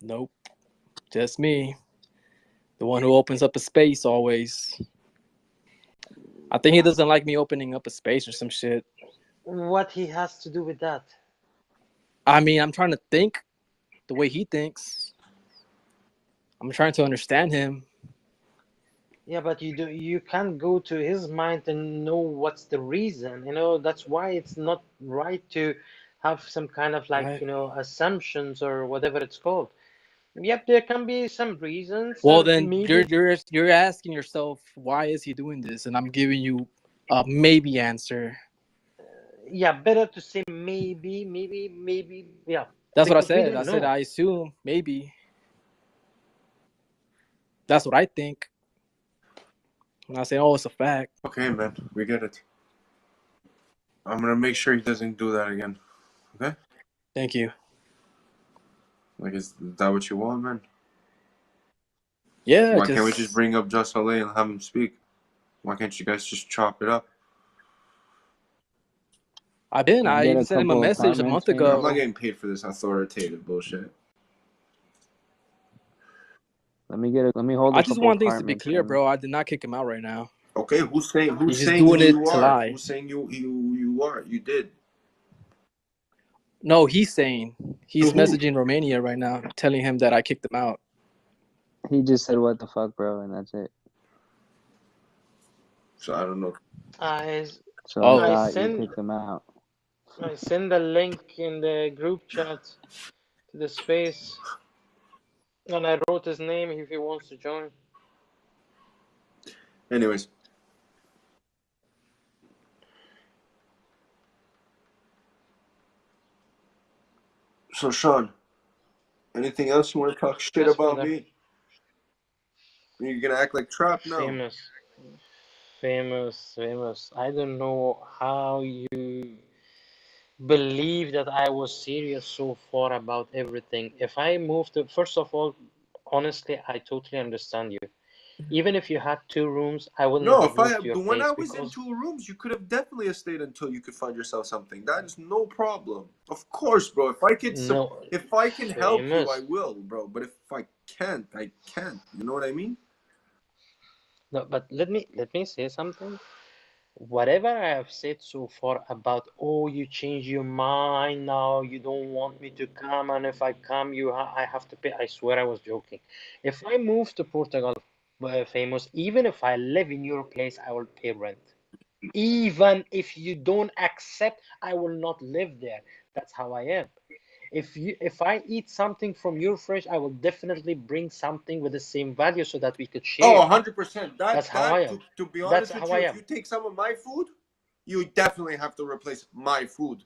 Nope. Just me. The one who opens up a space always. I think he doesn't like me opening up a space or some shit. What he has to do with that? I mean, I'm trying to think the way he thinks. I'm trying to understand him. Yeah, but you can't go to his mind and know what's the reason. That's why it's not right to have some kind of like, Right. assumptions or whatever it's called. Yep, there can be some reasons. Well, then Maybe. you're asking yourself, why is he doing this? And I'm giving you a maybe answer. Yeah, better to say maybe. Yeah. That's what I Because we said. don't I said know. I assume maybe. That's what I think. I'm not saying, oh, it's a fact. Okay, man, we get it. I'm gonna make sure he doesn't do that again. Okay? Thank you. Like, is that what you want, man? Yeah, Why can't we just bring up Just Ale and have him speak? Why can't you guys just chop it up? I've been. Let's I get even a sent him a couple of message a comments, month maybe. I'm not ago. getting paid for this authoritative bullshit. Let me hold I a just couple want of things to be comments, clear, maybe. bro. I did not kick him out right now. Okay, who's saying He's just who doing it you to are? lie. Who's saying you are? You did. No, he's saying he's To who? messaging Romania right now, telling him that I kicked him out. He just said, "What the fuck, bro?" and that's it. So I don't know. I So Oh. I I thought you send kicked him out. I send the link in the group chat to the space, and I wrote his name if he wants to join. Anyways. So Sean, anything else you want to talk shit Yes, about brother. me? You're gonna act like Trap now. Famous. I don't know how you believe that I was serious so far about everything. If I moved to, first of all, honestly, I totally understand you. Even if you had 2 rooms, I wouldn't No, have if I moved to your when I place was in because 2 rooms, you could have definitely stayed until you could find yourself something. That is no problem. Of course, bro. If I can no, if I can help you, I famous. will, bro. But if I can't, I can't. You know what I mean? No, but let me say something. Whatever I have said so far about, oh, you change your mind now, you don't want me to come, and if I come, I have to pay. I swear I was joking. If I move to Portugal, famous, even if I live in your place, I will pay rent. Even if you don't accept, I will not live there. That's how I am. If I eat something from your fridge, I will definitely bring something with the same value so that we could Oh, share. 100%. That's how I am. To be That's honest with how you, I if am. you take some of my food, you definitely have to replace my food.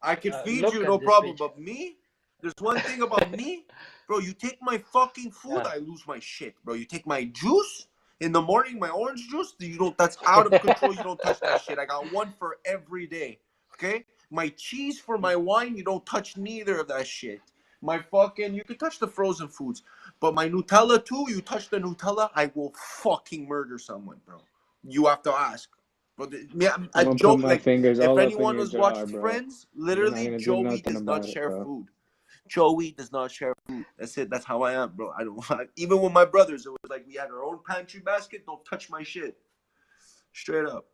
I could feed Look you, no at this problem. bitch. But me, there's one thing about me, bro. You take my fucking food, I lose my shit, bro. You take my juice in the morning, my orange juice, you don't. That's out of control. You don't touch that shit. I got one for every day. Okay, my cheese for my wine, you don't touch neither of that shit. My fucking, you can touch the frozen foods, but my Nutella too. You touch the Nutella, I will fucking murder someone, bro. You have to ask. But I'm I gonna put joke my like fingers if all up in anyone your has jar, watched bro. Friends, You're not literally gonna do Joey nothing does not about it, share bro. food. Joey does not share food. That's it. That's how I am, bro. I don't even with my brothers. It was like we had our own pantry basket. Don't touch my shit. Straight up,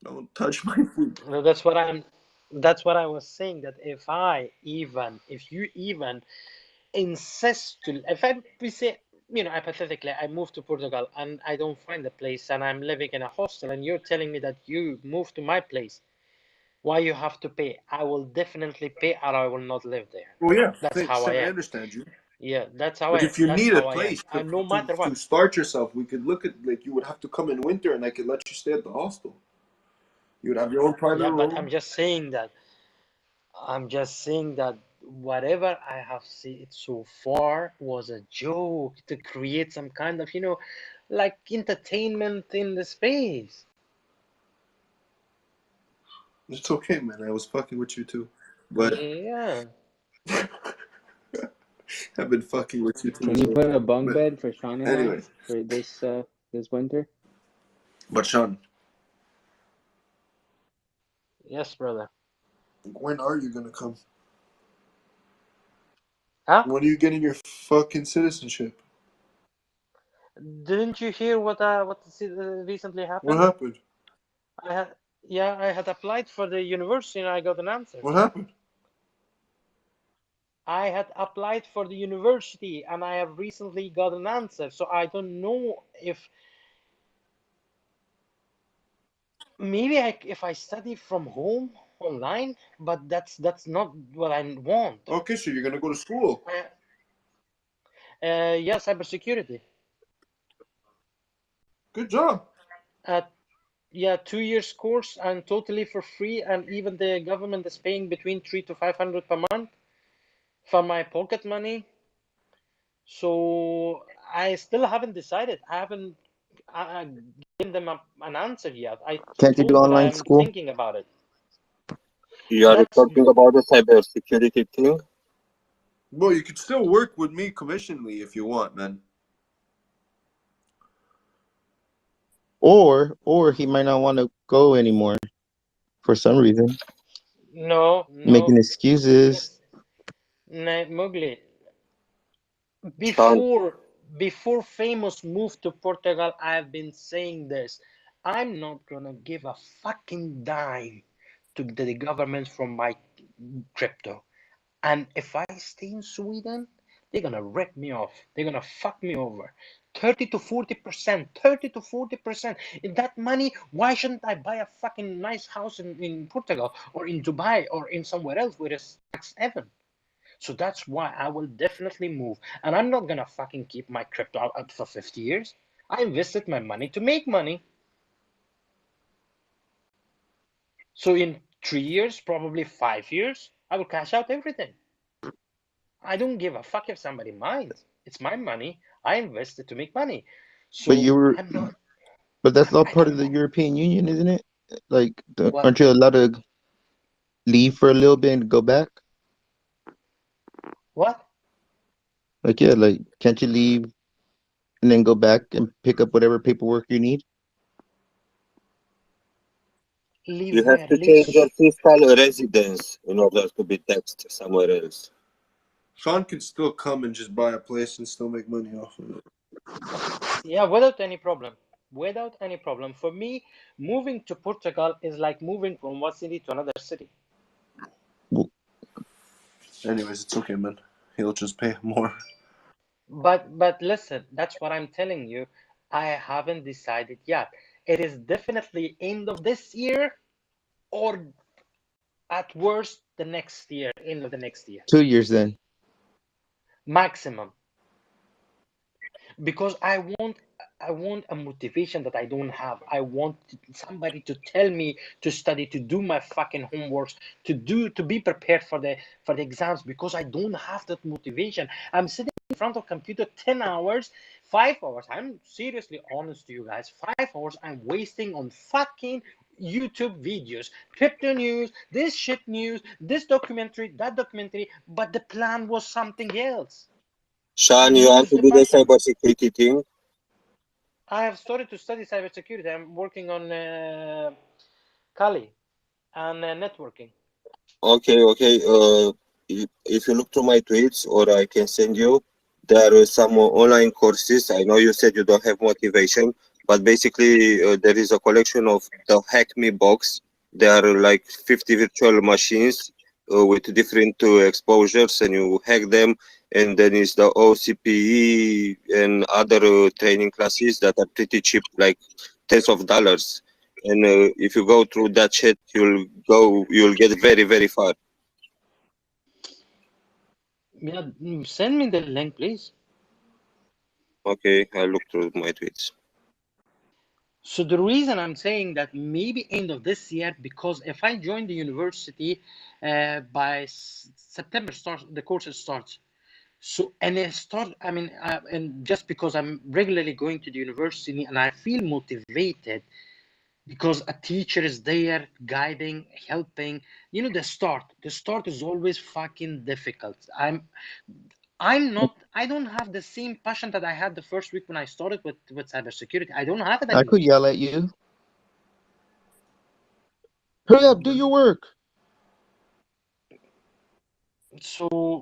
don't touch my food. No, that's what I was saying, that if you even insist to, we say, hypothetically, I move to Portugal and I don't find a place and I'm living in a hostel and you're telling me that you moved to my place, Why you have to pay? I will definitely pay, or I will not live there. Well, yeah, That's thanks. how I I am. understand you. Yeah, that's how But I. if you That's need a how I am. place And no matter to what. start yourself, we could look at, like, you would have to come in winter, and I could let you stay at the hostel. You would have your own private Yeah, but I'm room. just saying that. I'm just saying that whatever I have seen so far was a joke to create some kind of, like entertainment in the space. It's okay, man. I was fucking with you too, but Yeah. I've been fucking with you too. Can you So. put a bunk But bed for Sean and I anyway, for this winter? but Sean, Yes, brother. when are you gonna come? Huh? When are you getting your fucking citizenship? Didn't you hear what recently What happened? happened? I had applied for the university and I got an answer. What happened? I had applied for the university and I have recently got an answer. So I don't know if maybe if I study from home online, but that's not what I want. Okay, so you're gonna go to school. Yeah, cybersecurity. Good job. Yeah, 2 years course and totally for free, and even the government is paying between 300 to 500 per month from my pocket money. So I still haven't decided. I haven't given them an answer yet. I Can't you do told that online I'm school? thinking about it. You are That's talking about the cybersecurity thing? Well, you could still work with me commissionally if you want, man. Or he might not want to go anymore for some reason. no. Making excuses. Mowgli. Sean, Before Famous moved to Portugal, I've been saying this. I'm not gonna give a fucking dime to the government from my crypto. And if I stay in Sweden, they're gonna rip me off. They're gonna fuck me over. 30 to 40%. 30 to 40%. In that money, why shouldn't I buy a fucking nice house in Portugal or in Dubai or in somewhere else where it's tax heaven? So that's why I will definitely move. And I'm not gonna fucking keep my crypto up for 50 years. I invested my money to make money. So in 3 years, probably 5 years, I will cash out everything. I don't give a fuck if somebody minds. It's my money. I invested to make money. So I'm not. But that's all part of the European Union, isn't it? Like, What? aren't you allowed to leave for a little bit and go back? What? Like, yeah, like, can't you leave and then go back and pick up whatever paperwork you need? Leave you have where? to change your fiscal residence in order to be taxed somewhere else. Sean can still come and just buy a place and still make money off of it. Yeah, without any problem. Without any problem. For me, moving to Portugal is like moving from one city to another city. Anyways, it's okay, man. He'll just pay more. But listen, that's what I'm telling you. I haven't decided yet. It is definitely end of this year or at worst the next year, end of the next year. 2 years then. Maximum. Because I want a motivation that I don't have. I want somebody to tell me to study, to do my fucking homeworks, to be prepared for the exams, because I don't have that motivation. I'm sitting in front of computer 10 hours, 5 hours. I'm seriously honest to you guys. 5 hours I'm wasting on fucking YouTube videos, crypto news, this shit news, this documentary, that documentary, but the plan was something else. Sean, you want to do the cybersecurity thing? I have started to study cybersecurity. I'm working on Kali and networking. Okay. If you look through my tweets, or I can send you, there are some online courses. I know you said you don't have motivation, but basically there is a collection of the Hack Me box. There are like 50 virtual machines with different exposures, and you hack them. And then is the OCPE and other training classes that are pretty cheap, like tens of dollars. and if you go through that shit, you'll get very, very far. Yeah, send me the link, please. Okay, I'll look through my tweets. So the reason I'm saying that maybe end of this year, because if I join the university by September the course starts. So, and it start, I mean, and just because I'm regularly going to the university and I feel motivated because a teacher is there guiding, helping, you know, the start is always fucking difficult. I don't have the same passion that I had the first week when I started with cybersecurity. I don't have it I anymore. could yell at you. Hurry up, do your work. So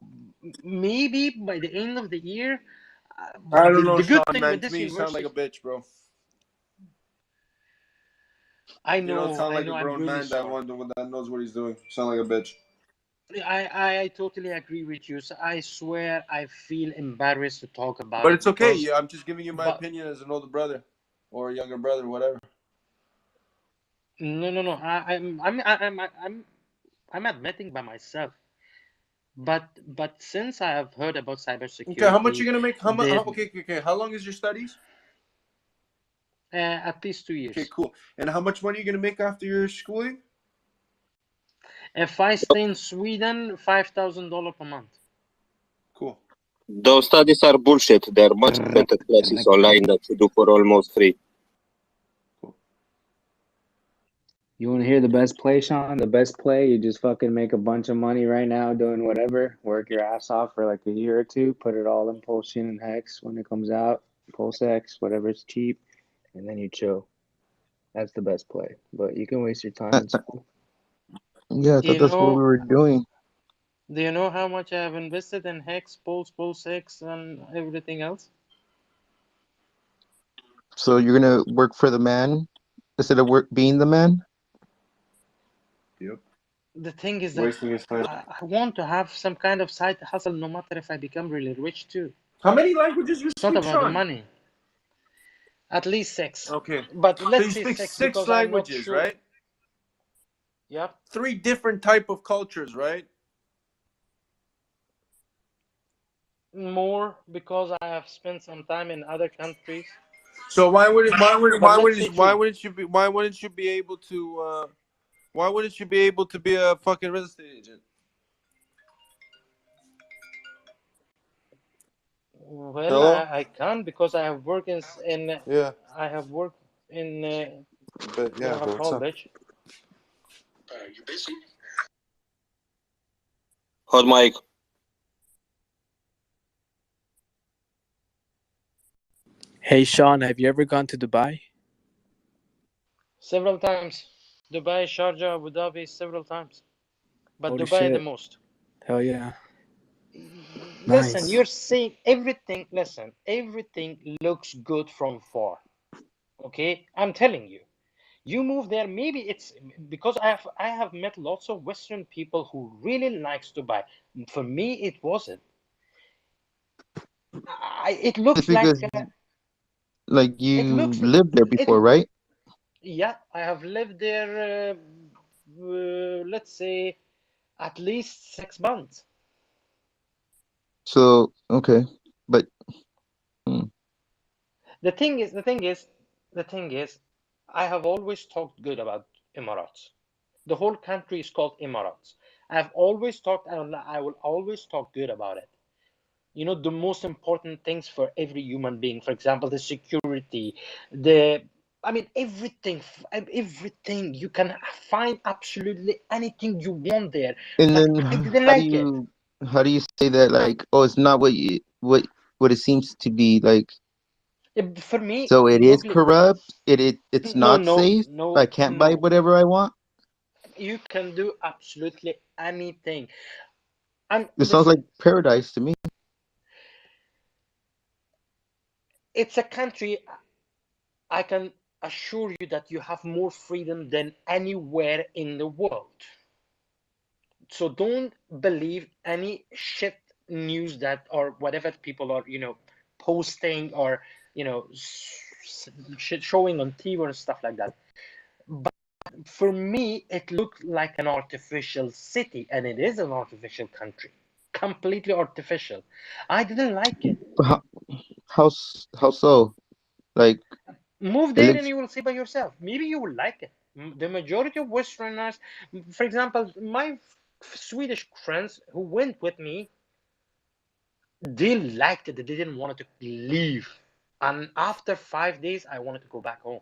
maybe by the end of the year, I don't know, the good Sean, thing man. with To this me, you sound like university, a bitch, bro. I You don't sound like a know, I'm grown really man that sorry. that knows what he's doing. You sound like a bitch. I totally agree with you. So I swear I feel embarrassed to talk about But it it's okay. because, Yeah, I'm just giving you my but opinion as an older brother or a younger brother, whatever. no. I'm admitting by myself. But since I have heard about Okay, how much you cybersecurity, gonna make? How much? the Okay. How long is your studies? at least 2 Okay, years. cool. And how much money are you gonna make after your schooling? If I stay in Sweden, $5,000 per month. Cool. Those studies are bullshit. There are much better classes online that you do for almost free. You want to hear the best play, Sean? The best play, you just fucking make a bunch of money right now doing whatever, work your ass off for like a year or two, put it all in PulseChain and Hex when it comes out, PulseX, whatever's cheap, and then you chill. That's the best play. But you can waste your time in school. Yeah, I thought You that's what we know, were doing. do you know how much I have invested in Hex, PulseX, and everything else? So you're gonna work for the man instead of being the man? Yep. The thing is that Wasting his time. I want to have some kind of side hustle, no matter if I become really rich too. How many languages you It's not speak, about the Sean? money. At least 6. Okay. But So let's you say speak 6 six because I'm not languages, sure. right? Yep. 3 different type of cultures, right? More because I have spent some time in other countries. So why wouldn't you be able to be a fucking real estate agent? Well, Hello? I can't because I have worked in Yeah. I have worked in But you yeah, know how bro, what's called up? bitch. You busy? Hot mic. Hey, Sean, have you ever gone to Dubai? Several times. Dubai, Sharjah, Abu Dhabi, several times. But Holy Dubai the shit. most. Hell yeah. Listen, Nice. you're saying everything. Listen, everything looks good from far. Okay, I'm telling you. You move there. Maybe it's because I have met lots of Western people who really likes Dubai. For me, it wasn't. It It's looks like because like it you looks lived there it. before, right? Yeah, I have lived there. Let's say at least 6 months. So okay. But The thing is, I have always talked good about Emirates. The whole country is called Emirates. I've always talked, and I will always talk good about it. You know, the most important things for every human being, for example, the security, everything. You can find absolutely anything you want there, and but then I didn't how do like it. you how do you say that like oh it's not what it seems to be like, For me, so it is look, corrupt, it's no, not no, safe, I no, can't buy no. whatever I want? You can do absolutely anything. And It sounds like listen, paradise to me. it's a country, I can assure you that you have more freedom than anywhere in the world. So don't believe any shit news that or whatever people are, posting or, showing on TV and stuff like that. But for me, it looked like an artificial city, and it is an artificial country, completely artificial. I didn't like it. How, how so? Like Move it there and looks. you will see by yourself. Maybe you will like it. The majority of Westerners, for example, my Swedish friends who went with me, they liked it. They didn't want to leave. And after 5 days, I wanted to go back home.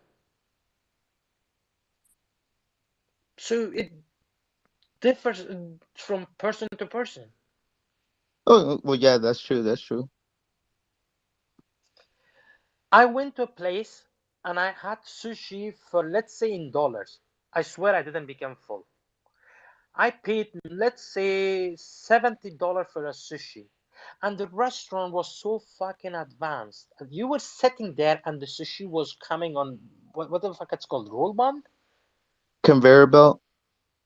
So it differs from person to person. Oh well, yeah, that's true. That's true. I went to a place and I had sushi for, let's say, in dollars. I swear I didn't become full. I paid, let's say, $70 for a sushi. And the restaurant was so fucking advanced. You were sitting there and the sushi was coming on, what the fuck it's called? Roll bond? Conveyor belt.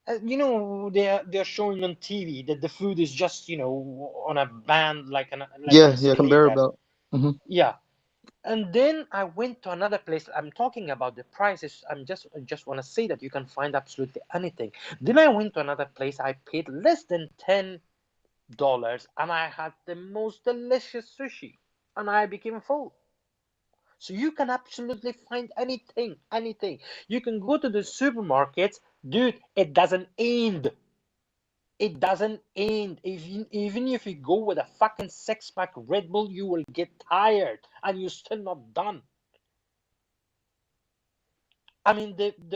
They're showing on TV that the food is just, on a band, like an Yeah, yeah, conveyor escalator. belt. Hmm. Yeah. And then I went to another place. I'm talking about the prices. I just want to say that you can find absolutely anything. Then I went to another place. I paid less than $10 and I had the most delicious sushi and I became full. So you can absolutely find anything, anything. You can go to the supermarkets, dude, it doesn't end. It doesn't end. Even if you go with a fucking six-pack Red Bull, you will get tired and you're still not done. I mean,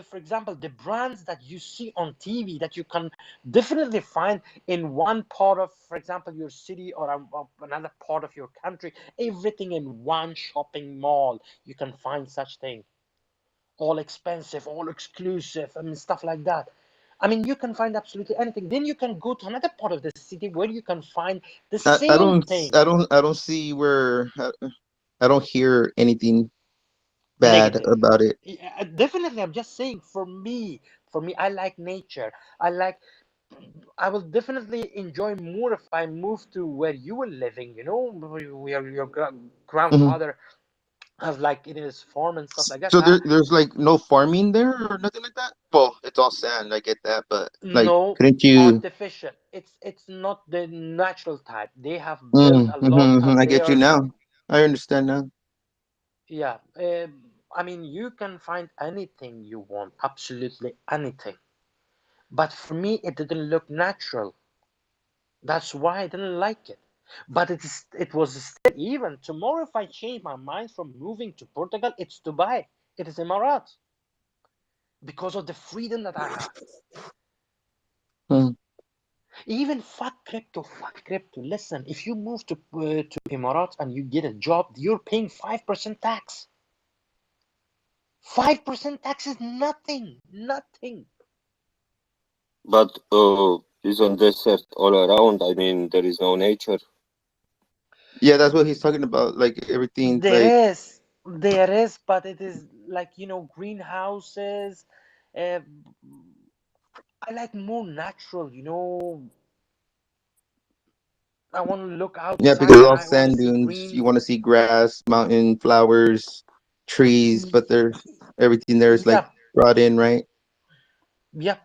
for example, the brands that you see on TV that you can definitely find in one part of, for example, your city or another part of your country, everything in one shopping mall, you can find such thing. All expensive, all exclusive, I mean, stuff like that. I mean, you can find absolutely anything. Then you can go to another part of the city where you can find the I same don't thing. I don't see where I don't hear anything bad Negative. about it. Yeah, definitely, I'm just saying, for me, I like nature. I will definitely enjoy more if I move to where you were living, where your Hmm. grandfather has like in his farm and stuff like that. So there's like no farming there or nothing like that. Well, it's all sand. I get that, but like, No, couldn't you? artificial. It's not the natural type. They have built a lot I and they get you are, now. I understand now. yeah. I mean, you can find anything you want, absolutely anything. But for me, it didn't look natural. That's why I didn't like it. But it was still, even tomorrow, if I change my mind from moving to Portugal, it's Dubai. It is Emirates because of the freedom that I have. Hmm. Even fuck crypto, fuck crypto. Listen, if you move to Emirates and you get a job, you're paying 5% tax. 5% tax is nothing, nothing. But it's on desert all around. I mean, there is no nature. Yeah, that's what he's talking about. Like everything's like, There is, but it is like, greenhouses. Uh, I like more natural. I want to look yeah, outside because and all I want to sand see dunes. You green. want to see grass, mountain, flowers, trees, but there's everything there is like Yeah, brought in, right? yeah.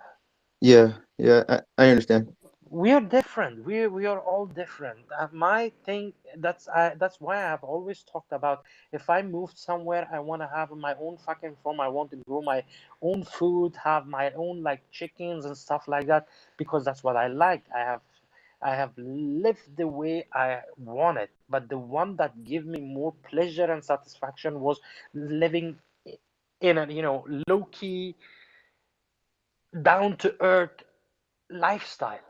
Yeah, yeah, I understand. We are different. We are all different. My thing, that's why I have always talked about, if I move somewhere, I want to have my own fucking farm. I want to grow my own food, have my own like chickens and stuff like that, because that's what I like. I have lived the way I wanted, but the one that gave me more pleasure and satisfaction was living in a low key, down to earth lifestyle.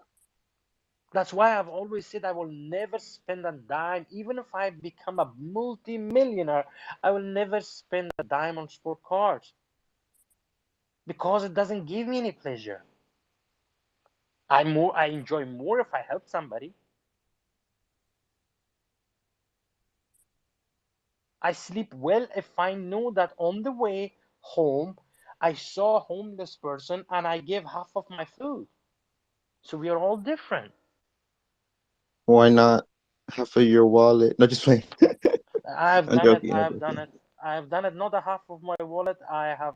That's why I've always said I will never spend a dime, even if I become a multi-millionaire, I will never spend a dime on sport cars because it doesn't give me any pleasure. I enjoy more if I help somebody. I sleep well if I know that on the way home I saw a homeless person and I gave half of my food. So we are all different. Why not half of your wallet? No, just playing. I've I'm done it. joking. I'm I've done joking. it. I've done it. Not a half of my wallet. I have.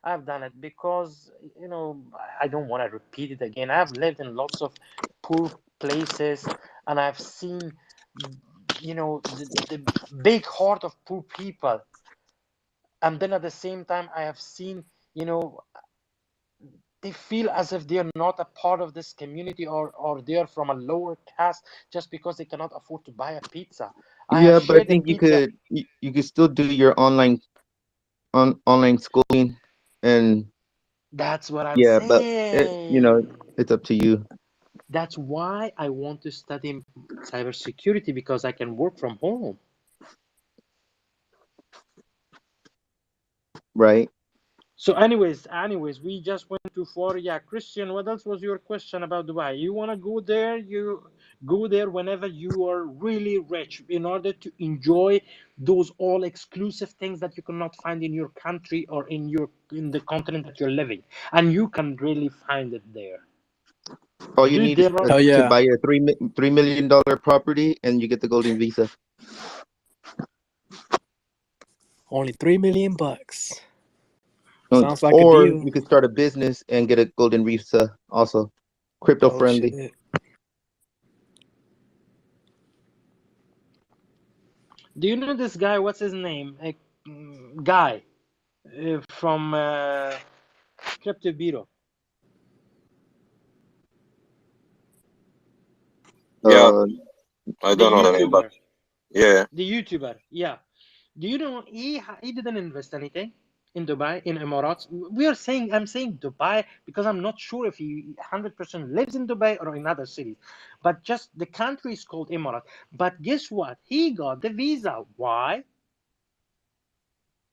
I've done it because, you know, I don't want to repeat it again. I've lived in lots of poor places, and I've seen, you know, the big heart of poor people. And then at the same time, I have seen, you know, they feel as if they're not a part of this community, or they're from a lower caste just because they cannot afford to buy a pizza. I have Yeah, but I shared a think pizza. you could still do your online schooling, and That's what I'm yeah, but saying. it's up to you, That's why I want to study cybersecurity, because I can work from home. right? So, anyways, we just went too far. Yeah, Christian, what else was your question about Dubai? You want to go there? You go there whenever you are really rich, in order to enjoy those all exclusive things that you cannot find in your country, or in the continent that you're living, and you can really find it there. All you Dude, need is there are Oh to yeah, buy a $3 million property, and you get the golden visa. only $3 million. Sounds like a Or deal. you could start a business and get a golden visa also. Crypto Oh friendly. shit. Do you know this guy? What's his name? A guy from Crypto Bureau. Yeah, Uh, I The don't know the name, but YouTuber. yeah. The YouTuber. Yeah. Do you know he didn't invest anything in Dubai, in Emirates? I'm saying Dubai because I'm not sure if he 100% lives in Dubai or in other cities. But just the country is called Emirates. But guess what? He got the visa. Why?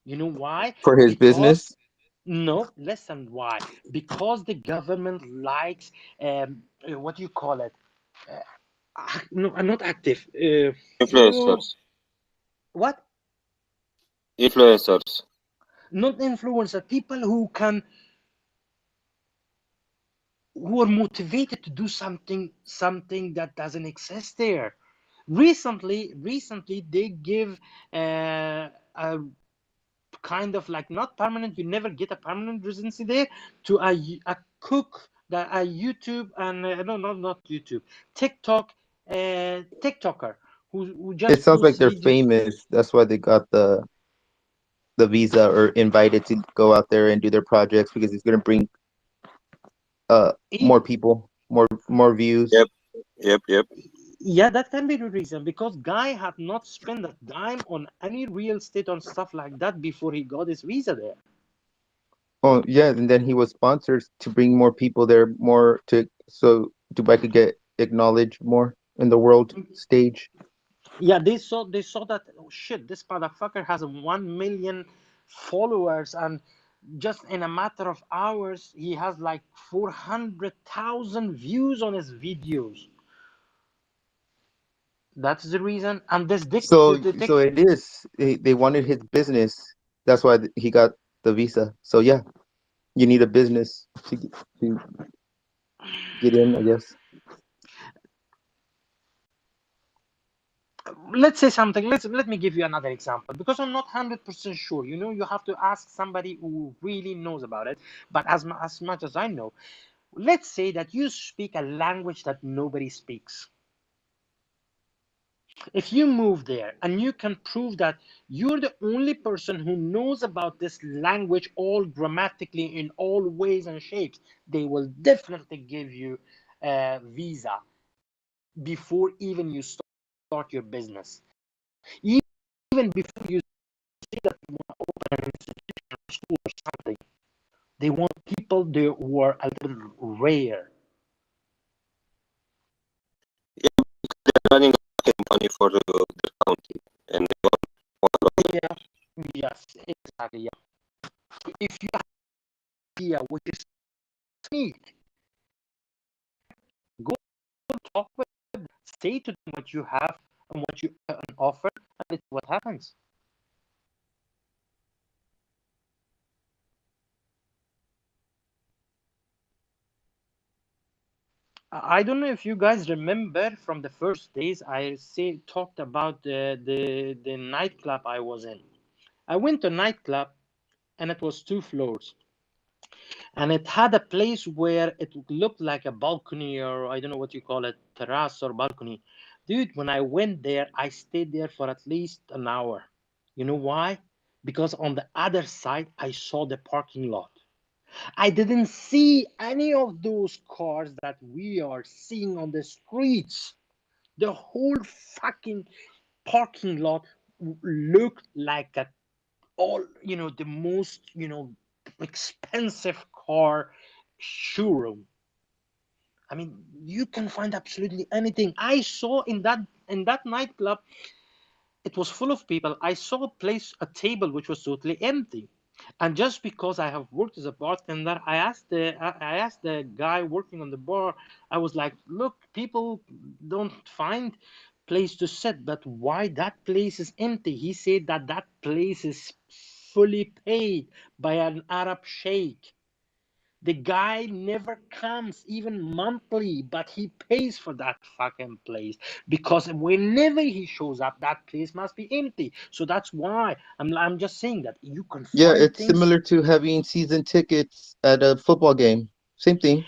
You know why? for his Because business. no, listen why. Because the government likes what do you call it? No, I'm not active. Oh, Influencers. what? Influencers. Not influencer. People who are motivated to do something that doesn't exist there. Recently they give a kind of like, not permanent, you never get a permanent residency there, to a cook, that a YouTube, and no, not YouTube, TikTok, TikToker, who It just sounds like posts they're videos. famous. That's why they got the visa or invited to go out there and do their projects because it's gonna bring more He, people, more views. Yep, yep. yeah, that can be the reason, because guy had not spent a dime on any real estate on stuff like that before he got his visa there. Oh yeah, and then he was sponsored to bring more people there, more to so Dubai could get acknowledged more in the world stage. Yeah, they saw that, oh shit, this motherfucker has 1 million followers, and just in a matter of hours he has like 400,000 views on his videos. That's the reason. And this So it is. They wanted his business. That's why he got the visa. So yeah, you need a business to get in, I guess. let's say something. Let me give you another example, because I'm not 100% sure. You know, you have to ask somebody who really knows about it. But as much as I know, let's say that you speak a language that nobody speaks. If you move there and you can prove that you're the only person who knows about this language, all grammatically, in all ways and shapes, they will definitely give you a visa before even you start your business. Even before you say that you want to open an institution or school or something, they want people there who are a little rare. Yeah, they're running out of money for the county, and they want Yeah, yes, exactly. Yeah. If you have an idea which is neat, go talk with them, say to them what you have and what you can offer, and it's what happens. I don't know if you guys remember from the first days I talked about the nightclub I was in. I went to nightclub and it was 2 floors. and it had a place where it looked like a balcony, or I don't know what you call it, terrace or balcony. Dude, when I went there, I stayed there for at least an hour. You know why? Because on the other side, I saw the parking lot. I didn't see any of those cars that we are seeing on the streets. The whole fucking parking lot looked like a all, the most, expensive car showroom. I mean, you can find absolutely anything. I saw in that nightclub, it was full of people. I saw a table which was totally empty. And just because I have worked as a bartender, I asked the guy working on the bar. I was like, "Look, people don't find place to sit, but why that place is empty?" He said that place is fully paid by an Arab sheikh. The guy never comes even monthly, but he pays for that fucking place because whenever he shows up, that place must be empty. So that's why I'm just saying that you can Yeah, find it's things. similar to having season tickets at a football game. Same thing.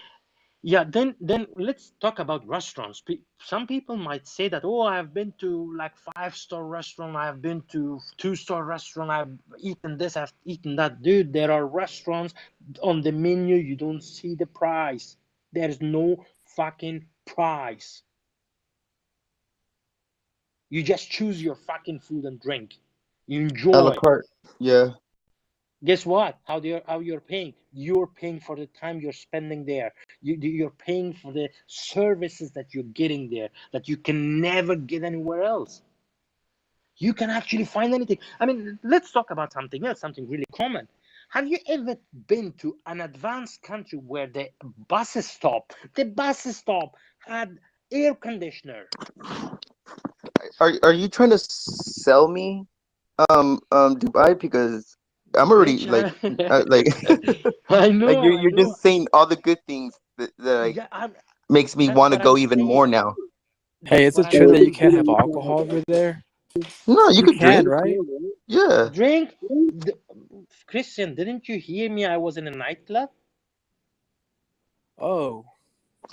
Yeah, then let's talk about restaurants. Some people might say that, oh, I've been to like 5-star restaurant, I've been to 2-star restaurant, I've eaten this, I've eaten that. Dude, there are restaurants on the menu, you don't see the price. There's no fucking price. You just choose your fucking food and drink. You A la enjoy. carte. Yeah. Guess what? How you're paying? You're paying for the time you're spending there. You're paying for the services that you're getting there that you can never get anywhere else. You can actually find anything. I mean, let's talk about something else, something really common. Have you ever been to an advanced country where the bus stop had air conditioner? Are you trying to sell me Dubai? Because I'm already Which like I like know, I you're know. just saying all the good things that like Yeah, makes me that's want to what I'm go even more saying. now. Hey, is What it I'm true that you saying. can't have alcohol over there? No, you You could can, drink. right? Yeah. Drink? D- Christian, didn't you hear me? I was in a nightclub. Oh,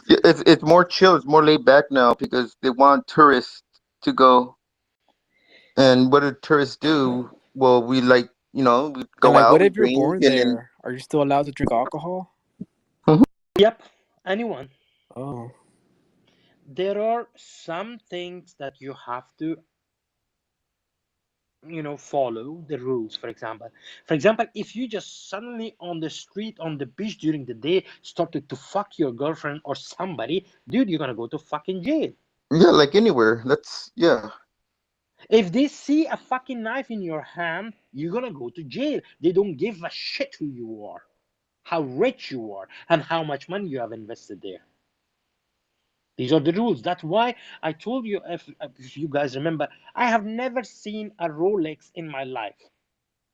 It's more chill. It's more laid back now because they want tourists to go. And what do tourists do? Well, we we and go like, out, what we if you're drink, born and then there? Are you still allowed to drink alcohol? Mhm. Yep, anyone. Oh, There are some things that you have to, follow the rules. For example, if you just suddenly on the street, on the beach during the day started to fuck your girlfriend or somebody, dude, you're gonna go to fucking jail. Yeah, like anywhere. Yeah. If they see a fucking knife in your hand, you're gonna go to jail. They don't give a shit who you are, how rich you are, and how much money you have invested there. These are the rules. That's why I told you, if you guys remember, I have never seen a Rolex in my life.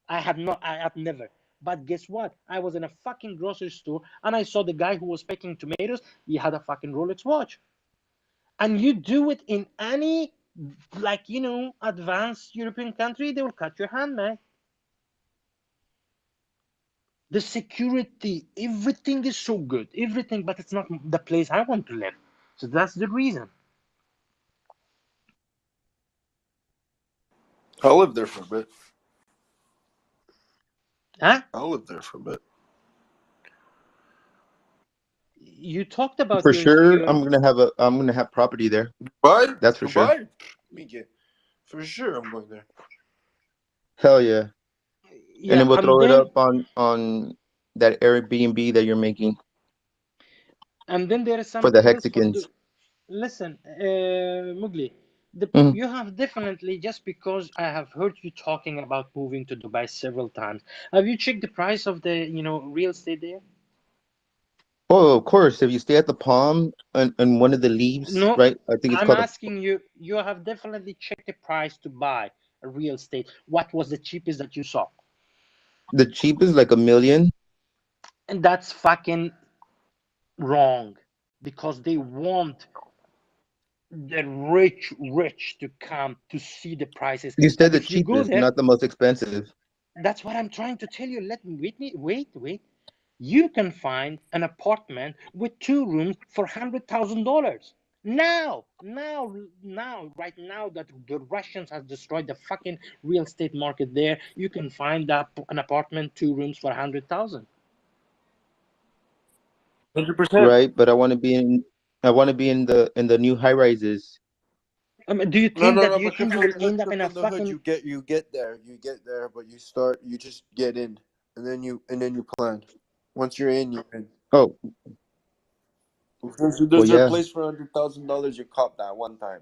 I have not. I have never. But guess what? I was in a fucking grocery store and I saw the guy who was picking tomatoes. He had a fucking Rolex watch. And you do it in any, like, advanced European country, they will cut your hand, man. The security, everything is so good. Everything, but it's not the place I want to live. So that's the reason. I'll live there for a bit. Huh? I'll live there for a bit. You talked about For sure, your I'm gonna have property there. Dubai? That's for sure. Dubai? Me get for sure I'm going there. Hell yeah. And yeah, then we'll and throw it then up on that Airbnb that you're making there is for the something else for Hexicans. do. Listen, Mugli, Mhm. you have definitely, just because I have heard you talking about moving to Dubai several times, have you checked the price of the real estate there? Oh, of course. If you stay at the Palm and one of the leaves, No, right? I think it's I'm called asking you. You have definitely checked the price to buy a real estate. What was the cheapest that you saw? the cheapest, like 1 million. And that's fucking wrong, because they want the rich to come to see the prices. You said But the if you go cheapest, there, not the most expensive. that's what I'm trying to tell you. Let me wait. you can find an apartment with 2 rooms for $100,000. Now, right now that the Russians have destroyed the fucking real estate market there, you can find an apartment, 2 rooms for 100,000. 100%. Right, but I want to be in the new high rises. Do you think No, that you but think Crypto, you will end up in a in the hood, fucking... you get there, but you just get in, and then you plan. Once you're in, you're in. Oh, If well, there's a yeah. place for $100,000, you cop that one time,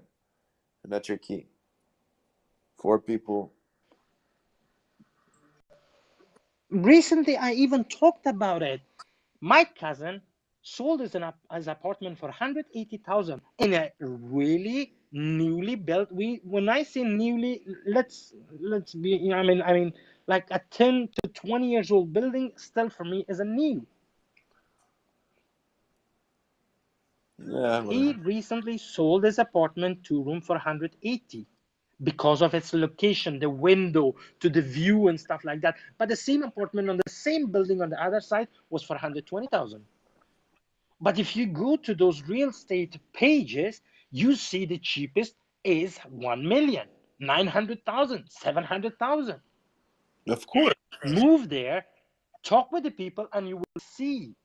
and that's your key. 4 people. Recently, I even talked about it. My cousin sold his apartment for 180,000 in a really newly built. When I say newly, let's be. I mean, like a 10 to 20 years old building still for me is a new. Yeah. He recently sold his apartment 2 room for 180 because of its location, the window to the view and stuff like that. But the same apartment on the same building on the other side was for 120,000. But if you go to those real estate pages, you see the cheapest is 1,900,000, 700,000. Of course. Move there, talk with the people, and you will see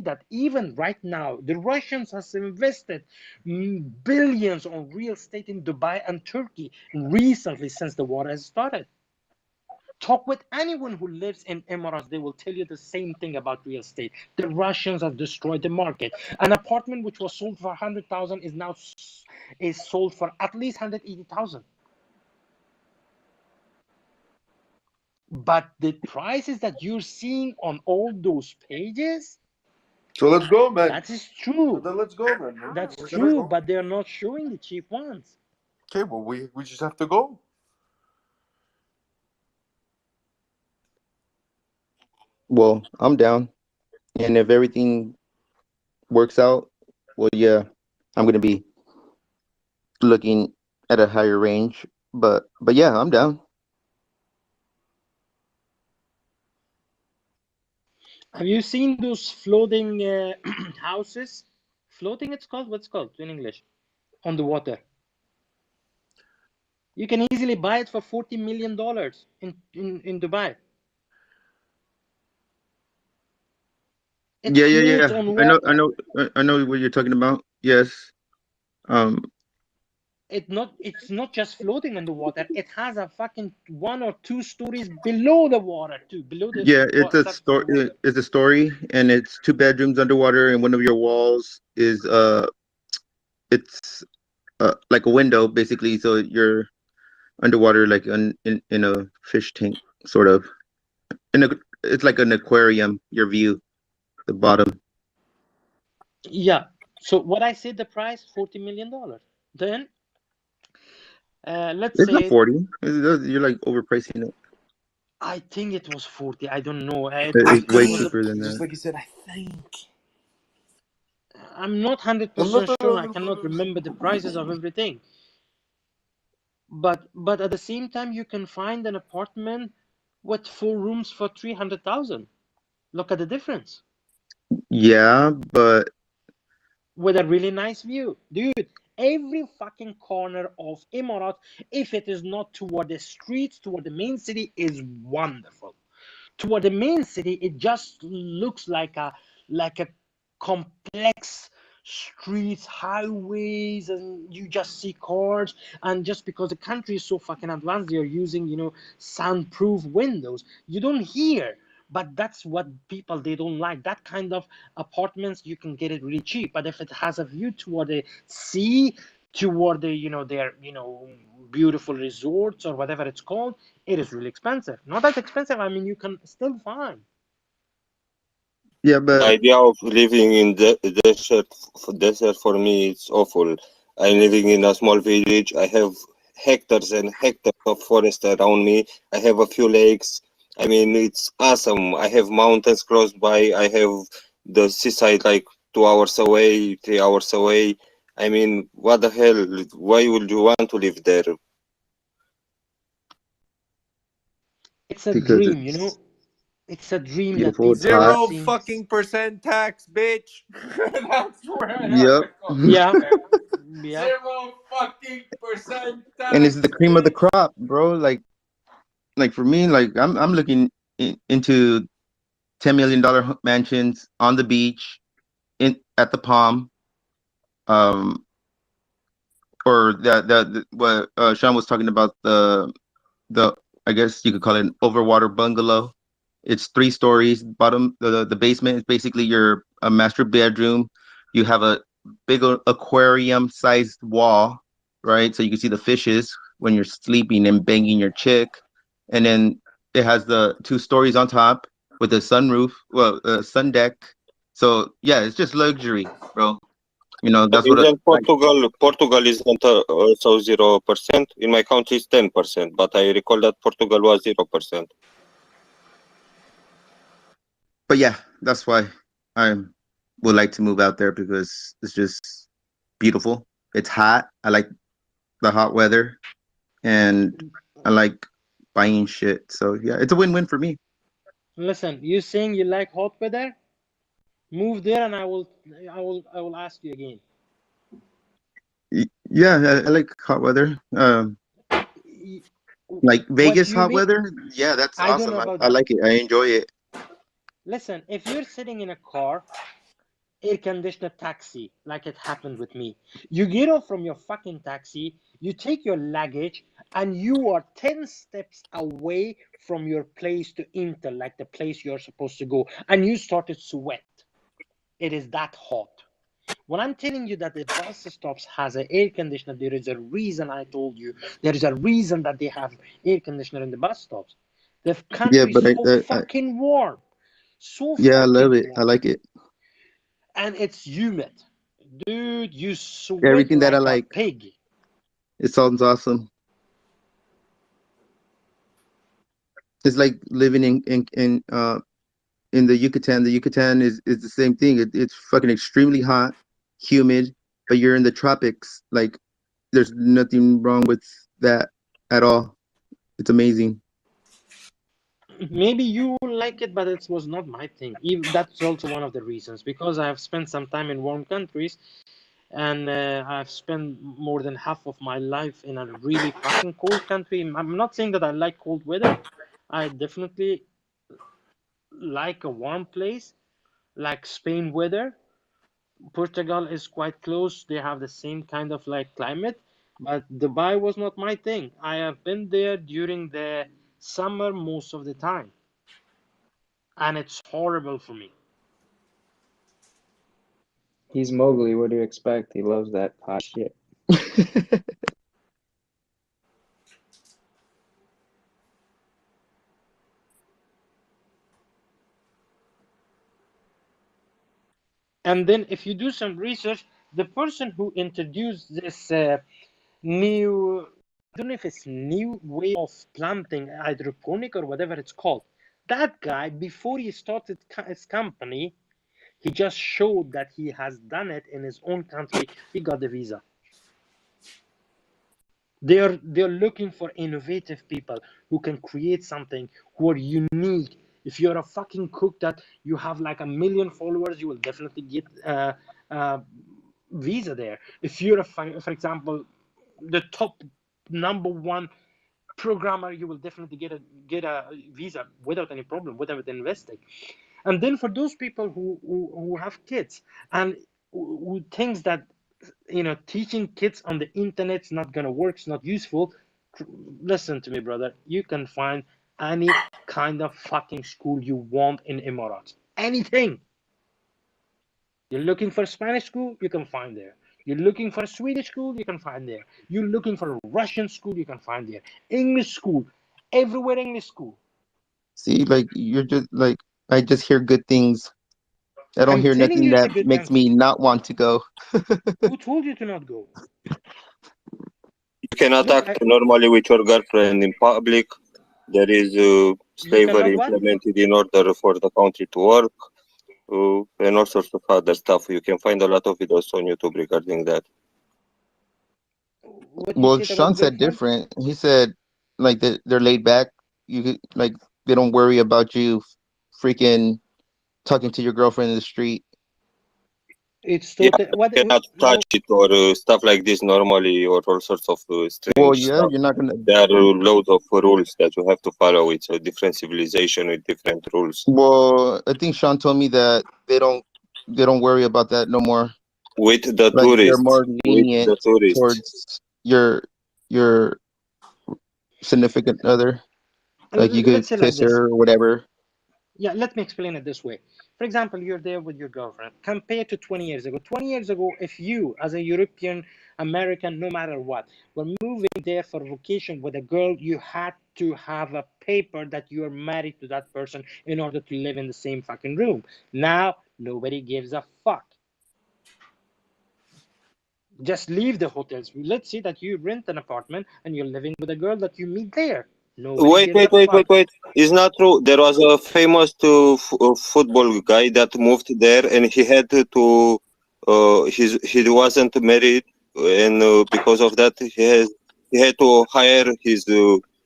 that even right now, the Russians have invested billions on real estate in Dubai and Turkey recently since the war has started. Talk with anyone who lives in Emirates, they will tell you the same thing about real estate. The Russians have destroyed the market. An apartment which was sold for 100,000 is now sold for at least 180,000. But the prices that you're seeing on all those pages, So let's go, man. that is true. So then let's go, man. That's We're gonna true, go. but they're not showing the cheap ones. Okay, well, we just have to go. Well, I'm down, and if everything works out, well, yeah, I'm gonna be looking at a higher range. But yeah, I'm down. Have you seen those floating houses? Floating, it's called? What's it called in English? On the water. You can easily buy it for $40 million in Dubai. It Yeah. floats on I know, water. I know what you're talking about. Yes. Um. It's not just floating on the water. It has a fucking 1 or 2 stories below the water too, below the Yeah, it's a surface of the story. water. It's a story, and it's 2 bedrooms underwater, and one of your walls is it's like a window basically. So you're underwater, like in a fish tank, sort of. It's like an aquarium. Your view, the bottom. Yeah. So what I said, the price $40 million. Then let's It's not say 40. You're like overpricing it. I think it was 40. I don't know. I It's way It was think, a. cheaper than just that. like you said, I think. I'm not 100% sure. I cannot remember the prices of everything. But at the same time, you can find an apartment with 4 rooms for 300,000. Look at the difference. Yeah, but With a really nice view, dude. Every fucking corner of Emirates, if it is not toward the streets, toward the main city, is wonderful. Toward the main city, it just looks like a complex streets, highways, and you just see cars. And just because the country is so fucking advanced, they're using, soundproof windows. You don't hear. But that's what people, they don't like. That kind of apartments, you can get it really cheap. But if it has a view toward the sea, toward the, their, beautiful resorts or whatever it's called, it is really expensive. Not that expensive. I mean, you can still find. yeah, The but idea of living in the desert for me it's awful. I'm living in a small village. I have hectares and hectares of forest around me. I have a few lakes. I mean, it's awesome. I have mountains close by. I have the seaside like 2 hours away, 3 hours away. I mean, what the hell? Why would you want to live there? It's a because dream, it's It's a dream that Beautiful. It's people have hot. 0% tax, bitch. That's where I Yep. Yeah, yeah. 0% And it's tax, the cream of the bitch. crop, bro. Like for me, like I'm looking into $10 million mansions on the beach, in at the Palm, um, or the what Sean was talking about, the I guess you could call it an overwater bungalow. It's 3 stories. Bottom the basement is basically your a master bedroom. You have a big aquarium sized wall, right? So you can see the fishes when you're sleeping and banging your chick. And then it has the 2 stories on top with a sunroof, well, a sun deck. So yeah, it's just luxury, bro. That's what Isn't like. Portugal isn't also 0%? In my country, it's 10%, but I recall that Portugal was 0%. But yeah, that's why I would like to move out there because it's just beautiful. It's hot. I like the hot weather, and I like buying shit. So yeah, it's a win-win for me. Listen, you saying you like hot weather? Move there, and I will ask you again. Yeah, I like hot weather. Like What Vegas you hot mean? weather. Yeah, that's I don't know awesome. about I that. like it. I enjoy it. Listen, if you're sitting in a car, air conditioner taxi, like it happened with me, you get off from your fucking taxi, you take your luggage, and you are 10 steps away from your place to enter, like the place you're supposed to go, and you started sweat. It is that hot. When I'm telling you that the bus stops has an air conditioner, there is a reason. I told you there is a reason that they have air conditioner in the bus stops. The Yeah, country but is so fucking warm, so yeah, I love fucking it. I warm, like it. and it's humid. Dude, you sweat Everything that I like a like. pig. It sounds awesome. It's like living in the Yucatan. The Yucatan is the same thing. It's fucking extremely hot, humid, but you're in the tropics. Like there's nothing wrong with that at all. It's amazing. Maybe you like it, but it was not my thing. Even, that's also one of the reasons, because I have spent some time in warm countries, and I've spent more than half of my life in a really fucking cold country. I'm not saying that I like cold weather. I definitely like a warm place, like Spain weather. Portugal is quite close. They have the same kind of like climate, but Dubai was not my thing. I have been there during the summer most of the time, and it's horrible for me. He's Mowgli. What do you expect? He loves that hot shit. And then if you do some research, the person who introduced this new, I don't know if it's new way of planting, hydroponic or whatever it's called, that guy, before he started his company, he just showed that he has done it in his own country. He got the visa. They're looking for innovative people who can create something, who are unique. If you're a fucking cook that you have like 1 million followers, you will definitely get a visa there. If you're for example, the top #1 programmer, you will definitely get a visa without any problem, without investing. And then for those people who have kids and who thinks that teaching kids on the internet's not gonna work, it's not useful, listen to me, brother. You can find any kind of fucking school you want in Emirates. Anything. You're looking for a Spanish school, you can find there. You're looking for a Swedish school, you can find there. You're looking for a Russian school, you can find there. English school, everywhere English school. See, like you're just like I just hear good things. I don't I'm hear telling nothing you, it's that a good makes me country. not want to go. Who told you to not go? You cannot Look, act normally with your girlfriend in public. There is you cannot slavery what? implemented in order for the country to work, and all sorts of other stuff. You can find a lot of videos on YouTube regarding that. What you Well, said about Sean said girlfriend? different. He said like they're laid back. You like they don't worry about you freaking talking to your girlfriend in the street. It's Yeah, total. What cannot you know? touch it or stuff like this normally, or all sorts of Well, strange yeah, stuff. you're not gonna. There are loads of rules that you have to follow. It's a different civilization with different rules. Well, I think Sean told me that they don't worry about that no more. With the Like they're tourists, more with lenient the tourists. towards your significant other. Like you could Let's say like kiss this. her or whatever. Yeah, let me explain it this way. For example, you're there with your girlfriend. Compared to 20 years ago. 20 years ago, if you, as a European, American, no matter what, were moving there for vacation with a girl, you had to have a paper that you're married to that person in order to live in the same fucking room. Now, nobody gives a fuck. Just leave the hotels. Let's say that you rent an apartment and you're living with a girl that you meet there. Nobody Wait, gives a wait, wait, fuck. wait, wait. It's not true. There was a famous football guy that moved there, and he had to. He wasn't married, and because of that, he had to hire his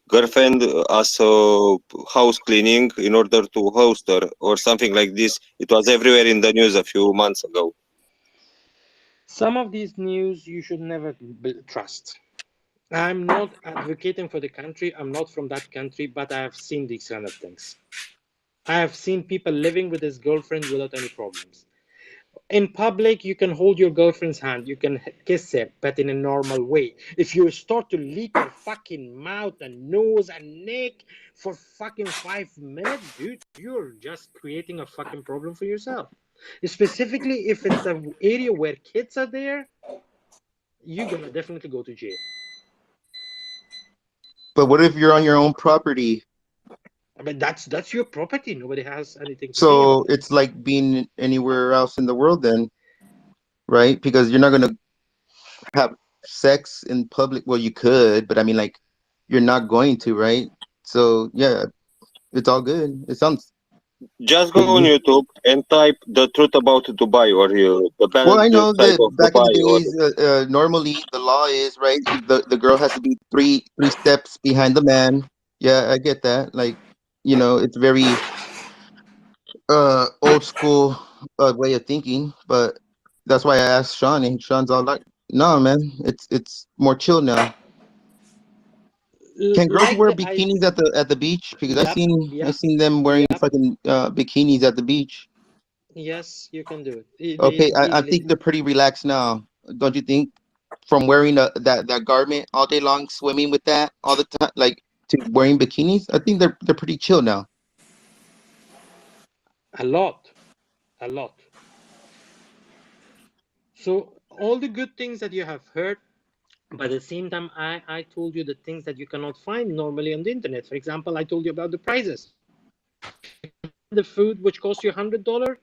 girlfriend as house cleaning in order to host her or something like this. It was everywhere in the news a few months ago. Some of these news you should never trust. I'm not advocating for the country. I'm not from that country, but I have seen these kind of things. I have seen people living with his girlfriend without any problems. In public, you can hold your girlfriend's hand, you can kiss her, but in a normal way. If you start to lick her fucking mouth and nose and neck for fucking 5 minutes, dude, you're just creating a fucking problem for yourself. Specifically, if it's an area where kids are there, you're gonna definitely go to jail. But what if you're on your own property? But that's your property. Nobody has anything to say So about it. it's like being anywhere else in the world then, right? Because you're not gonna have sex in public. Well, you could, but I mean, like, you're not going to, right? So yeah, it's all good. It sounds Just good to go on me. YouTube and type the truth about Dubai or the Well, bad I know side that of back in the Dubai or days, normally the law is right. The girl has to be three steps behind the man. Yeah, I get that. Like, it's very old school way of thinking. But that's why I asked Sean, and Sean's all like, "No, man, it's more chill now." Can girls Like wear the I. bikinis at the beach? Because I Yep, seen I yep, seen them wearing yep. fucking bikinis at the beach. Yes, you can do it. Okay, They I easily think do. they're pretty relaxed now. Don't you think? From wearing that garment all day long, swimming with that all the time, like to wearing bikinis, I think they're pretty chill now. A lot, a lot. So all the good things that you have heard, but at the same time, I told you the things that you cannot find normally on the internet. For example, I told you about the prices. The food which costs you $100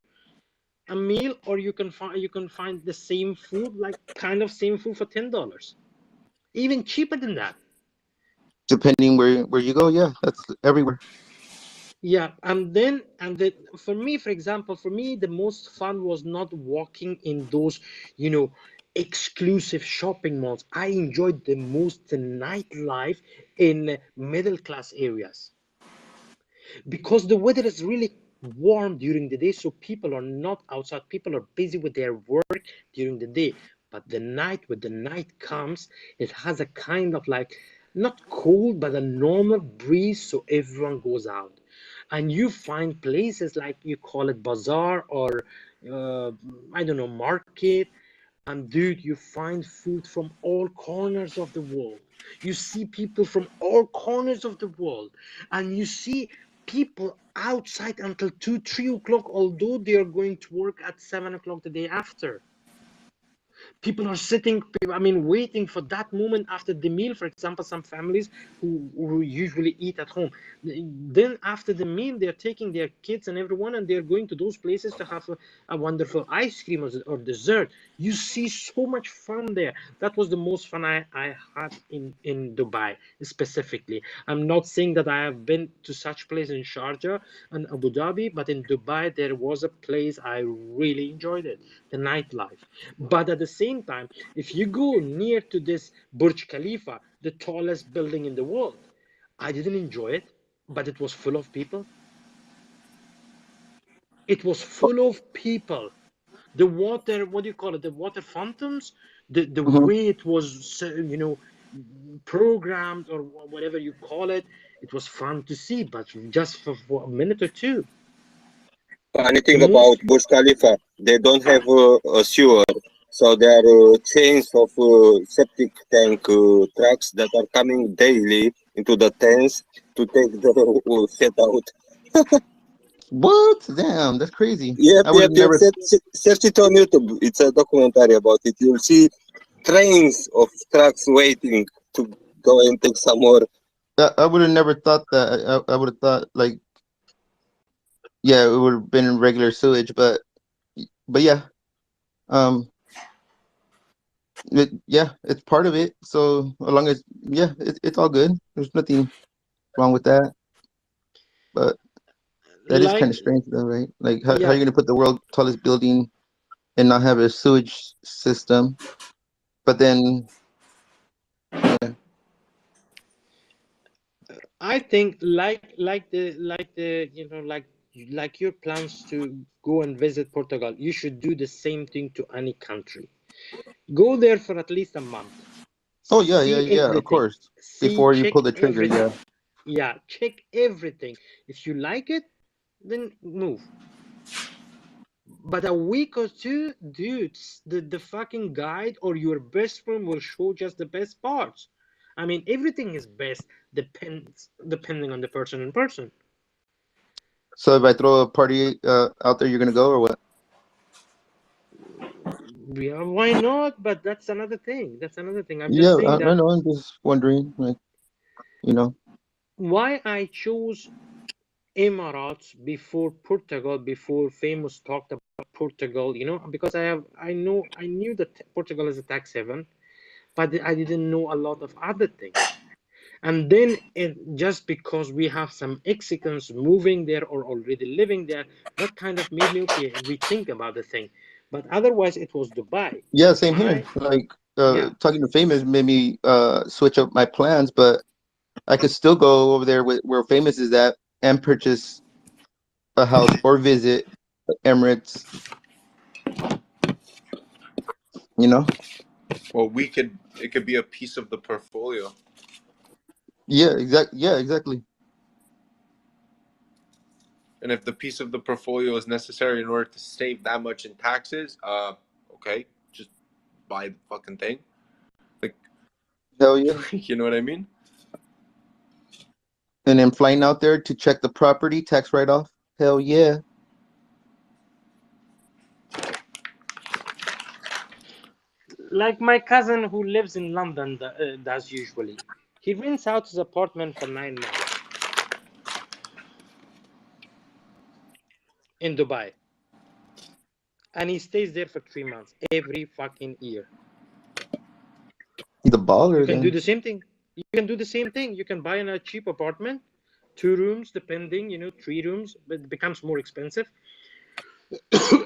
a meal, or you can find the same food, like kind of same food for $10, even cheaper than that. Depending where you go, yeah, that's everywhere. Yeah, for me, for example, for me, the most fun was not walking in those, you know, exclusive shopping malls. I enjoyed the most the nightlife in middle class areas, because the weather is really warm during the day, so people are not outside. People are busy with their work during the day. But the night, when the night comes, it has a kind of like, not cold, but a normal breeze, so everyone goes out. And you find places like, you call it bazaar, or uh, I don't know, market. And dude, you find food from all corners of the world. You see people from all corners of the world. And you see people outside until 2, 3 o'clock, although they are going to work at 7 o'clock the day after. People are sitting, waiting for that moment after the meal. For example, some families who usually eat at home, then after the meal, they're taking their kids and everyone, and they're going to those places to have a wonderful ice cream or dessert. You see so much fun there. That was the most fun I had in Dubai specifically. I'm not saying that I have been to such place in Sharjah and Abu Dhabi, but in Dubai there was a place I really enjoyed it, the nightlife. But at the same time, if you go near to this Burj Khalifa, the tallest building in the world, I didn't enjoy it, but it was full of people. It was full of people. The water, what do you call it? The water fountains, the Mhm. way it was, programmed or whatever you call it, it was fun to see, but just for a minute or two. Funny thing Most about Burj Khalifa, they don't have a sewer, so there are chains of septic tank trucks that are coming daily into the tents to take the shit out. What? Damn, that's crazy. Yep, I would yep, have yep. never. Search it on YouTube. It's a documentary about it. You'll see trains of trucks waiting to go and take some more. I would have never thought that. I would have thought like, yeah, it would have been regular sewage, but yeah, um, yeah, it's part of it. So as long as yeah, it's all good. There's nothing wrong with that. But that is kind like, of strange, though, right? Like, how are yeah, you gonna put the world's tallest building and not have a sewage system? But then, yeah. I think like your plans to go and visit Portugal, you should do the same thing to any country. Go there for at least a month. Oh yeah, yeah, See yeah. Of everything. course. Before you Check pull the trigger, yeah. everything. Yeah, check everything. If you like it, then move. But a week or two, dudes, the fucking guide or your best friend will show just the best parts. I mean, everything is best depending on the person in person. So if I throw a party out there, you're gonna go or what? Yeah, why not? But that's another thing. That's another thing. I'm just Yeah, saying I that know. I'm just wondering, like, you know. why I chose Emirates before Portugal, before Famous talked about Portugal, because I knew that Portugal is a tax haven, but I didn't know a lot of other things. And then just because we have some Mexicans moving there or already living there, that kind of made me rethink about the thing. But otherwise, it was Dubai. Yeah, same here. Like, Yeah, talking to Famous made me switch up my plans, but I could still go over there where Famous is at and purchase a house or visit Emirates. You know? Well, it could be a piece of the portfolio. Yeah, exactly. And if the piece of the portfolio is necessary in order to save that much in taxes, okay, just buy the fucking thing. Like, Hell yeah. you know what I mean? And then flying out there to check the property tax write-off. Hell yeah. like my cousin who lives in London does usually. He rents out his apartment for 9 months in Dubai, and he stays there for 3 months every fucking year. He's a baller You can do then. the same thing. You can do the same thing. You can buy in a cheap apartment, 2 rooms, depending, 3 rooms, but it becomes more expensive.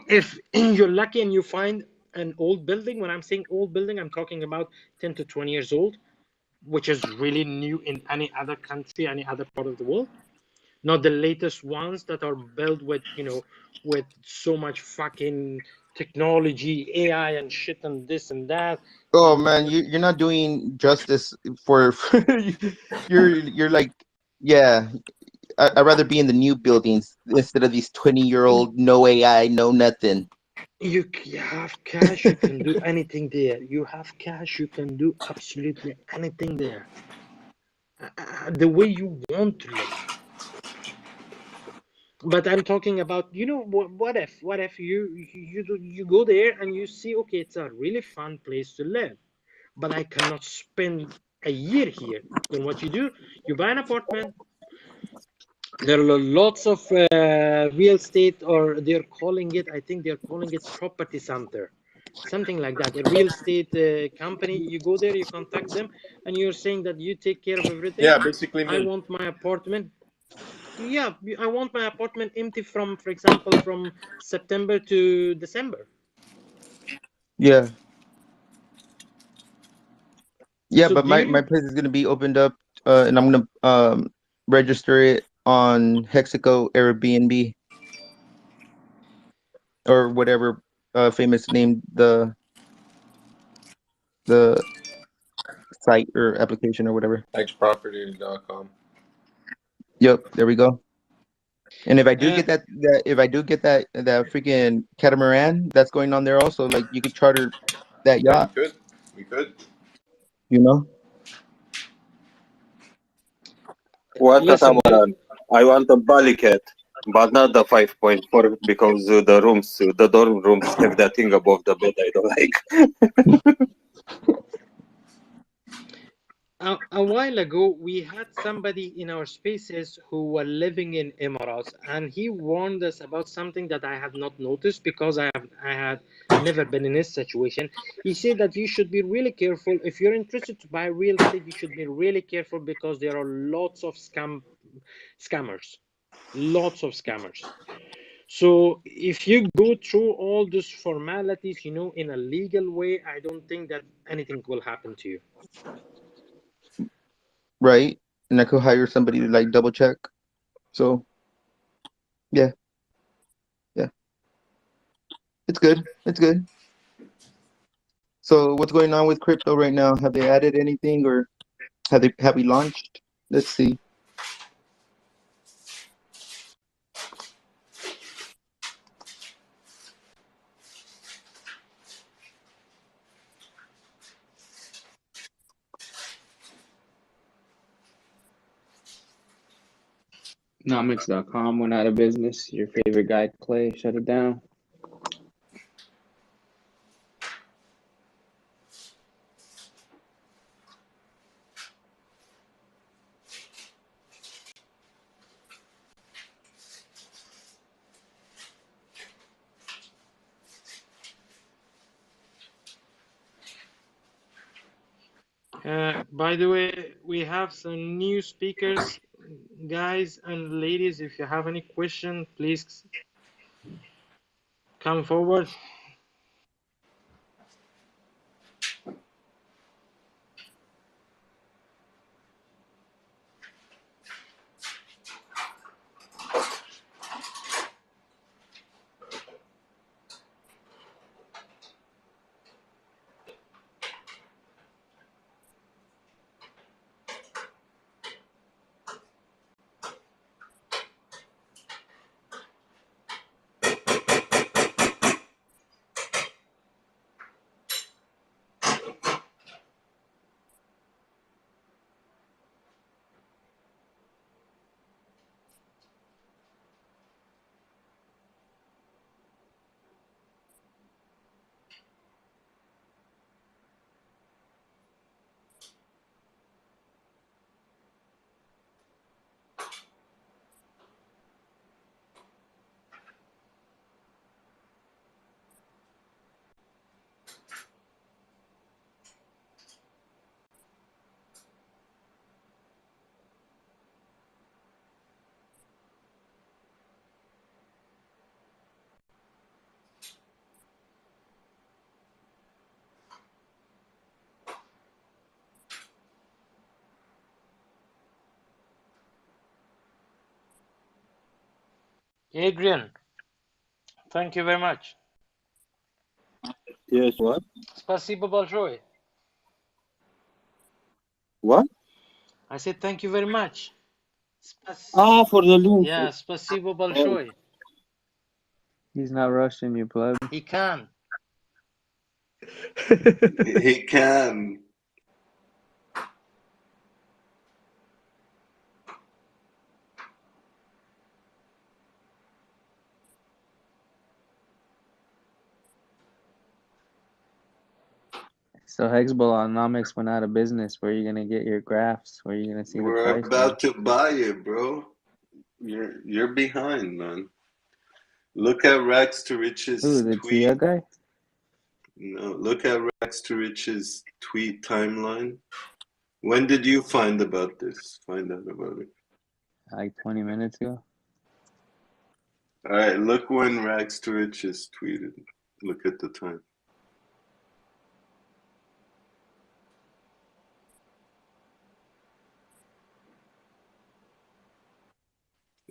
If you're lucky and you find an old building, when I'm saying old building, I'm talking about 10 to 20 years old, which is really new in any other country, any other part of the world. Not the latest ones that are built with, with so much fucking technology, AI and shit and this and that. Oh man, you're not doing justice for you're like, yeah, I'd rather be in the new buildings instead of these 20-year-old no AI, no nothing. You have cash, you can do anything there. You have cash, you can do absolutely anything there. The way you want to live. But I'm talking about, what if you go there and you see, okay, it's a really fun place to live, but I cannot spend a year here. Then what you do, you buy an apartment. There are lots of real estate, or I think they're calling it property center, something like that. A real estate company, you go there, you contact them, and you're saying that you take care of everything. Yeah, basically I me. want my apartment. Yeah, I want my apartment empty from, for example, from September to December. Yeah. Yeah, So but do my you place is gonna be opened up, and I'm gonna register it on Hexico Airbnb. or whatever famous name the site or application or whatever. Xproperty.com. Yep, there we go. And if I do Yeah, get that freaking catamaran that's going on there also, like you could charter that Yeah, yacht, we could. you know? What listen, catamaran? I want a Balicat, but not the 5.4 because the dorm rooms have that thing above the bed I don't like. a while ago we had somebody in our spaces who were living in Emirates, and he warned us about something that I had not noticed because I had never been in this situation. He said that you should be really careful if you're interested to buy real estate. You should be really careful because there are lots of scammers, lots of scammers. So if you go through all those formalities, in a legal way, I don't think that anything will happen to you. Right? And I could hire somebody to like double check. So yeah, yeah, it's good. It's good. So what's going on with crypto right now? Have they added anything or have we launched? Let's see. Nomics.com went out of business. Your favorite guy, Clay, shut it down. By the way, we have some new speakers, guys and ladies. If you have any question, please come forward. Adrian, thank you very much. Yes, what? Спасибо большое. What? I said thank you very much. For the link. Yeah, спасибо Oh, большое. He's not rushing you, pleb. He can. He can. So Hexball-Nomics went out of business. Where are you gonna get your graphs? Where are you gonna see the We're price, man? about to buy it, bro. You're behind, man. Look at Rags to Who, Riches the tweet. Tia guy? No, look at Rags to Riches tweet timeline. When did you find out about it? Like 20 minutes ago. All right, look when Rags to Riches tweeted. Look at the time.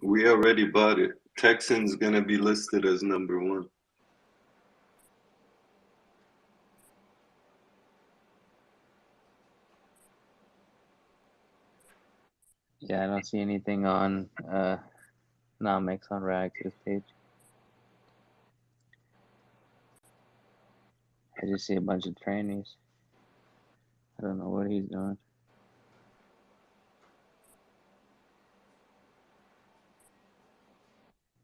We already bought it. Texan's gonna be listed as #1. Yeah, I don't see anything on Nomics on Rax's page. I just see a bunch of trainees. I don't know what he's doing.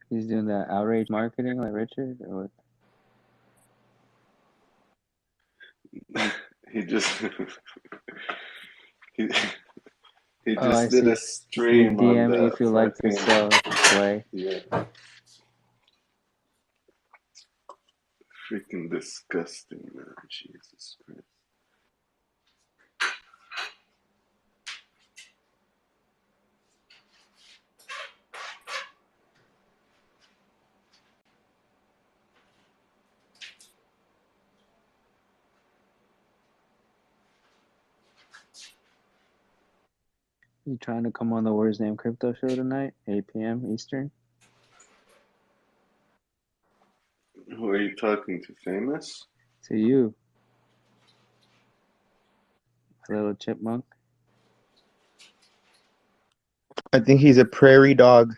He's doing that outrage marketing like Richard, or what? He just he, he Oh, I just did see. a He stream on DM me the if you like to fucking sell play. yeah. Freaking disgusting, man. Jesus Christ. You trying to come on the Worst Name Crypto Show tonight, 8 p.m. Eastern? Who are you talking to? Famous? To you, little chipmunk. I think he's a prairie dog.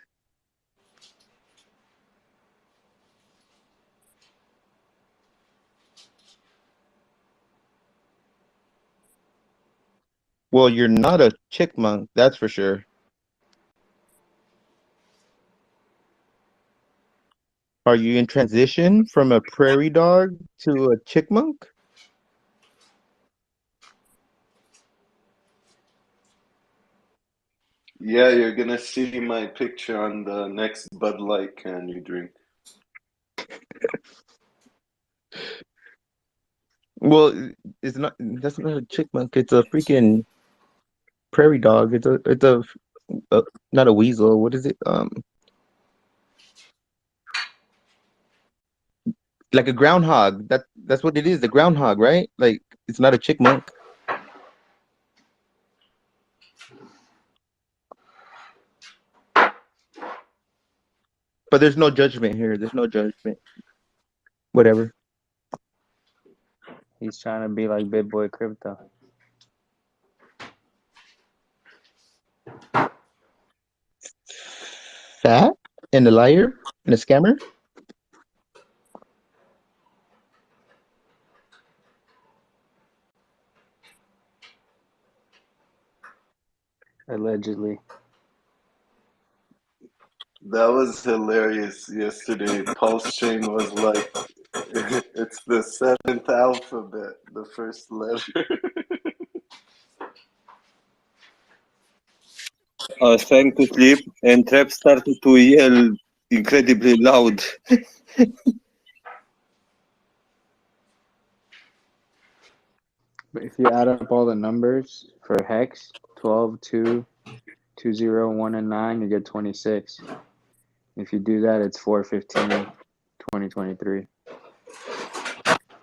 Well, you're not a chickmunk, that's for sure. Are you in transition from a prairie dog to a chickmunk? Yeah, you're gonna see my picture on the next Bud Light can you drink. Well, it's not. That's not a chickmunk. It's a freaking prairie dog. It's not a weasel. What is it? Like a groundhog. That's what it is. The groundhog, right? Like it's not a chickmunk. But there's no judgment here. There's no judgment. Whatever. He's trying to be like Big Boy Crypto. Fat and a liar and a scammer. Allegedly. That was hilarious yesterday. PulseChain was like, it's the seventh alphabet, the first letter. I was trying to sleep, and Trap started to yell incredibly loud. But if you add up all the numbers for Hex, 12, 2, 2, 0, 1, and 9, you get 26. If you do that, it's 4/15, 2023.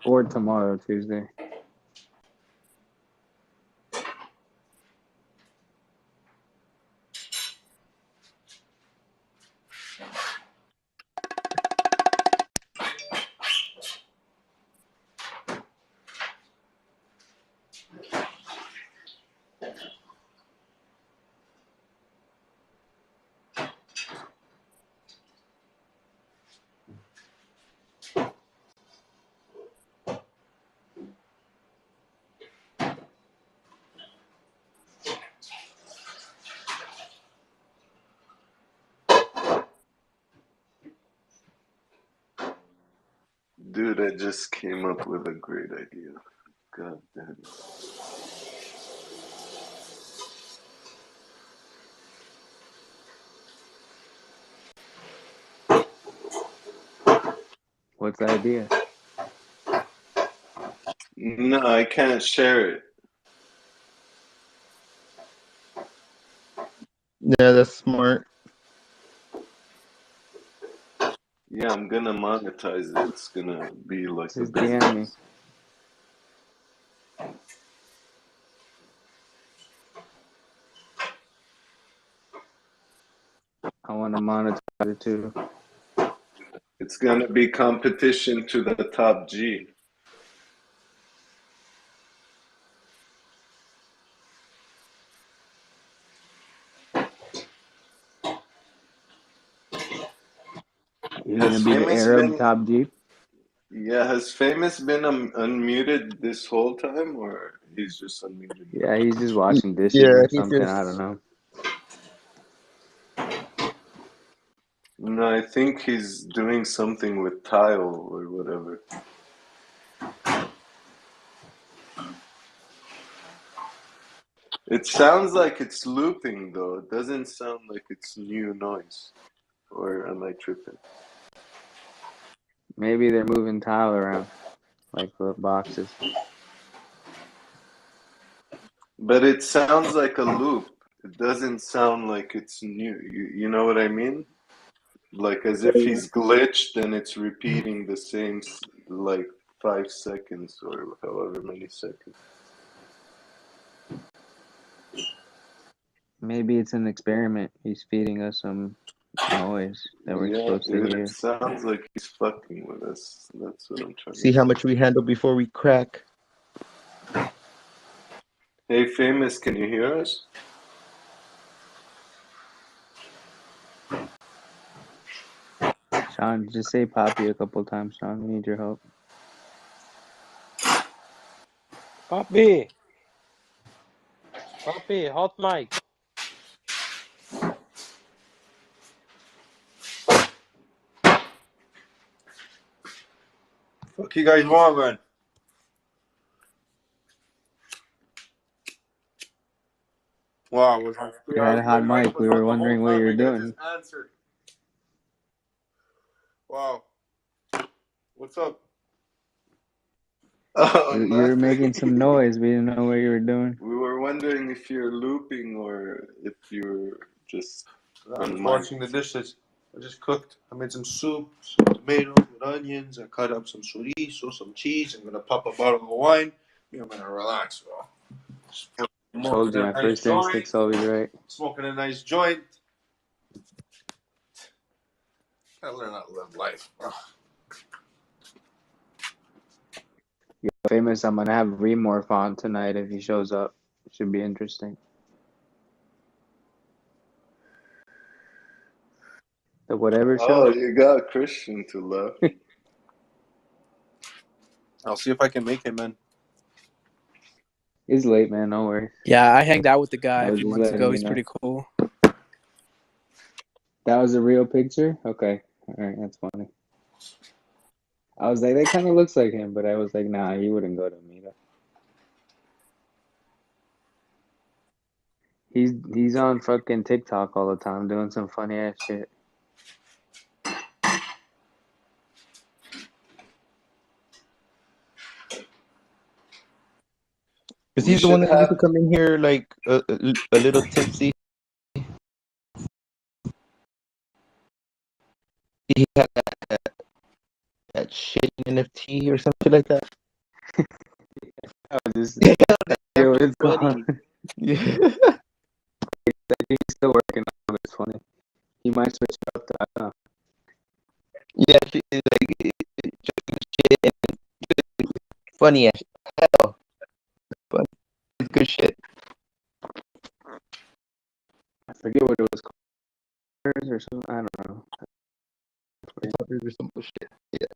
Or tomorrow, Tuesday. Dude, I just came up with a great idea. God damn it. What's the idea? No, I can't share it. Yeah, that's smart. Yeah, I'm gonna monetize it. It's gonna be like a Just DM me. business. I want to monetize it too. It's gonna be competition to the top G. You're gonna Has be the Famous Arab been? top Jeep? Yeah, has Famous been unmuted this whole time, or he's just unmuted now? Yeah, he's just washing dishes Yeah, or he's something. I don't just. know. No, I think he's doing something with tile or whatever. It sounds like it's looping though. It doesn't sound like it's new noise. Or am I tripping? Maybe they're moving tile around like the boxes. But it sounds like a loop. It doesn't sound like it's new. You know what I mean? Like as if he's glitched and it's repeating the same like 5 seconds or however many seconds. Maybe it's an experiment. He's feeding us some noise that we're Yeah, supposed to dude, it hear. sounds like he's fucking with us. That's what I'm trying to See how say. much we handle before we crack. Hey, Famous, can you hear us? Sean, just say Poppy a couple times, Sean. We need your help. Poppy, Poppy, hot mic. Fuck you guys want, man? Wow, was You had a hot mic. We were wondering what you were doing. Answered. Wow. What's up? Oh, You were making some nothing. noise. We didn't know what you were doing. We were wondering if you're looping or if you're just I'm on just mic. washing the dishes. I just cooked. I made some soup, some tomatoes with onions. I cut up some chorizo, some cheese. I'm gonna pop a bottle of wine. I'm gonna relax, bro. Told Smoking you a my nice first joint. instinct's always right. Smoking a nice joint. Gotta learn how to live life, bro. Yo, Famous, I'm gonna have Remorph on tonight if he shows up. Should be interesting. The whatever show? Oh, you got Christian to love. I'll see if I can make it, man. He's late, man. No worries. Yeah, I hanged out with the guy I a was few just months letting ago. you He's know. pretty cool. That was a real picture? Okay. All right, that's funny. I was like, that kind of looks like him, but I was like, nah, he wouldn't go to a meetup. He's on fucking TikTok all the time doing some funny ass shit. Is We he the one should that used to have. come in here like a little tipsy? He had that shit NFT or something like that. I was just, Yeah, yo, that's it's funny. gone. Yeah. I think he's still working on it. It's funny. He might switch it up to, I don't know. Yeah, she is like shit and funny as hell. But it's good shit. I forget what it was called or something. I don't know. Or some bullshit. Yeah.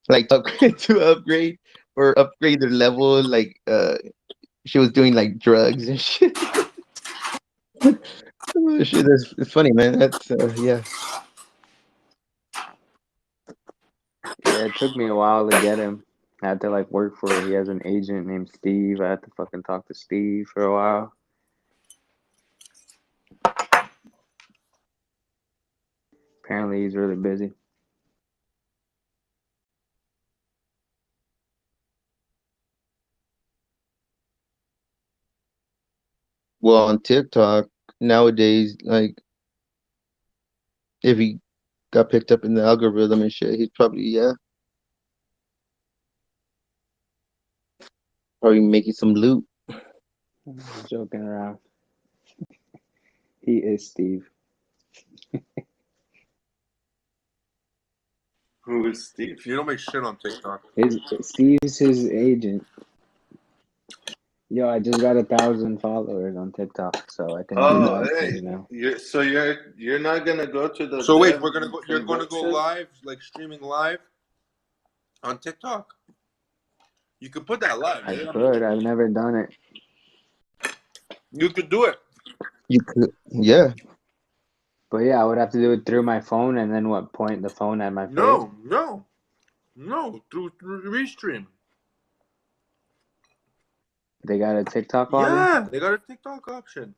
Like upgrade or upgrade their level. Like she was doing like drugs and shit. Oh, shit, it's funny, man. That's yeah. Yeah, it took me a while to get him. I had to like work for it. He has an agent named Steve. I had to fucking talk to Steve for a while. Apparently he's really busy. Well, on TikTok nowadays, like if he got picked up in the algorithm and shit, he's probably probably making some loot. I'm just joking around. He is Steve. Who is Steve? You don't make shit on TikTok. Steve's his agent. Yo, I just got 1,000 followers on TikTok, so I can do Oh, live hey, streams now. you're not gonna go to the So wait, dev you're gonna go convention? live, like streaming live on TikTok. You could put that live. I Yeah? could. I've never done it. You could do it. You could, yeah. But yeah, I would have to do it through my phone and then what, point the phone at my face? No. Through Restream. They got a TikTok on it? Yeah, they got a TikTok option.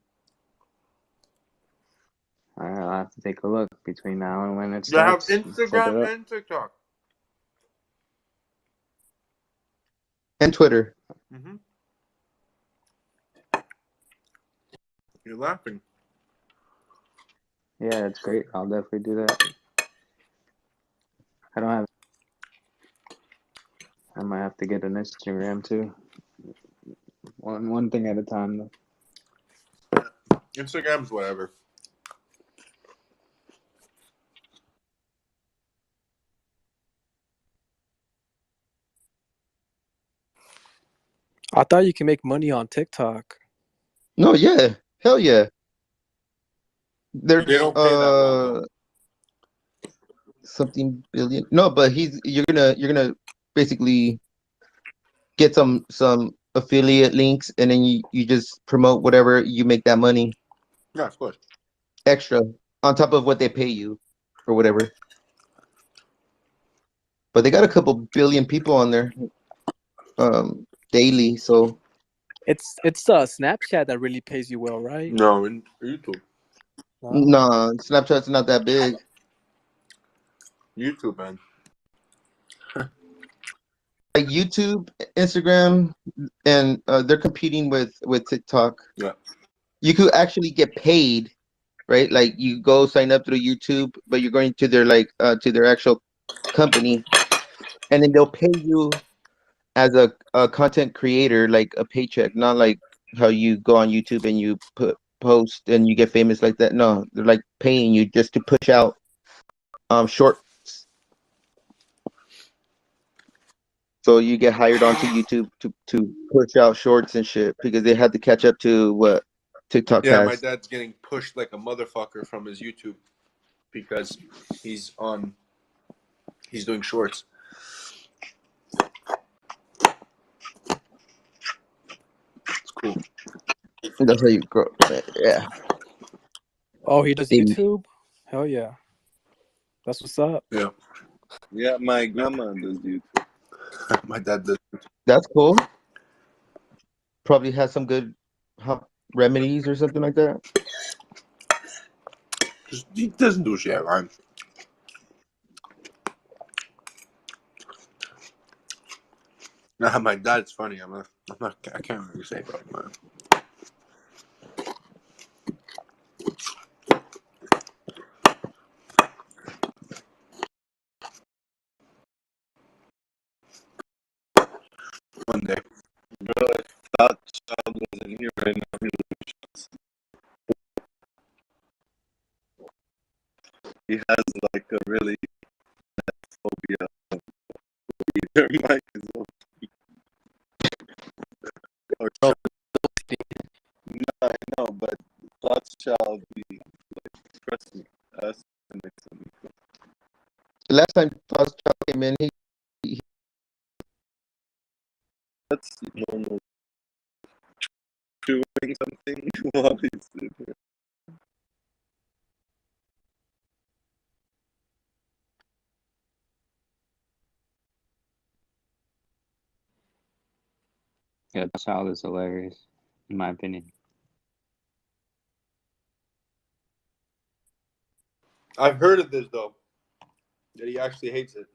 All right, I'll have to take a look between now and when it They have starts. Check it Instagram out. and TikTok. And Twitter. Mm-hmm. You're laughing. Yeah, that's great. I'll definitely do that. I don't have. I might have to get an Instagram too. One thing at a time though. Instagram's whatever. I thought you can make money on TikTok. No, yeah. Hell yeah. They There's don't pay that well though. something billion. No, but you're gonna basically get some affiliate links, and then you just promote whatever, you make that money Yeah, of course. extra on top of what they pay you or whatever. But they got a couple billion people on there daily, so It's Snapchat that really pays you well, right? No, in YouTube. nah, Snapchat's not that big. YouTube, man. Like YouTube, Instagram, and they're competing with TikTok. Yeah. You could actually get paid, right? Like you go sign up through YouTube, but you're going to their to their actual company, and then they'll pay you as a content creator, like a paycheck, not like how you go on YouTube and you post and you get famous like that. No, they're like paying you just to push out shorts. So you get hired onto YouTube to push out shorts and shit because they had to catch up to what TikTok Yeah, has. my dad's getting pushed like a motherfucker from his YouTube because he's doing shorts. It's cool. That's how you grow. Yeah. Oh, he does YouTube? Hell yeah. That's what's up. Yeah. Yeah, my grandma does YouTube. My dad does. That's cool. Probably has some good remedies or something like that. He doesn't do shit, man. Nah, my dad's funny. I can't really say about man. One day. Bro, if that child wasn't here right now, he he has like a really bad phobia of your mic is open. Or no, I know, but Thoughts child be like, trust me, ask the next time. Last time Thoughts Child came in, he That's normal. Doing something while he's sitting here. Yeah, that child is hilarious, in my opinion. I've heard of this though. That he actually hates it.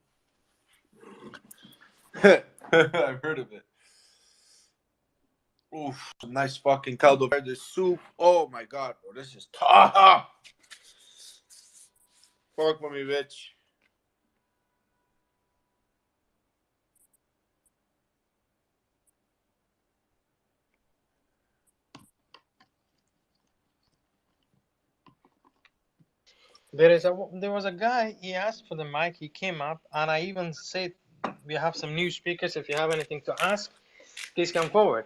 I've heard of it. Oof, nice fucking caldo verde soup. Oh my god, bro, this is tough. Fuck with me, bitch. There was a guy. He asked for the mic. He came up, and I even said, "We have some new speakers. If you have anything to ask, please come forward."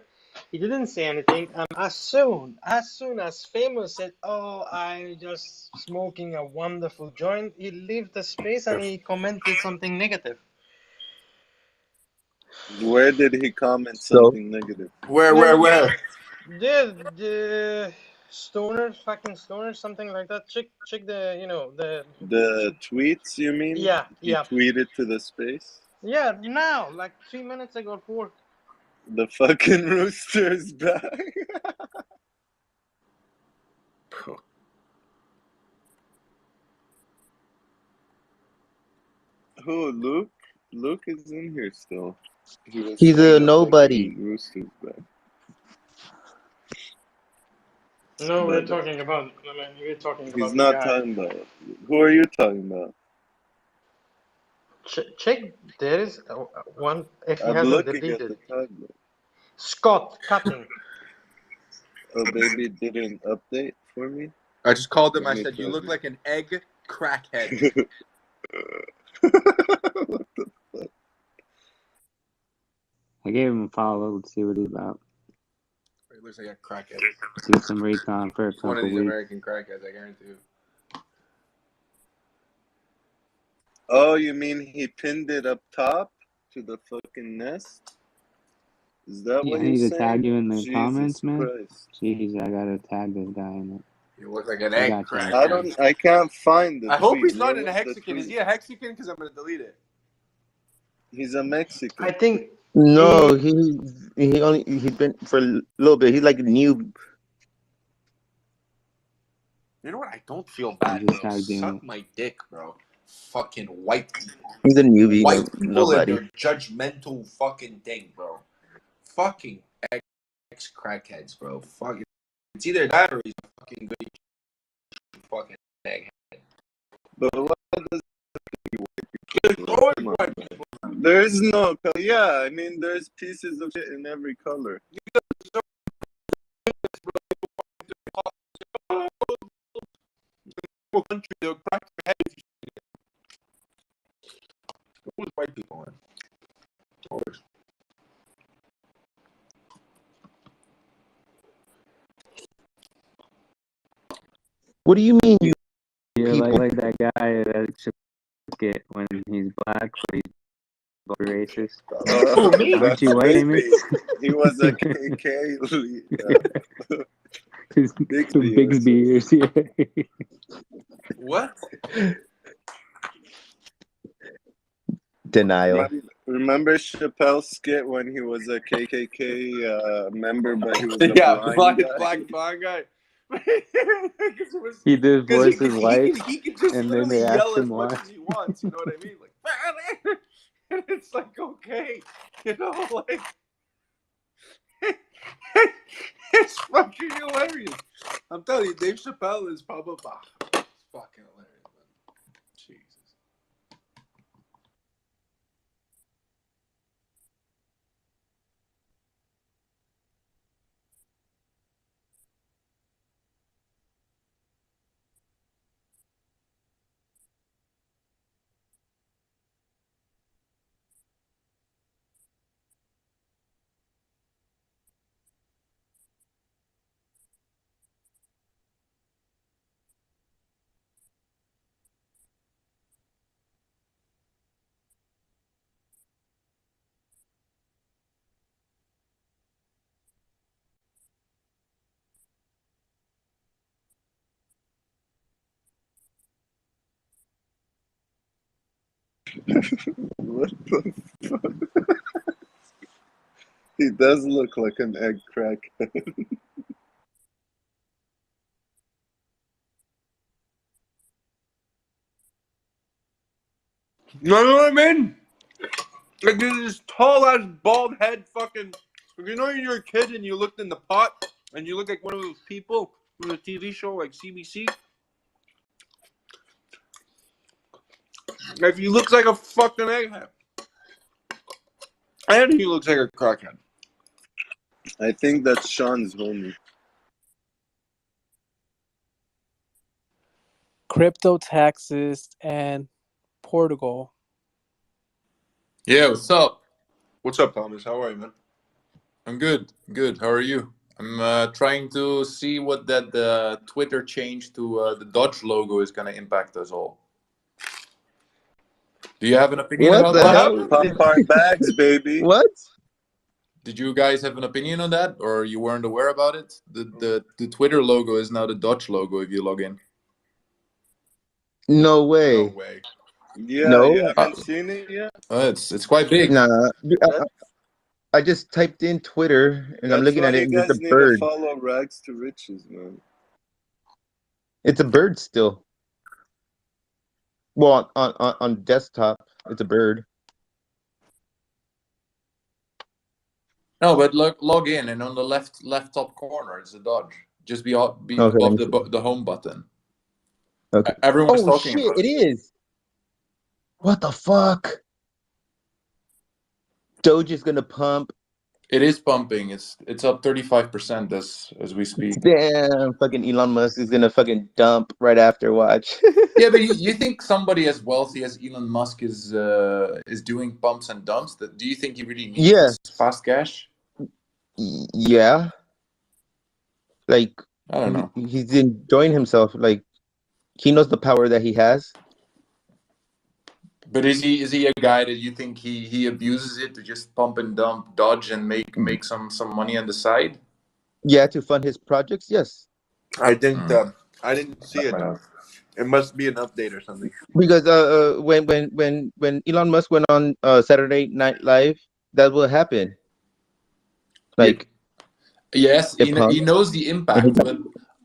He didn't say anything, and as soon as Famous said, "Oh, I just smoking a wonderful joint," he left the space and he commented something negative. Where did he comment So something negative? Where? The stoner, fucking stoner, something like that. Check the The tweets, you mean? Yeah, He yeah, tweeted to the space. yeah. Now, like 3 minutes ago, 4. The fucking rooster's back. Who? Luke? Luke is in here still. He was He's saying a the nobody. fucking rooster's back. No, But we're talking about he's the not guy. talking about. Who are you talking about? Check. There is one. If he I'm hasn't looking at deleted, the timeline. Scott Cutting. Oh, baby, it didn't update for me. I just called him. Let I me said, "You try look this. like an egg crackhead." What the fuck? I gave him a follow. Let's see what he's about. He looks like a crackhead. Do some recon for a It's one of couple these weeks. American crackheads, I guarantee you. Oh, you mean he pinned it up top to the fucking nest? Is that Yeah, what I you're need to saying? tag you in the Jesus comments, man. Christ. Jeez, I gotta tag this guy in it. You look like an I egg got you. crackhead. I can't find the I hope tweet. he's not Where a was the Mexican. Is tweet? he a Mexican? Because I'm gonna delete it. He's a Mexican. I think No, he's been for a little bit. He's like new. You know what? I don't feel I bad, just bro. tagged you in Suck it. my dick, bro. Fucking white people. He's a newbie, White people and nobody. their judgmental fucking thing, bro. Fucking ex-crackheads, bro. Fucking. It's either that or he's a fucking good fucking egghead. But what does There's always come on, white man. people. There is no color. Yeah, I mean, there's pieces of shit in every color. Country, they'll crack their heads. Always white people, man. Always. What do you mean, you You're people? like that guy that should get when he's black, but he's racist. Who, me? Aren't That's you white, Bigby. Emmett? He was a KK lead. Bixby ears, yeah. What? Denial. Remember Chappelle's skit when he was a KKK member, but he was a Yeah, blind guy? black guy. He did voices white, he can just and then literally they asked yell as him much why. as he wants. You know what I mean? Like, and it's like, okay, you know, like, it's fucking hilarious. I'm telling you, Dave Chappelle is probably it's fucking hilarious, man. Jesus. What the fuck? He does look like an egg crackhead. You know what I mean? Like, there's this tall ass bald head fucking. You know, when you're a kid and you looked in the pot and you look like one of those people from a TV show like CBC. Like, he looks like a fucking egghead, and he looks like a crackhead. I think that's Sean's homie. Crypto taxes and Portugal. Yeah, what's up? What's up, Thomas? How are you, man? I'm good. Good. How are you? I'm trying to see what that Twitter change to the Dodge logo is going to impact us all. Do you have an opinion What about the that? hell? Pump our bags, baby. What? Did you guys have an opinion on that, or you weren't aware about it? The Twitter logo is now the Dodge logo if you log in. No No way. way. Yeah, you No. haven't seen it yet? It's quite big. Nah. That, I just typed in Twitter and I'm that's looking why at it you and it's a guys need to bird. follow Rags to Riches, man. It's a bird still. Well, on desktop, it's a bird. No, but log in, and on the left top corner it's a Dodge. Just be Okay, let above me see. the home button. Okay. Everyone was Oh talking shit! about It it. is. What the fuck? Doge is gonna pump. It is pumping. It's up 35% as we speak. Damn, fucking Elon Musk is gonna fucking dump right after. Watch. Yeah, but you think somebody as wealthy as Elon Musk is doing pumps and dumps? Do you think he really needs Yeah. this fast cash? Yeah. Like I don't know. he's enjoying himself. Like he knows the power that he has. But is he a guy that you think he abuses it to just pump and dump, dodge, and make some money on the side? Yeah, to fund his projects. Yes. I didn't see it. It must be an update or something. Because when Elon Musk went on Saturday Night Live, that will happen. Like Yes, it he pumped. knows the impact, but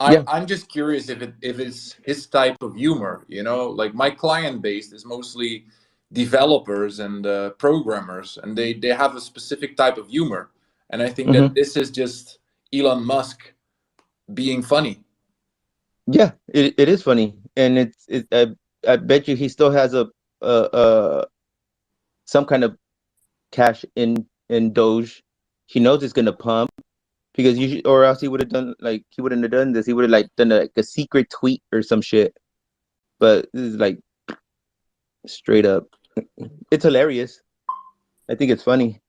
Yeah. I'm just curious if it's his type of humor. You know, like my client base is mostly developers and programmers, and they have a specific type of humor, and I think that this is just Elon Musk being funny. Yeah, it is funny, and I bet you he still has a some kind of cash in Doge. He knows it's gonna pump because usually, or else he would have done like he wouldn't have done this. He would have like done like a secret tweet or some shit. But this is like straight up. It's hilarious. I think it's funny.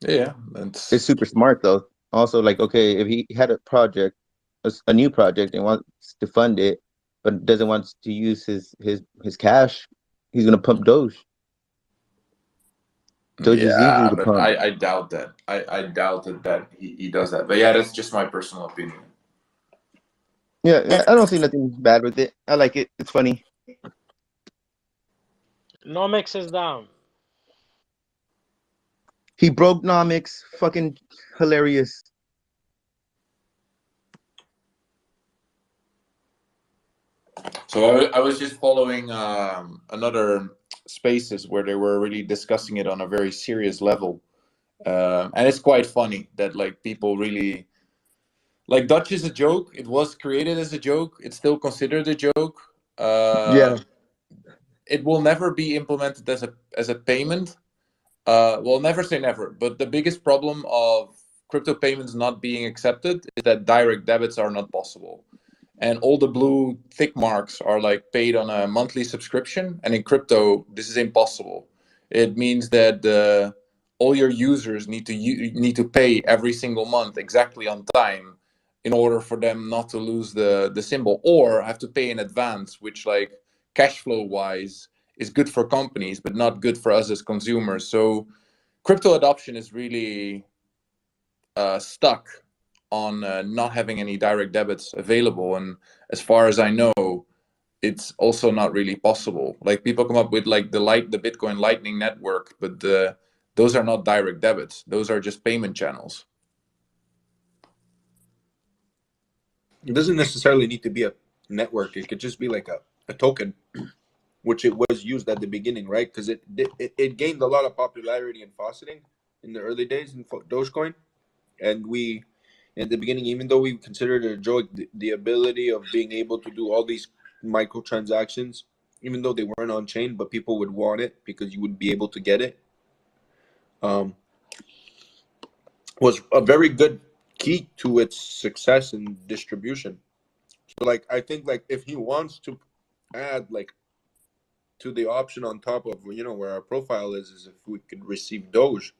Yeah, It's super smart though. Also, like, okay, if he had a project, a new project, and wants to fund it, but doesn't want to use his cash, he's gonna pump Doge. Doge is easy Yeah, to but pump. I doubt that. I doubt that he does that. But yeah, that's just my personal opinion. Yeah, I don't see nothing bad with it. I like it. It's funny. Nomics is down. He broke Nomics. Fucking hilarious. So I was just following another spaces where they were really discussing it on a very serious level, and it's quite funny that like people really like Dutch is a joke. It was created as a joke. It's still considered a joke. Yeah. It will never be implemented as a payment. Well, never say never. But the biggest problem of crypto payments not being accepted is that direct debits are not possible. And all the blue tick marks are like paid on a monthly subscription, and in crypto this is impossible. It means that all your users need to pay every single month exactly on time in order for them not to lose the symbol, or have to pay in advance, which like cash flow wise is good for companies but not good for us as consumers. So crypto adoption is really stuck on not having any direct debits available, and as far as I know, it's also not really possible. Like people come up with like the Bitcoin Lightning Network, but those are not direct debits. Those are just payment channels. It doesn't necessarily need to be a network. It could just be like a token, which it was used at the beginning, right? Because it gained a lot of popularity in fauceting in the early days in Dogecoin, and we in the beginning, even though we considered it a joke, the ability of being able to do all these microtransactions, even though they weren't on chain, but people would want it because you would be able to get it, was a very good key to its success and distribution. So like I think like if he wants to add like to the option on top of where our profile is if we could receive Doge,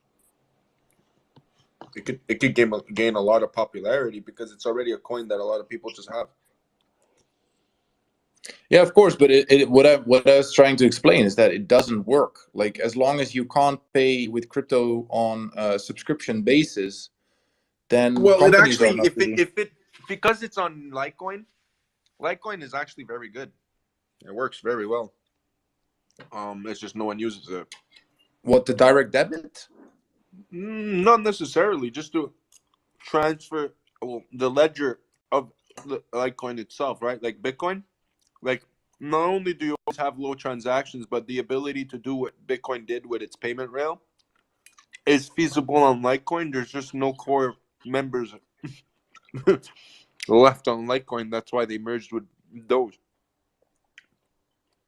it could gain a lot of popularity because it's already a coin that a lot of people just have. Yeah, of course, but what I was trying to explain is that it doesn't work. Like, as long as you can't pay with crypto on a subscription basis, then Well, it companies are actually, not really. if it because it's on Litecoin is actually very good. It works very well. It's just no one uses it. What, the direct debit? Not necessarily. Just to transfer the ledger of the Litecoin itself, right? Like Bitcoin. Like, not only do you always have low transactions, but the ability to do what Bitcoin did with its payment rail is feasible on Litecoin. There's just no core members left on Litecoin. That's why they merged with Doge.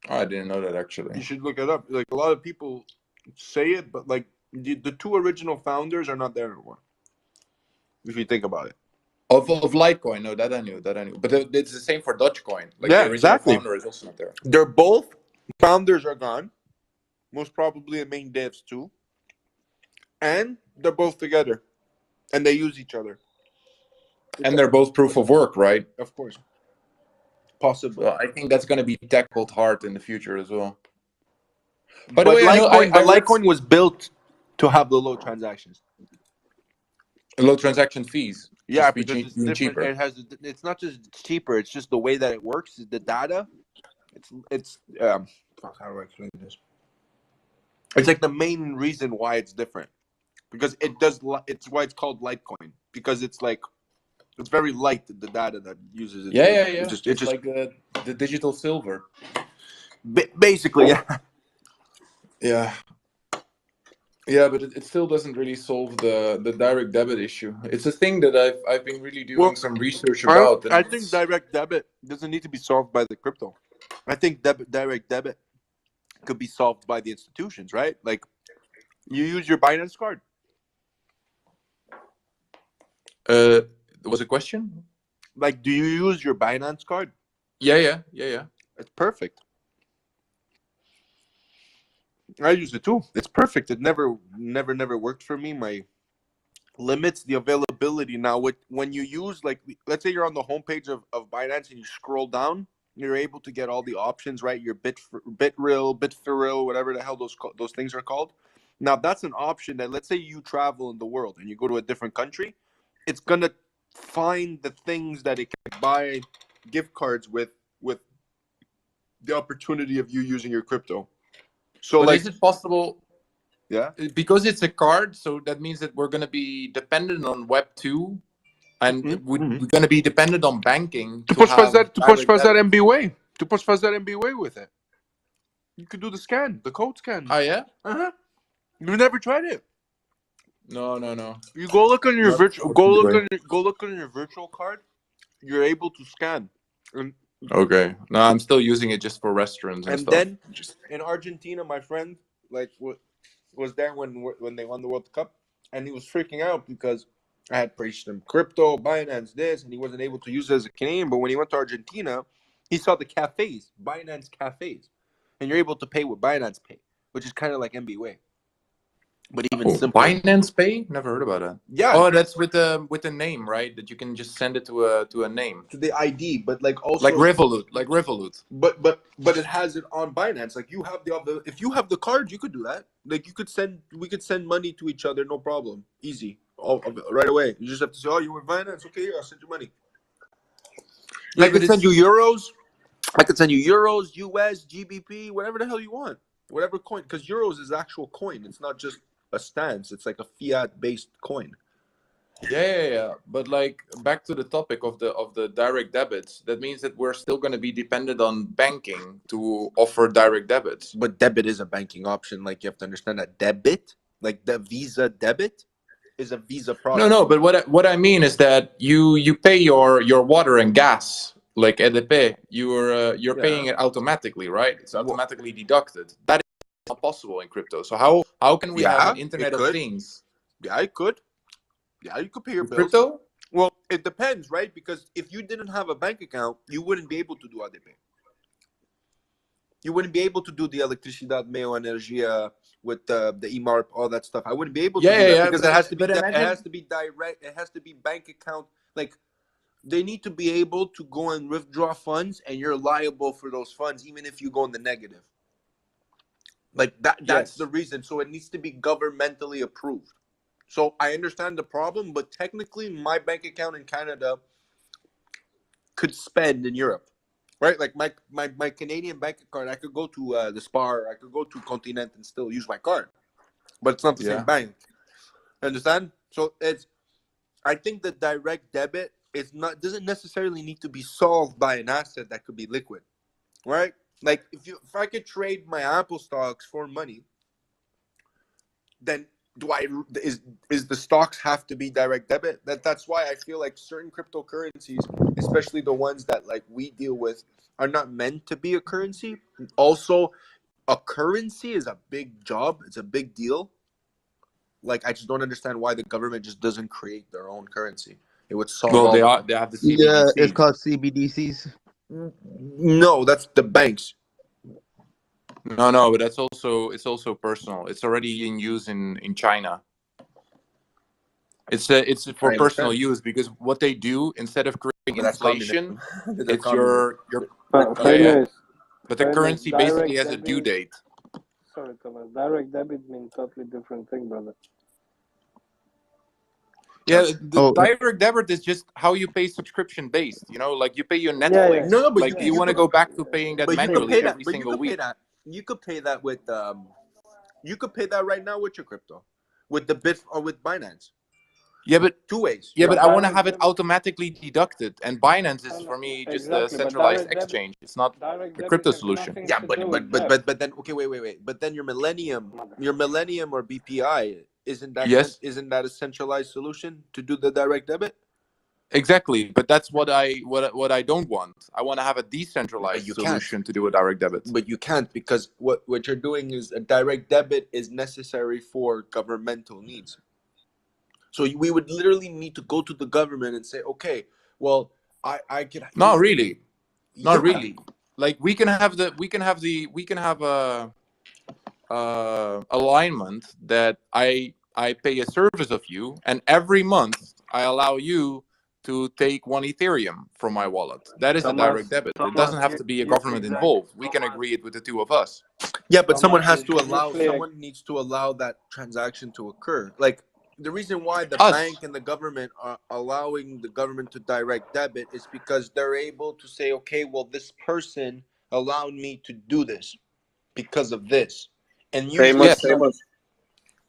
Oh, I didn't know that, actually. You should look it up. Like, a lot of people say it, but like the two original founders are not there anymore. If you think about it. Of Litecoin, no, that I knew. But it's the same for Dogecoin. Like, Yeah, the original exactly. founder is also not there. They're both founders are gone. Most probably the main devs too. And they're both together. And they use each other. And they're both proof of work, right? Of course. Possible. Well, I think that's going to be tackled hard in the future as well. By the way, Litecoin was built to have the low transactions. Low transaction fees. Yeah, just because it's being different. cheaper. It's not just cheaper. It's just the way that it works. The data. It's fuck, how do I explain this? It's like the main reason why it's different, because it does. It's why it's called Litecoin, because it's like it's very light, the data that uses it. Yeah. It's It's like the digital silver. Basically, yeah. Yeah. Yeah, but it still doesn't really solve the direct debit issue. It's a thing that I've been really doing some research about. I think direct debit doesn't need to be solved by the crypto. I think direct debit could be solved by the institutions, right? Like, you use your Binance card. Was a question? Like, do you use your Binance card? Yeah. It's perfect. I use it too. It's perfect. It never worked for me. My limits the availability. Now, when you use, like, let's say you're on the homepage of Binance and you scroll down, you're able to get all the options, right? Your Bitferill, whatever the hell those things are called. Now, that's an option that, let's say you travel in the world and you go to a different country, it's gonna find the things that it can buy gift cards with the opportunity of you using your crypto. So, but like, is it possible? Yeah. Because it's a card, so that means that we're going to be dependent on Web 2, and we're going to be dependent on banking Tu to podes have fazer MBWay. Tu podes fazer MBWay with it. You could do the scan, the code scan. Oh, yeah? You've never tried it? No. You go look on your Not virtual. unfortunately. Go look on your virtual card. You're able to scan. Okay. No, I'm still using it just for restaurants and And stuff. then in Argentina, my friend was there when they won the World Cup, and he was freaking out because I had preached him crypto, Binance this, and he wasn't able to use it as a Canadian. But when he went to Argentina, he saw the cafes, Binance cafes, and you're able to pay with Binance Pay, which is kind of like MBWay, but even simpler. Binance Pay? Never heard about that. Yeah. Oh, that's with the name, right? That you can just send it to a name. To the ID, but like also like Revolut. But it has it on Binance. Like, you have if you have the card, you could do that. Like, we could send money to each other, no problem, easy, right away. You just have to say, oh, you with Binance, okay, I'll send you money. Yeah, I could send you euros. I could send you euros, US, GBP, whatever the hell you want, whatever coin, because euros is actual coin. It's not just a stance. It's like a fiat-based coin. Yeah. But like, back to the topic of the direct debits, that means that we're still going to be dependent on banking to offer direct debits. But debit is a banking option. Like, you have to understand that debit, like the Visa debit, is a Visa product. No. But what I mean is that you pay your water and gas, like EDP. You're paying it automatically, right? It's automatically deducted. That is not possible in crypto. So how can we have an Internet of Things? Yeah, it could. Yeah, you could pay your bills. Crypto? Well, it depends, right? Because if you didn't have a bank account, you wouldn't be able to do ADP. You wouldn't be able to do the Electricidad Meo Energia with the EMARP, all that stuff. I wouldn't be able to do that because it has to be it has to be direct. It has to be bank account. Like they need to be able to go and withdraw funds, and you're liable for those funds even if you go in the negative. Like that's the reason. So it needs to be governmentally approved. So I understand the problem, but technically my bank account in Canada could spend in Europe. Right? Like my Canadian bank card, I could go to the Spar, I could go to Continent and still use my card. But it's not the same bank. Understand? So I think the direct debit doesn't necessarily need to be solved by an asset that could be liquid. Right? Like if I could trade my Apple stocks for money, then is the stocks have to be direct debit? That's why I feel like certain cryptocurrencies, especially the ones that like we deal with, are not meant to be a currency. Also, a currency is a big job. It's a big deal. Like I just don't understand why the government just doesn't create their own currency. It would solve all they have the CBDC. Yeah, it's called CBDCs. No, that's the banks. No, but it's also personal. It's already in use in China. It's for personal use because what they do instead of creating inflation, it's your But the currency basically has a due date. Sorry, Thomas. Direct debit means totally different thing, brother. Yeah, the direct debit is just how you pay subscription based. You know, like you pay your Netflix. No, but like you want to go back to paying that manually every single week. You could pay that with you could pay that right now with your crypto, with the Bit or with Binance. Yeah, but 2 ways. Yeah, but I want to have it automatically deducted, and Binance is for me just a centralized exchange. It's not a crypto solution. Yeah, but then okay, wait. But then your Millennium or BPI isn't that a centralized solution to do the direct debit? Exactly, but that's what I don't want. I want to have a decentralized solution to do a direct debit. But you can't because what you're doing is a direct debit is necessary for governmental needs. So we would literally need to go to the government and say, okay, well, I can. Not really. Like we can have a alignment that I pay a service of you, and every month I allow you to take 1 Ethereum from my wallet. That is a direct debit. It doesn't have to be a government involved. We can agree it with the two of us. Yeah, but someone needs to allow that transaction to occur. Like the reason why the bank and the government are allowing the government to direct debit is because they're able to say, okay, well, this person allowed me to do this because of this. And Famous.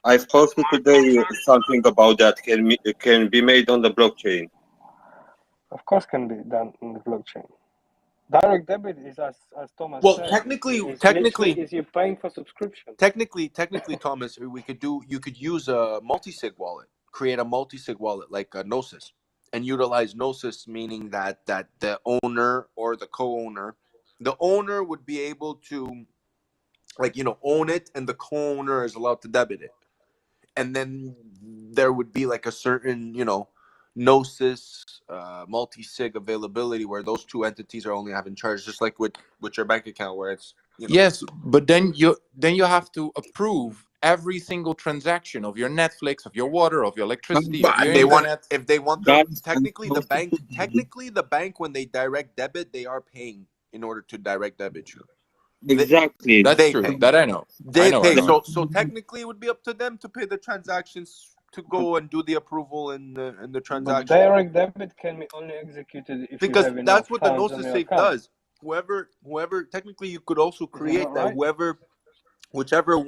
I've posted today something about that can be made on the blockchain. Of course, can be done on the blockchain. Direct debit is as Thomas said. Well, technically, is you paying for subscription. Technically, Thomas, you could use a multi-sig wallet, create a multi-sig wallet like a Gnosis, and utilize Gnosis, meaning that the owner or the co-owner, the owner would be able to, own it, and the co-owner is allowed to debit it, and then there would be like a certain, Gnosis multi-sig availability where those two entities are only having charge, just like with your bank account where it's Yes, but then you have to approve every single transaction of your Netflix, of your water, of your electricity, of your internet. If they want technically the bank when they direct debit, they are paying in order to direct debit you. Exactly. That's true. Pay. That I know. They pay. I know. So technically it would be up to them to pay the transactions, to go and do the approval in the transaction. But direct debit can be only executed if because you have that's enough what the funds on Gnosis your Safe account. does. Whoever technically you could also create not that right? whichever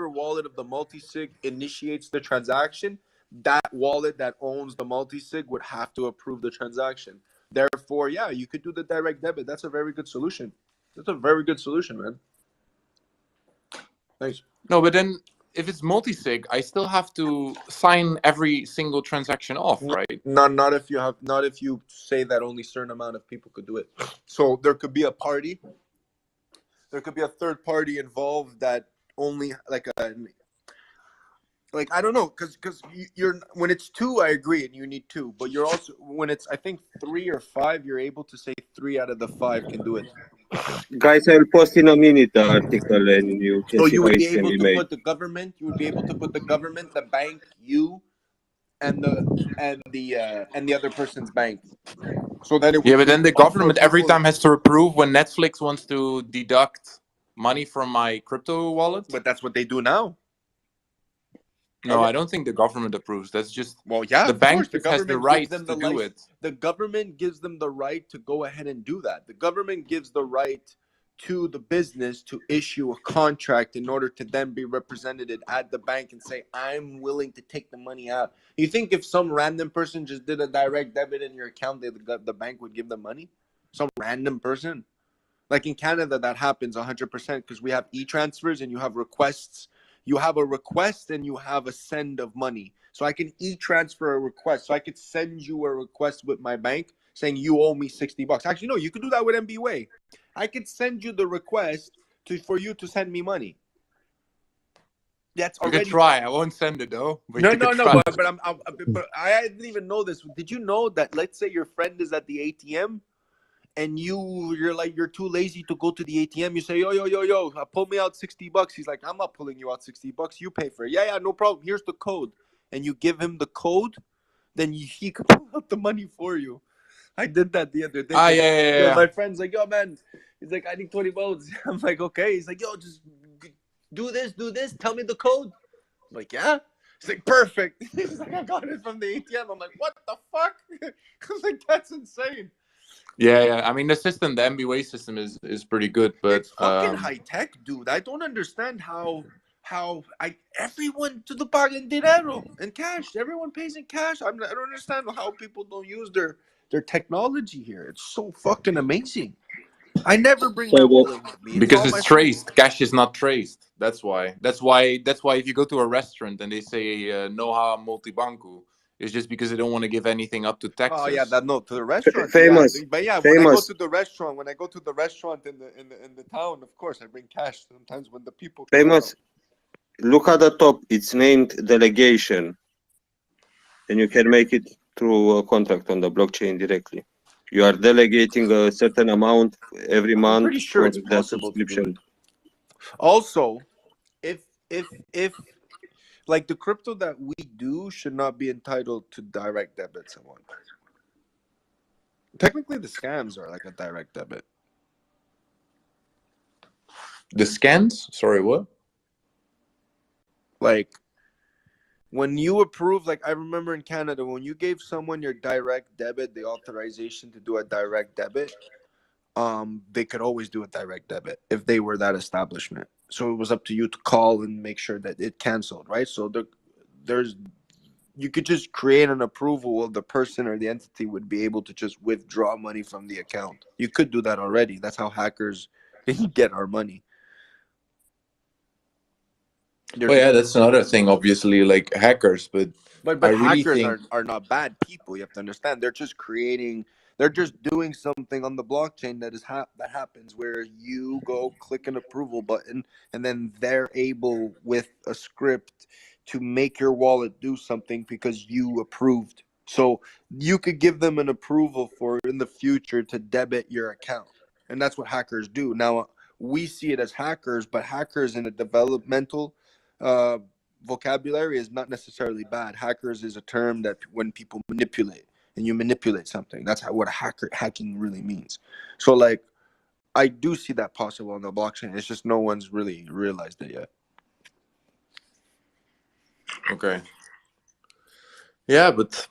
wallet of the multi-sig initiates the transaction, that wallet that owns the multi-sig would have to approve the transaction. Therefore, yeah, you could do the direct debit. That's a very good solution. That's a very good solution, man. Thanks. No, but then if it's multi-sig, I still have to sign every single transaction off, right? Not if you say that only certain amount of people could do it. So there could be a party. There could be a third party involved that only I don't know, because you're when it's 2, I agree, and you need 2. But you're also when it's I think 3 or 5, you're able to say 3 out of the 5 can do it. Guys, I'll post in a minute the article and you can So see you how would be it's can able be to made. put the government. You would be able to put the government, the bank, you, and the other person's bank, so that it Yeah, would but take then the up for government every approval. time has to approve when Netflix wants to deduct money from my crypto wallet. But that's what they do now. No, I don't think the government approves. That's just Yeah, the of bank course, the just has the government gives right them to the do license. it. The government gives them the right to go ahead and do that. The government gives the right to the business to issue a contract in order to then be represented at the bank and say, I'm willing to take the money out. You think if some random person just did a direct debit in your account, the bank would give them money? Some random person? Like in Canada, that happens 100% because we have e-transfers and you have requests. You have a request and you have a send of money. So I can e-transfer a request. So I could send you a request with my bank saying you owe me $60. Actually, no, you could do that with MBWay. I could send you the request for you to send me money. That's You already. could try. I won't send it though. But No, you no, could no. try. But I didn't even know this. Did you know that? Let's say your friend is at the ATM. And you're too lazy to go to the ATM. You say, yo, pull me out $60. He's like, I'm not pulling you out $60. You pay for it. Yeah, no problem. Here's the code. And you give him the code, then he can pull out the money for you. I did that the other day. Yeah. My friend's like, yo, man. He's like, I need 20 bucks. I'm like, okay. He's like, yo, just do this. Tell me the code. I'm like, yeah. He's like, perfect. He's like, I got it from the ATM. I'm like, what the fuck? I was like, that's insane. Yeah. I mean, the MBWay system is pretty good, but it's fucking high tech, dude. I don't understand how everyone to the paga in dinero and cash. Everyone pays in cash. I don't understand how people don't use their technology here. It's so fucking amazing. I never bring my wallet with me. It's because all it's my phone. traced. Cash is not traced. That's why. If you go to a restaurant and they say no ha multibanco, it's just because they don't want to give anything up to taxes. Oh yeah, to the restaurant. Famous. Yeah. But yeah, famous. when I go to the restaurant in the town, of course I bring cash. Sometimes when the people Famous. Look at the top. It's named delegation, and you can make it through a contract on the blockchain directly. You are delegating a certain amount every month. I'm pretty sure for it's that possible to do subscription. it. Also, if like the crypto that we do should not be entitled to direct debit someone. Technically the scams are like a direct debit. The scans? Sorry, what? Like when you approve, like I remember in Canada, when you gave someone your direct debit, the authorization to do a direct debit, they could always do a direct debit if they were that establishment. So it was up to you to call and make sure that it canceled, right? So there's you could just create an approval of the person or the entity would be able to just withdraw money from the account. You could do that already. That's how hackers get our money. Yeah, that's another thing. Obviously, like hackers, but I really hackers think are not bad people. You have to understand. They're just doing something on the blockchain that that happens where you go click an approval button and then they're able with a script to make your wallet do something because you approved. So you could give them an approval for in the future to debit your account. And that's what hackers do. Now we see it as hackers, but hackers in a developmental vocabulary is not necessarily bad. Hackers is a term that when people manipulate and you manipulate something, that's what hacking really means. So like I do see that possible on the blockchain. It's just no one's really realized it yet. okay. Yeah, but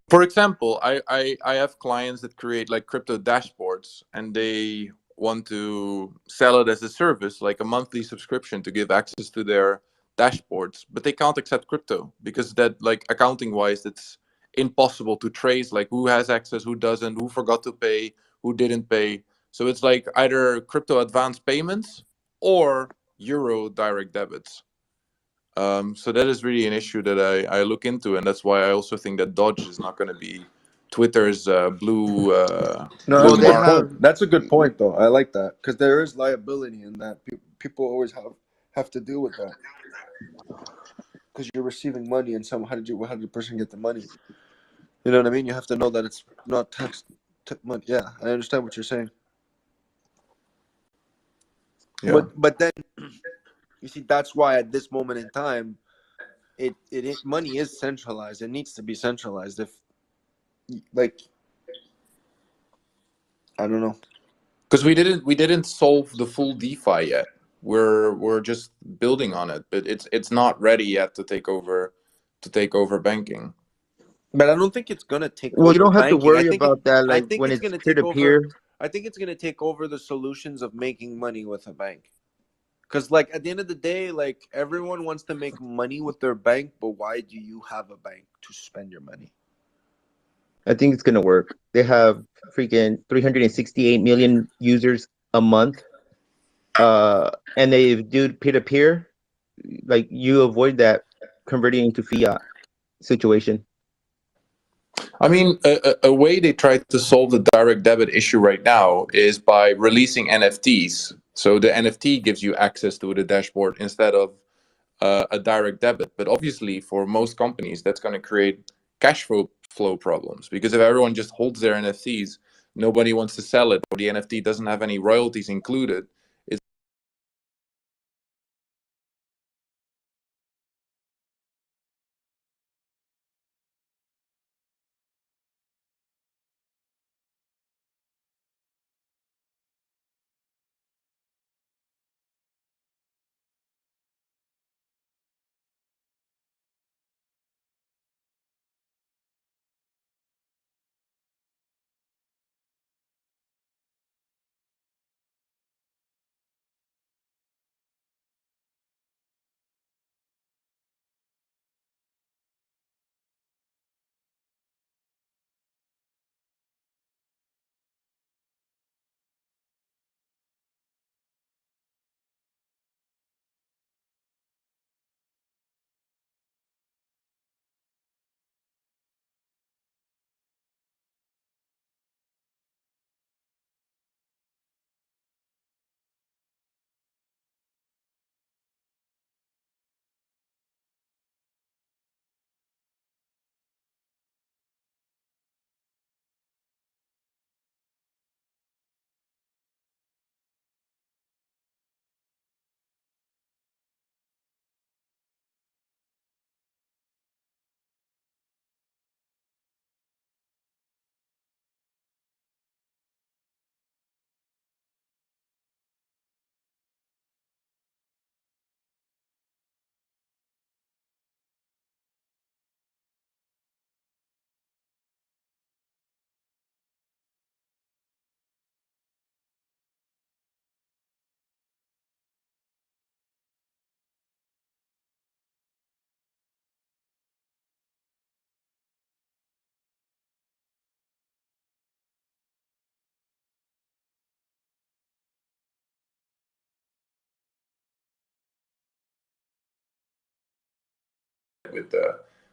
for example, I have clients that create like crypto dashboards and they want to sell it as a service, like a monthly subscription to give access to their dashboards, but they can't accept crypto because that like accounting wise it's impossible to trace like who has access, who doesn't, who forgot to pay, who didn't pay. So it's like either crypto advance payments or euro direct debits. So that is really an issue that I look into, and that's why I also think that Dodge is not going to be Twitter's blue. No, blue mark. that's a good point though. I like that because there is liability in that. People always have to deal with that because you're receiving money and how did the person get the money? You know what I mean? You have to know that it's not tax money. Yeah, I understand what you're saying. Yeah. But then you see, that's why at this moment in time, money is centralized. It needs to be centralized. If like, I don't know, because we didn't solve the full DeFi yet. We're just building on it, but it's not ready yet to take over banking. but I don't think it's gonna take Well, you over don't have to banking. worry about that. I Like think when it's it's gonna peer take to over. peer. I think it's gonna take over the solutions of making money with a bank. Because like at the end of the day, like everyone wants to make money with their bank, but why do you have a bank to spend your money? I think it's gonna work. They have freaking 368 million users a month. And they do peer to peer. Like you avoid that converting into fiat situation. I mean, a way they try to solve the direct debit issue right now is by releasing NFTs. So the NFT gives you access to the dashboard instead of a direct debit. But obviously, for most companies, that's going to create cash flow problems, because if everyone just holds their NFTs, nobody wants to sell it, or the NFT doesn't have any royalties included. It's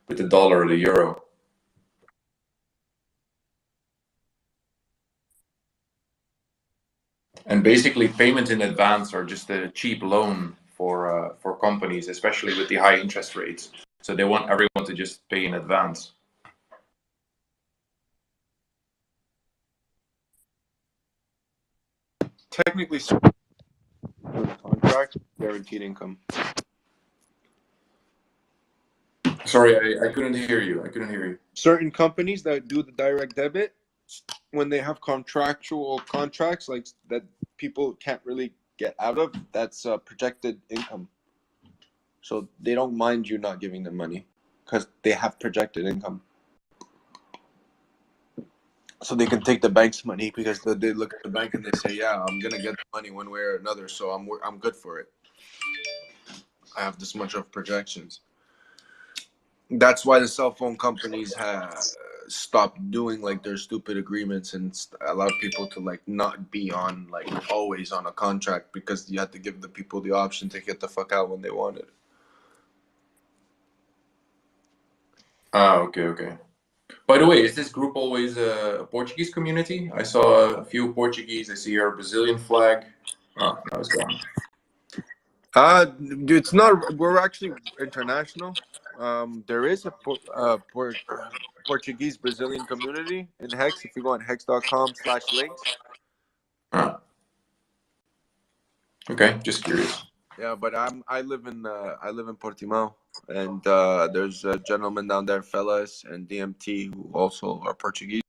with the dollar or the euro. And basically, payments in advance are just a cheap loan for companies, especially with the high interest rates. So they want everyone to just pay in advance. Technically, contract guaranteed income. Sorry, I couldn't hear you. I couldn't hear you. Certain companies that do the direct debit, when they have contractual contracts like that, people can't really get out of. That's projected income. So they don't mind you not giving them money because they have projected income. So they can take the bank's money because they look at the bank and they say, "Yeah, I'm gonna get the money one way or another, so I'm good for it. I have this much of projections." That's why the cell phone companies have stopped doing like their stupid agreements and allowed people to like not be on like always on a contract, because you had to give the people the option to get the fuck out when they wanted. Ah, okay. By the way, is this group always a Portuguese community? I saw a few Portuguese. I see your Brazilian flag. Oh, no, it's gone. It's not. We're actually international. There is a Portuguese Brazilian community in Hex. If you go on hex.com/links. Okay, just curious. Yeah, but I live in Portimao, and there's a gentleman down there, fellas, and DMT, who also are Portuguese.